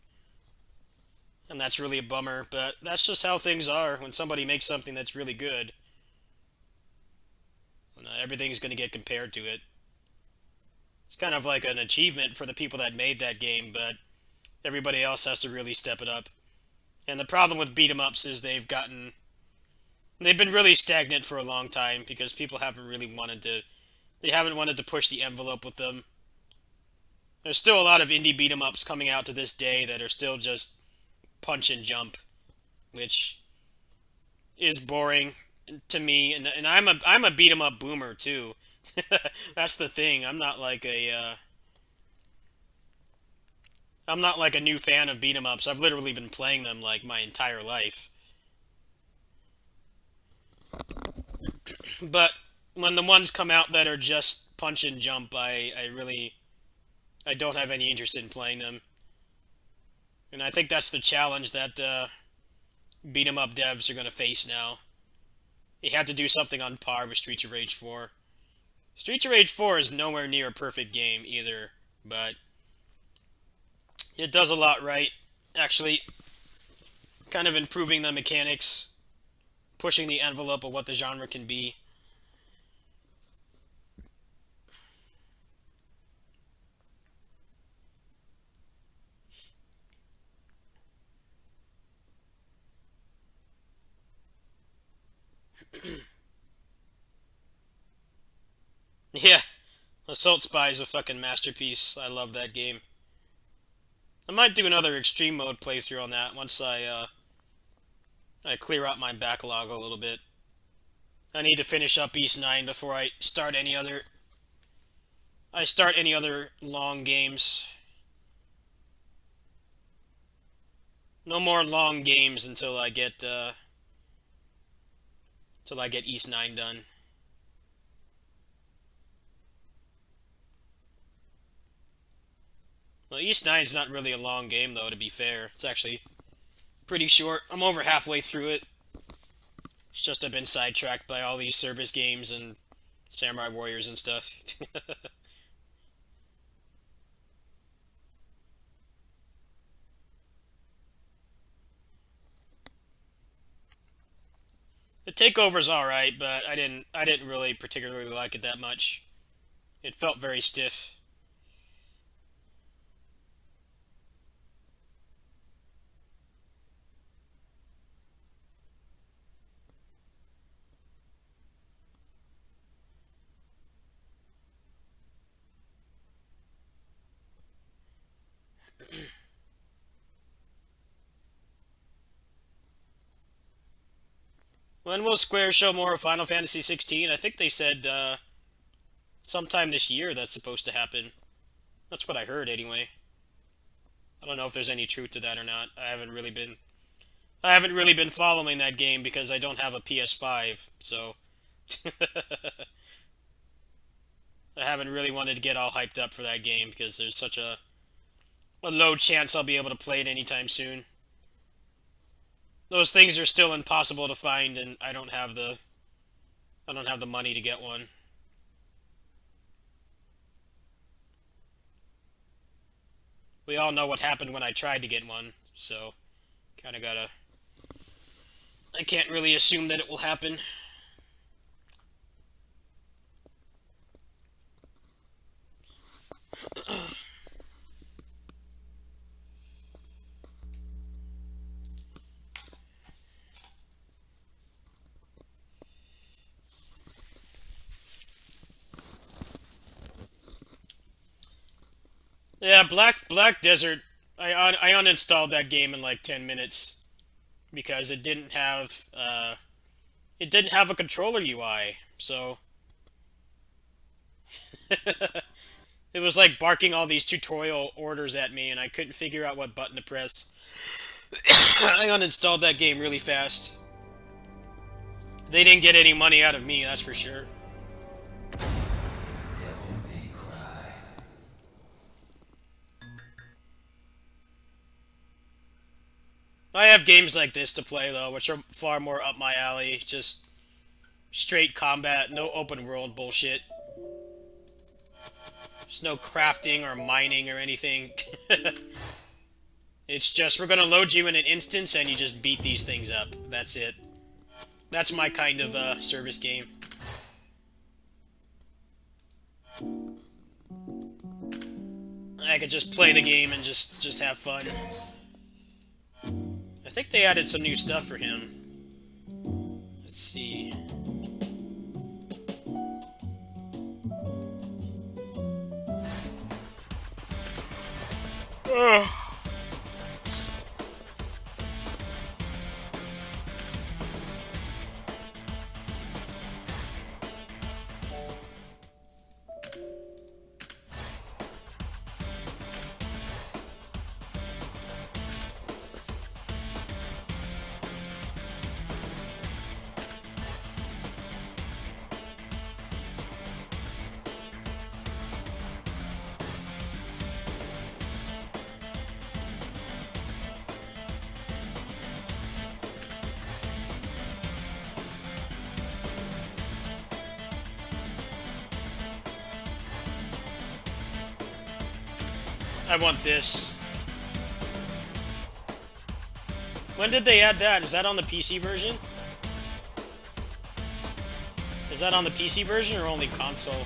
And that's really a bummer, but that's just how things are. When somebody makes something that's really good, everything's going to get compared to it. It's kind of like an achievement for the people that made that game, but everybody else has to really step it up. And the problem with beat 'em ups is they've been really stagnant for a long time because people haven't wanted to push the envelope with them. There's still a lot of indie beat 'em ups coming out to this day that are still just punch and jump, which is boring to me. And I'm a beat 'em up boomer too. That's the thing. I'm not like a new fan of beat 'em ups. I've literally been playing them like my entire life. But when the ones come out that are just punch and jump, I don't have any interest in playing them. And I think that's the challenge that beat 'em up devs are going to face now. They have to do something on par with Streets of Rage 4. Streets of Rage 4 is nowhere near a perfect game either, but it does a lot right. Actually, kind of improving the mechanics, pushing the envelope of what the genre can be. Yeah, Assault Spy is a fucking masterpiece. I love that game. I might do another extreme mode playthrough on that once I clear out my backlog a little bit. I need to finish up East 9 before I start any other long games. No more long games until I get East 9 done. Well, East 9 is not really a long game, though, to be fair. It's actually pretty short. I'm over halfway through it. It's just I've been sidetracked by all these service games and Samurai Warriors and stuff. The takeover's alright, but I didn't really particularly like it that much. It felt very stiff. When will Square show more of Final Fantasy 16? I think they said sometime this year that's supposed to happen. That's what I heard anyway. I don't know if there's any truth to that or not. I haven't really been following that game because I don't have a PS5, so I haven't really wanted to get all hyped up for that game because there's such a low chance I'll be able to play it anytime soon. Those things are still impossible to find, and I don't have the money to get one. We all know what happened when I tried to get one, so kind of gotta. I can't really assume that it will happen. Yeah, Black Desert. I uninstalled that game in like 10 minutes because it didn't have a controller UI. So it was like barking all these tutorial orders at me, and I couldn't figure out what button to press. I uninstalled that game really fast. They didn't get any money out of me, that's for sure. I have games like this to play, though, which are far more up my alley. Just straight combat, no open world bullshit. There's no crafting or mining or anything. It's just, we're gonna load you in an instance and you just beat these things up. That's it. That's my kind of service game. I could just play the game and just have fun. I think they added some new stuff for him. Let's see. Ugh. I want this. When did they add that? Is that on the PC version? Is that on the PC version or only console?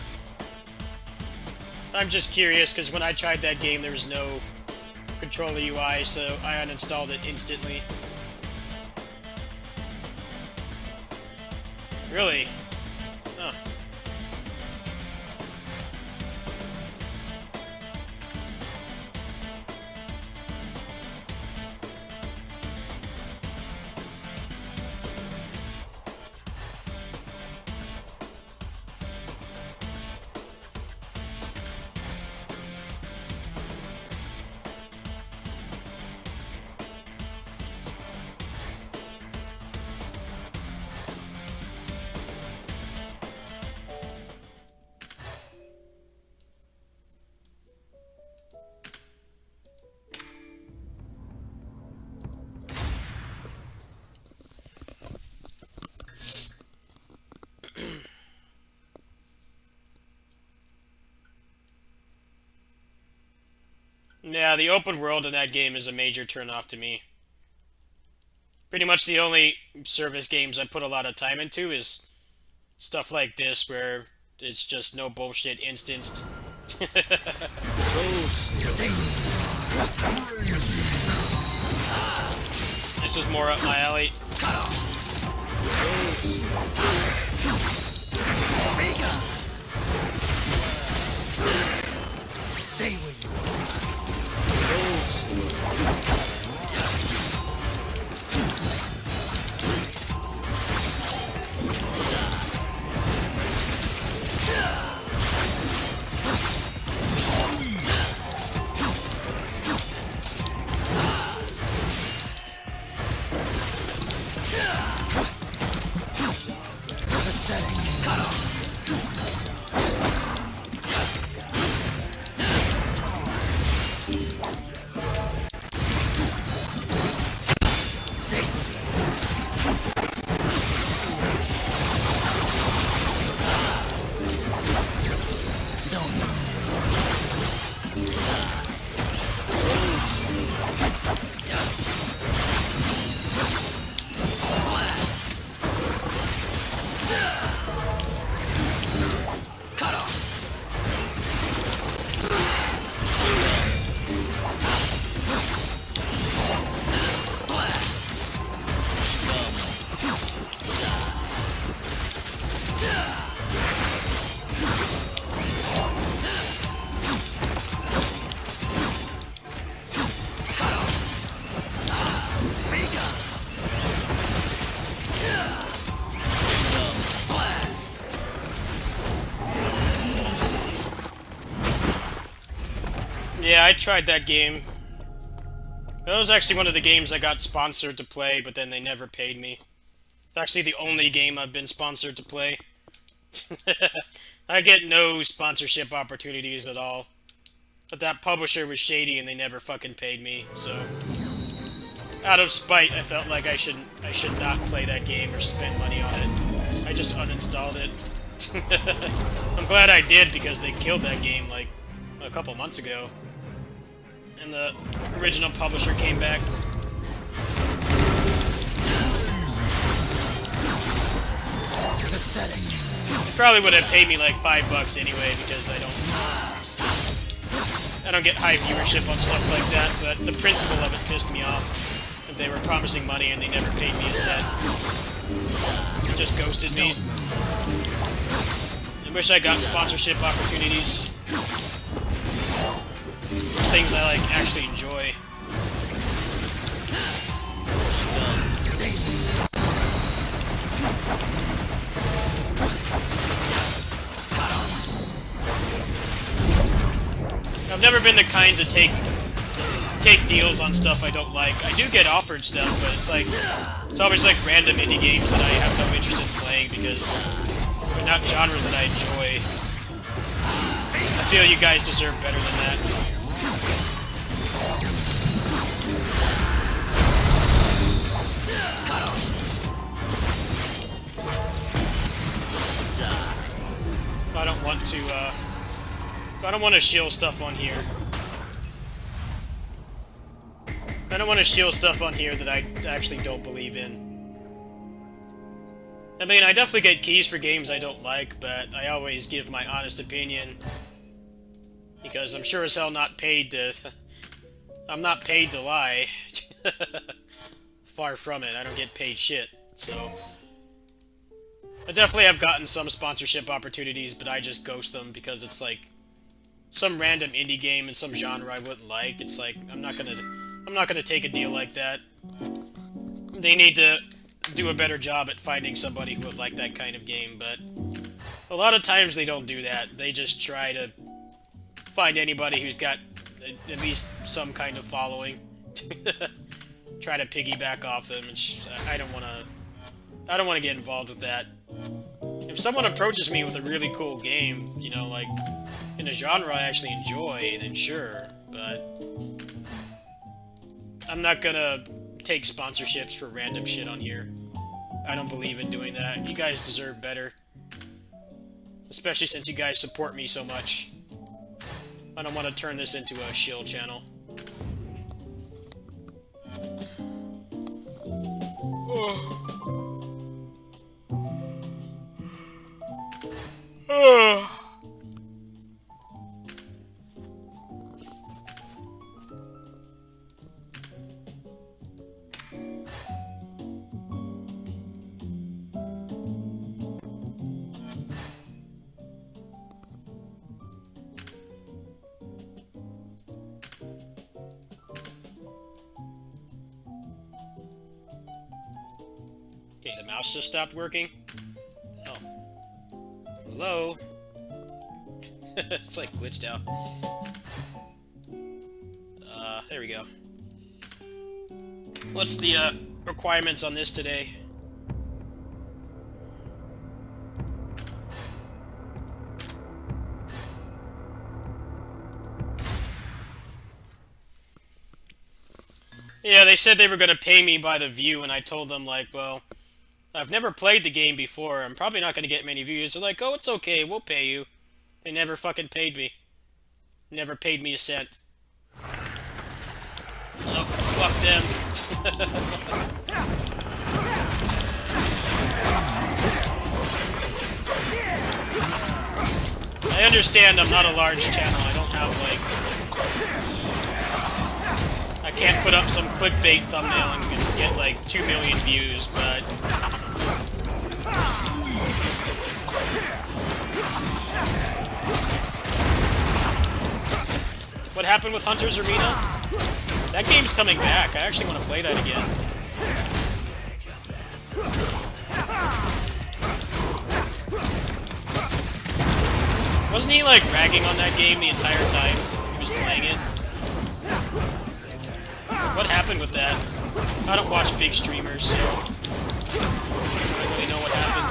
I'm just curious, because when I tried that game there was no controller UI, so I uninstalled it instantly. Really? Huh. Yeah, the open world in that game is a major turnoff to me. Pretty much the only service games I put a lot of time into is stuff like this, where it's just no bullshit instanced. This is more up my alley. Stay with you. Yeah, I tried that game. That was actually one of the games I got sponsored to play, but then they never paid me. It's actually the only game I've been sponsored to play. I get no sponsorship opportunities at all. But that publisher was shady and they never fucking paid me, so... Out of spite, I felt like I should not play that game or spend money on it. I just uninstalled it. I'm glad I did, because they killed that game, like, a couple months ago. And the original publisher came back. They probably would have paid me like $5 anyway, because I don't get high viewership on stuff like that, but the principle of it pissed me off. They were promising money and they never paid me a cent. It just ghosted me. I wish I got sponsorship opportunities. Things I like actually enjoy. I've never been the kind to take deals on stuff I don't like. I do get offered stuff, but it's always like random indie games that I have no interest in playing because they're not genres that I enjoy. I feel you guys deserve better than that. I don't want to shield stuff on here. I don't want to shield stuff on here that I actually don't believe in. I mean, I definitely get keys for games I don't like, but I always give my honest opinion. Because I'm sure as hell not paid to... I'm not paid to lie. Far from it, I don't get paid shit, so... I definitely have gotten some sponsorship opportunities, but I just ghost them because it's like... some random indie game in some genre I wouldn't like. It's like, I'm not gonna take a deal like that. They need to do a better job at finding somebody who would like that kind of game, but a lot of times they don't do that. They just try to find anybody who's got at least some kind of following. Try to piggyback off them, and I don't want to get involved with that. If someone approaches me with a really cool game, you know, like in a genre I actually enjoy, then sure, but I'm not gonna take sponsorships for random shit on here. I don't believe in doing that. You guys deserve better. Especially since you guys support me so much. I don't want to turn this into a shill channel. Okay, the mouse just stopped working. Oh. Hello? It's like glitched out. There we go. What's the requirements on this today? Yeah, they said they were going to pay me by the view, and I told them, like, well, I've never played the game before. I'm probably not going to get many views. They're like, oh, it's okay. We'll pay you. They never fucking paid me. Never paid me a cent. Oh, fuck them. I understand I'm not a large channel. I don't have, like... I can't put up some clickbait thumbnail and get, like, 2 million views, but... What happened with Hunter's Arena? That game's coming back. I actually want to play that again. Wasn't he, like, ragging on that game the entire time he was playing it? What happened with that? I don't watch big streamers, so I don't really know what happened.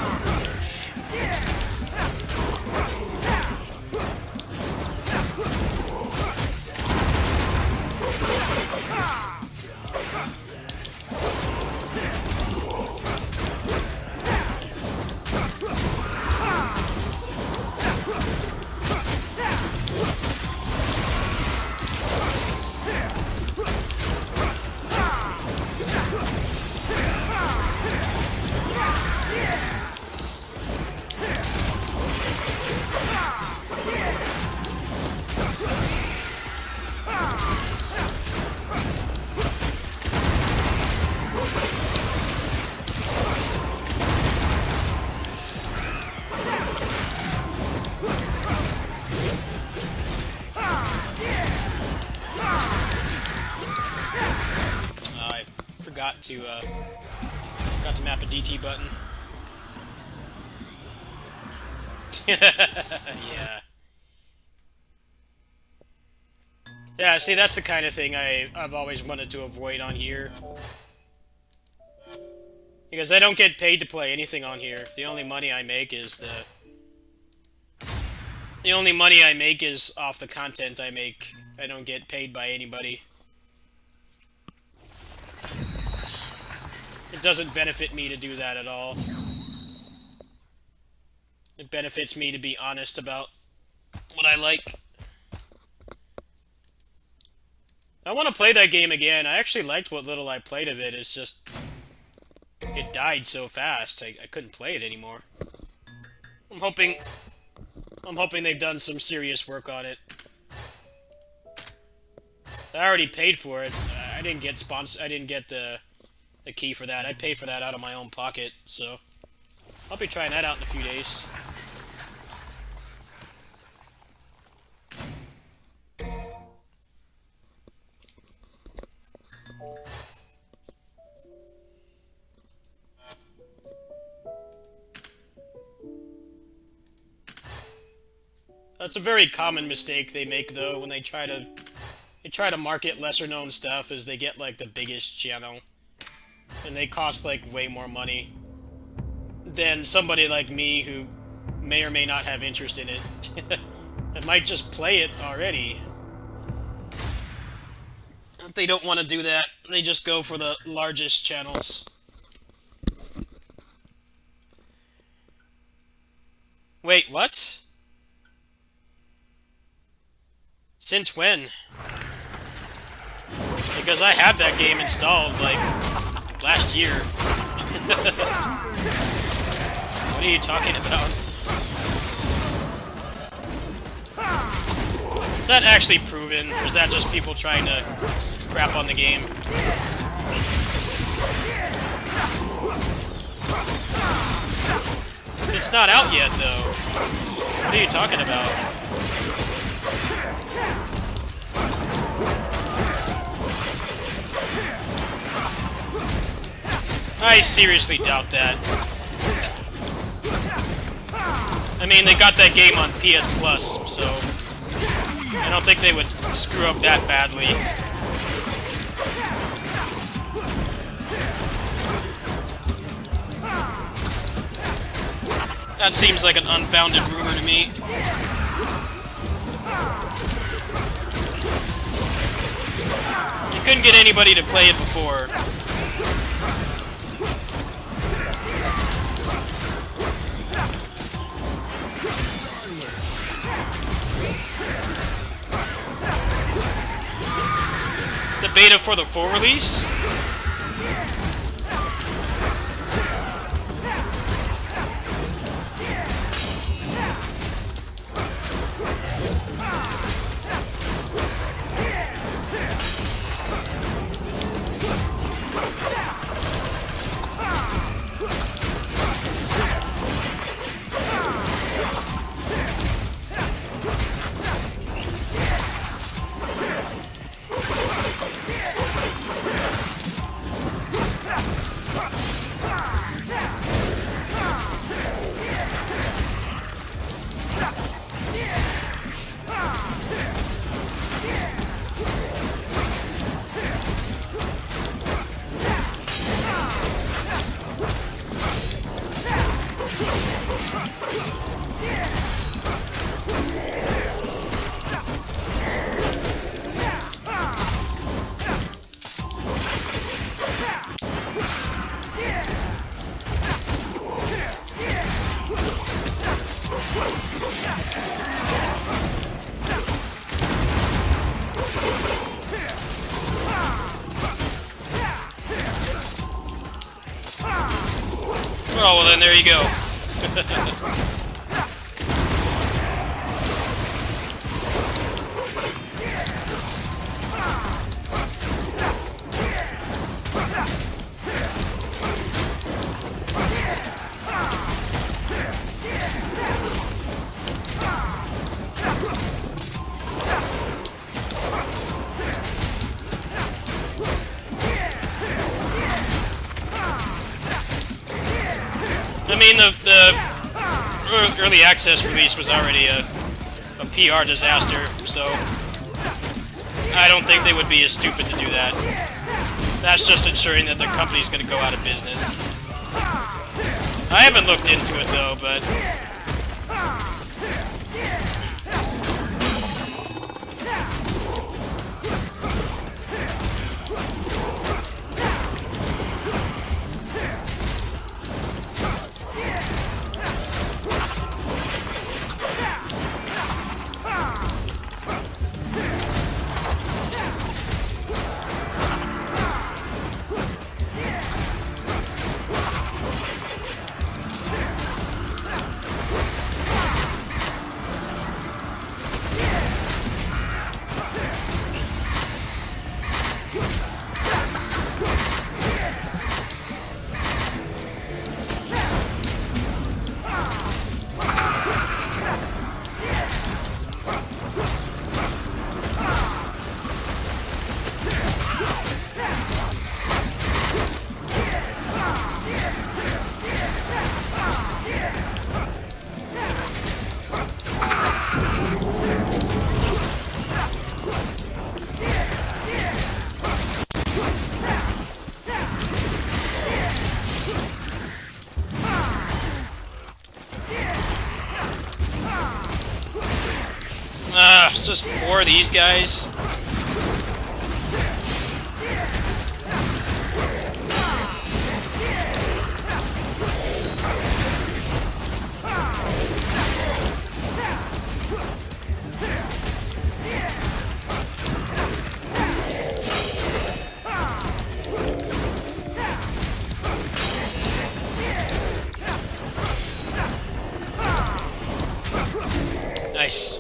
Forgot to map a DT button. Yeah. Yeah, see, that's the kind of thing I've always wanted to avoid on here. Because I don't get paid to play anything on here. The only money I make is the only money I make is off the content I make. I don't get paid by anybody. It doesn't benefit me to do that at all. It benefits me to be honest about what I like. I want to play that game again. I actually liked what little I played of it. It's just... it died so fast, I couldn't play it anymore. I'm hoping they've done some serious work on it. I already paid for it. I didn't get the key for that. I paid for that out of my own pocket, so I'll be trying that out in a few days. That's a very common mistake they make, though, when they try to market lesser-known stuff, is they get, like, the biggest channel. And they cost, like, way more money than somebody like me who may or may not have interest in it. I might just play it already. If they don't want to do that, they just go for the largest channels. Wait, what? Since when? Because I had that game installed, like, last year. What are you talking about? Is that actually proven, or is that just people trying to crap on the game? It's not out yet, though. What are you talking about? I seriously doubt that. I mean, they got that game on PS Plus, so I don't think they would screw up that badly. That seems like an unfounded rumor to me. You couldn't get anybody to play it before. The beta for the full release? Oh, well then there you go. I mean, the early access release was already a PR disaster, so I don't think they would be as stupid to do that. That's just ensuring that the company's going to go out of business. I haven't looked into it though, but it's just 4 of these guys. Nice.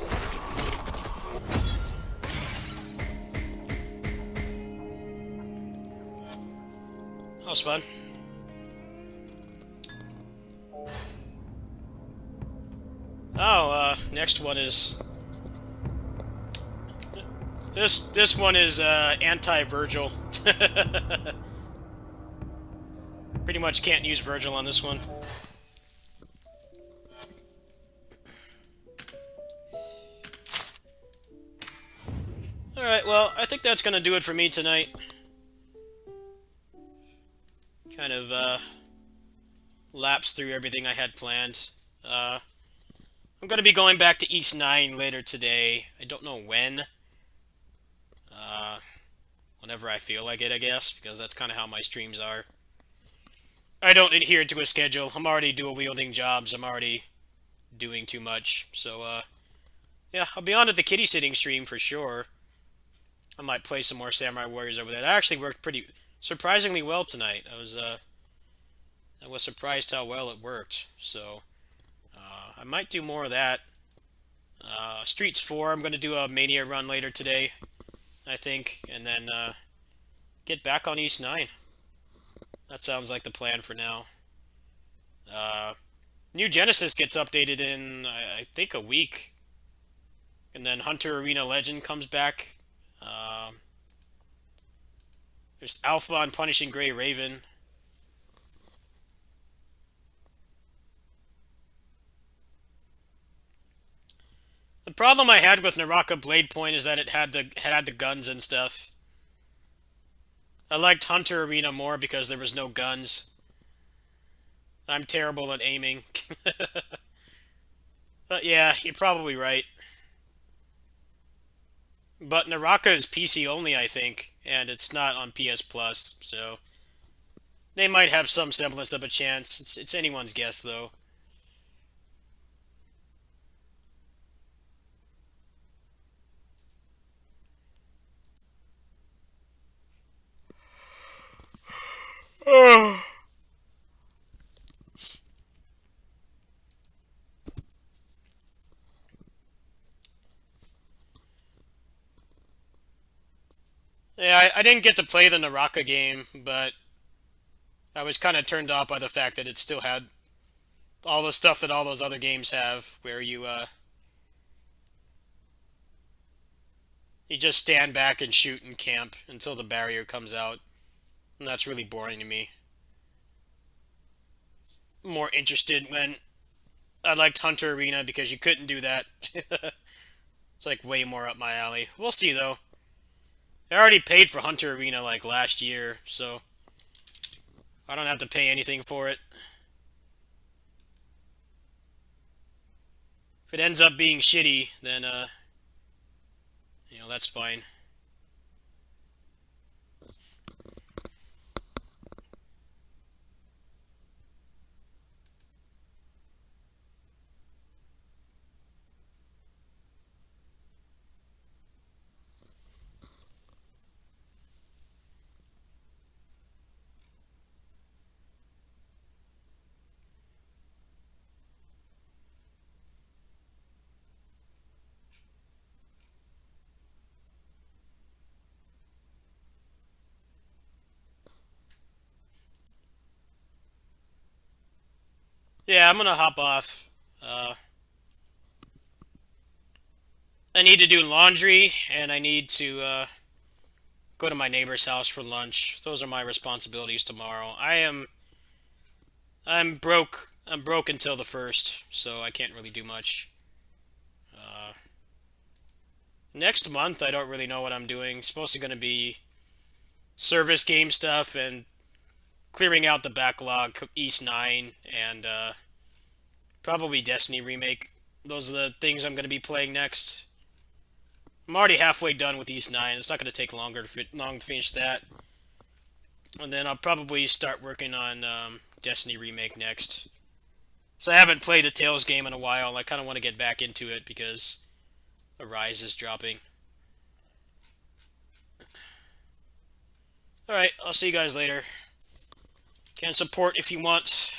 That was fun. Oh, next one is this one is anti-Virgil. Pretty much can't use Virgil on this one. Alright, well, I think that's gonna do it for me tonight. Kind of, lapsed through everything I had planned. I'm gonna be going back to East 9 later today. I don't know when. Whenever I feel like it, I guess, because that's kind of how my streams are. I don't adhere to a schedule. I'm already dual-wielding jobs. I'm already doing too much. So, yeah, I'll be on at the kitty-sitting stream for sure. I might play some more Samurai Warriors over there. That actually worked pretty surprisingly well tonight. I was surprised how well it worked. So I might do more of that. Streets 4, I'm going to do a Mania run later today, I think, and then get back on East 9. That sounds like the plan for now. New Genesis gets updated in, I think, a week. And then Hunter Arena Legend comes back. There's Alpha on Punishing Grey Raven. The problem I had with Naraka Blade Point is that it had the guns and stuff. I liked Hunter Arena more because there was no guns. I'm terrible at aiming. But yeah, you're probably right. But Naraka is PC only, I think, and it's not on PS Plus, so they might have some semblance of a chance. It's anyone's guess, though. I didn't get to play the Naraka game, but I was kind of turned off by the fact that it still had all the stuff that all those other games have, where you just stand back and shoot and camp until the barrier comes out. And that's really boring to me. More interested when I liked Hunter Arena because you couldn't do that. It's like way more up my alley. We'll see though. I already paid for Hunter Arena like last year, so I don't have to pay anything for it. If it ends up being shitty, then you know, that's fine. Yeah, I'm gonna hop off. I need to do laundry, and I need to go to my neighbor's house for lunch. Those are my responsibilities tomorrow. I'm broke. I'm broke until the 1st, so I can't really do much. Next month, I don't really know what I'm doing. It's supposed to gonna be service game stuff and clearing out the backlog, East 9, and probably Destiny Remake. Those are the things I'm going to be playing next. I'm already halfway done with East 9. It's not going to take long to finish that. And then I'll probably start working on Destiny Remake next. So I haven't played a Tales game in a while, and I kind of want to get back into it because Arise is dropping. Alright, I'll see you guys later. Can support if you want.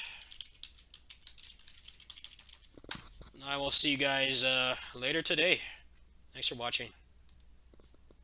I will see you guys later today. Thanks for watching.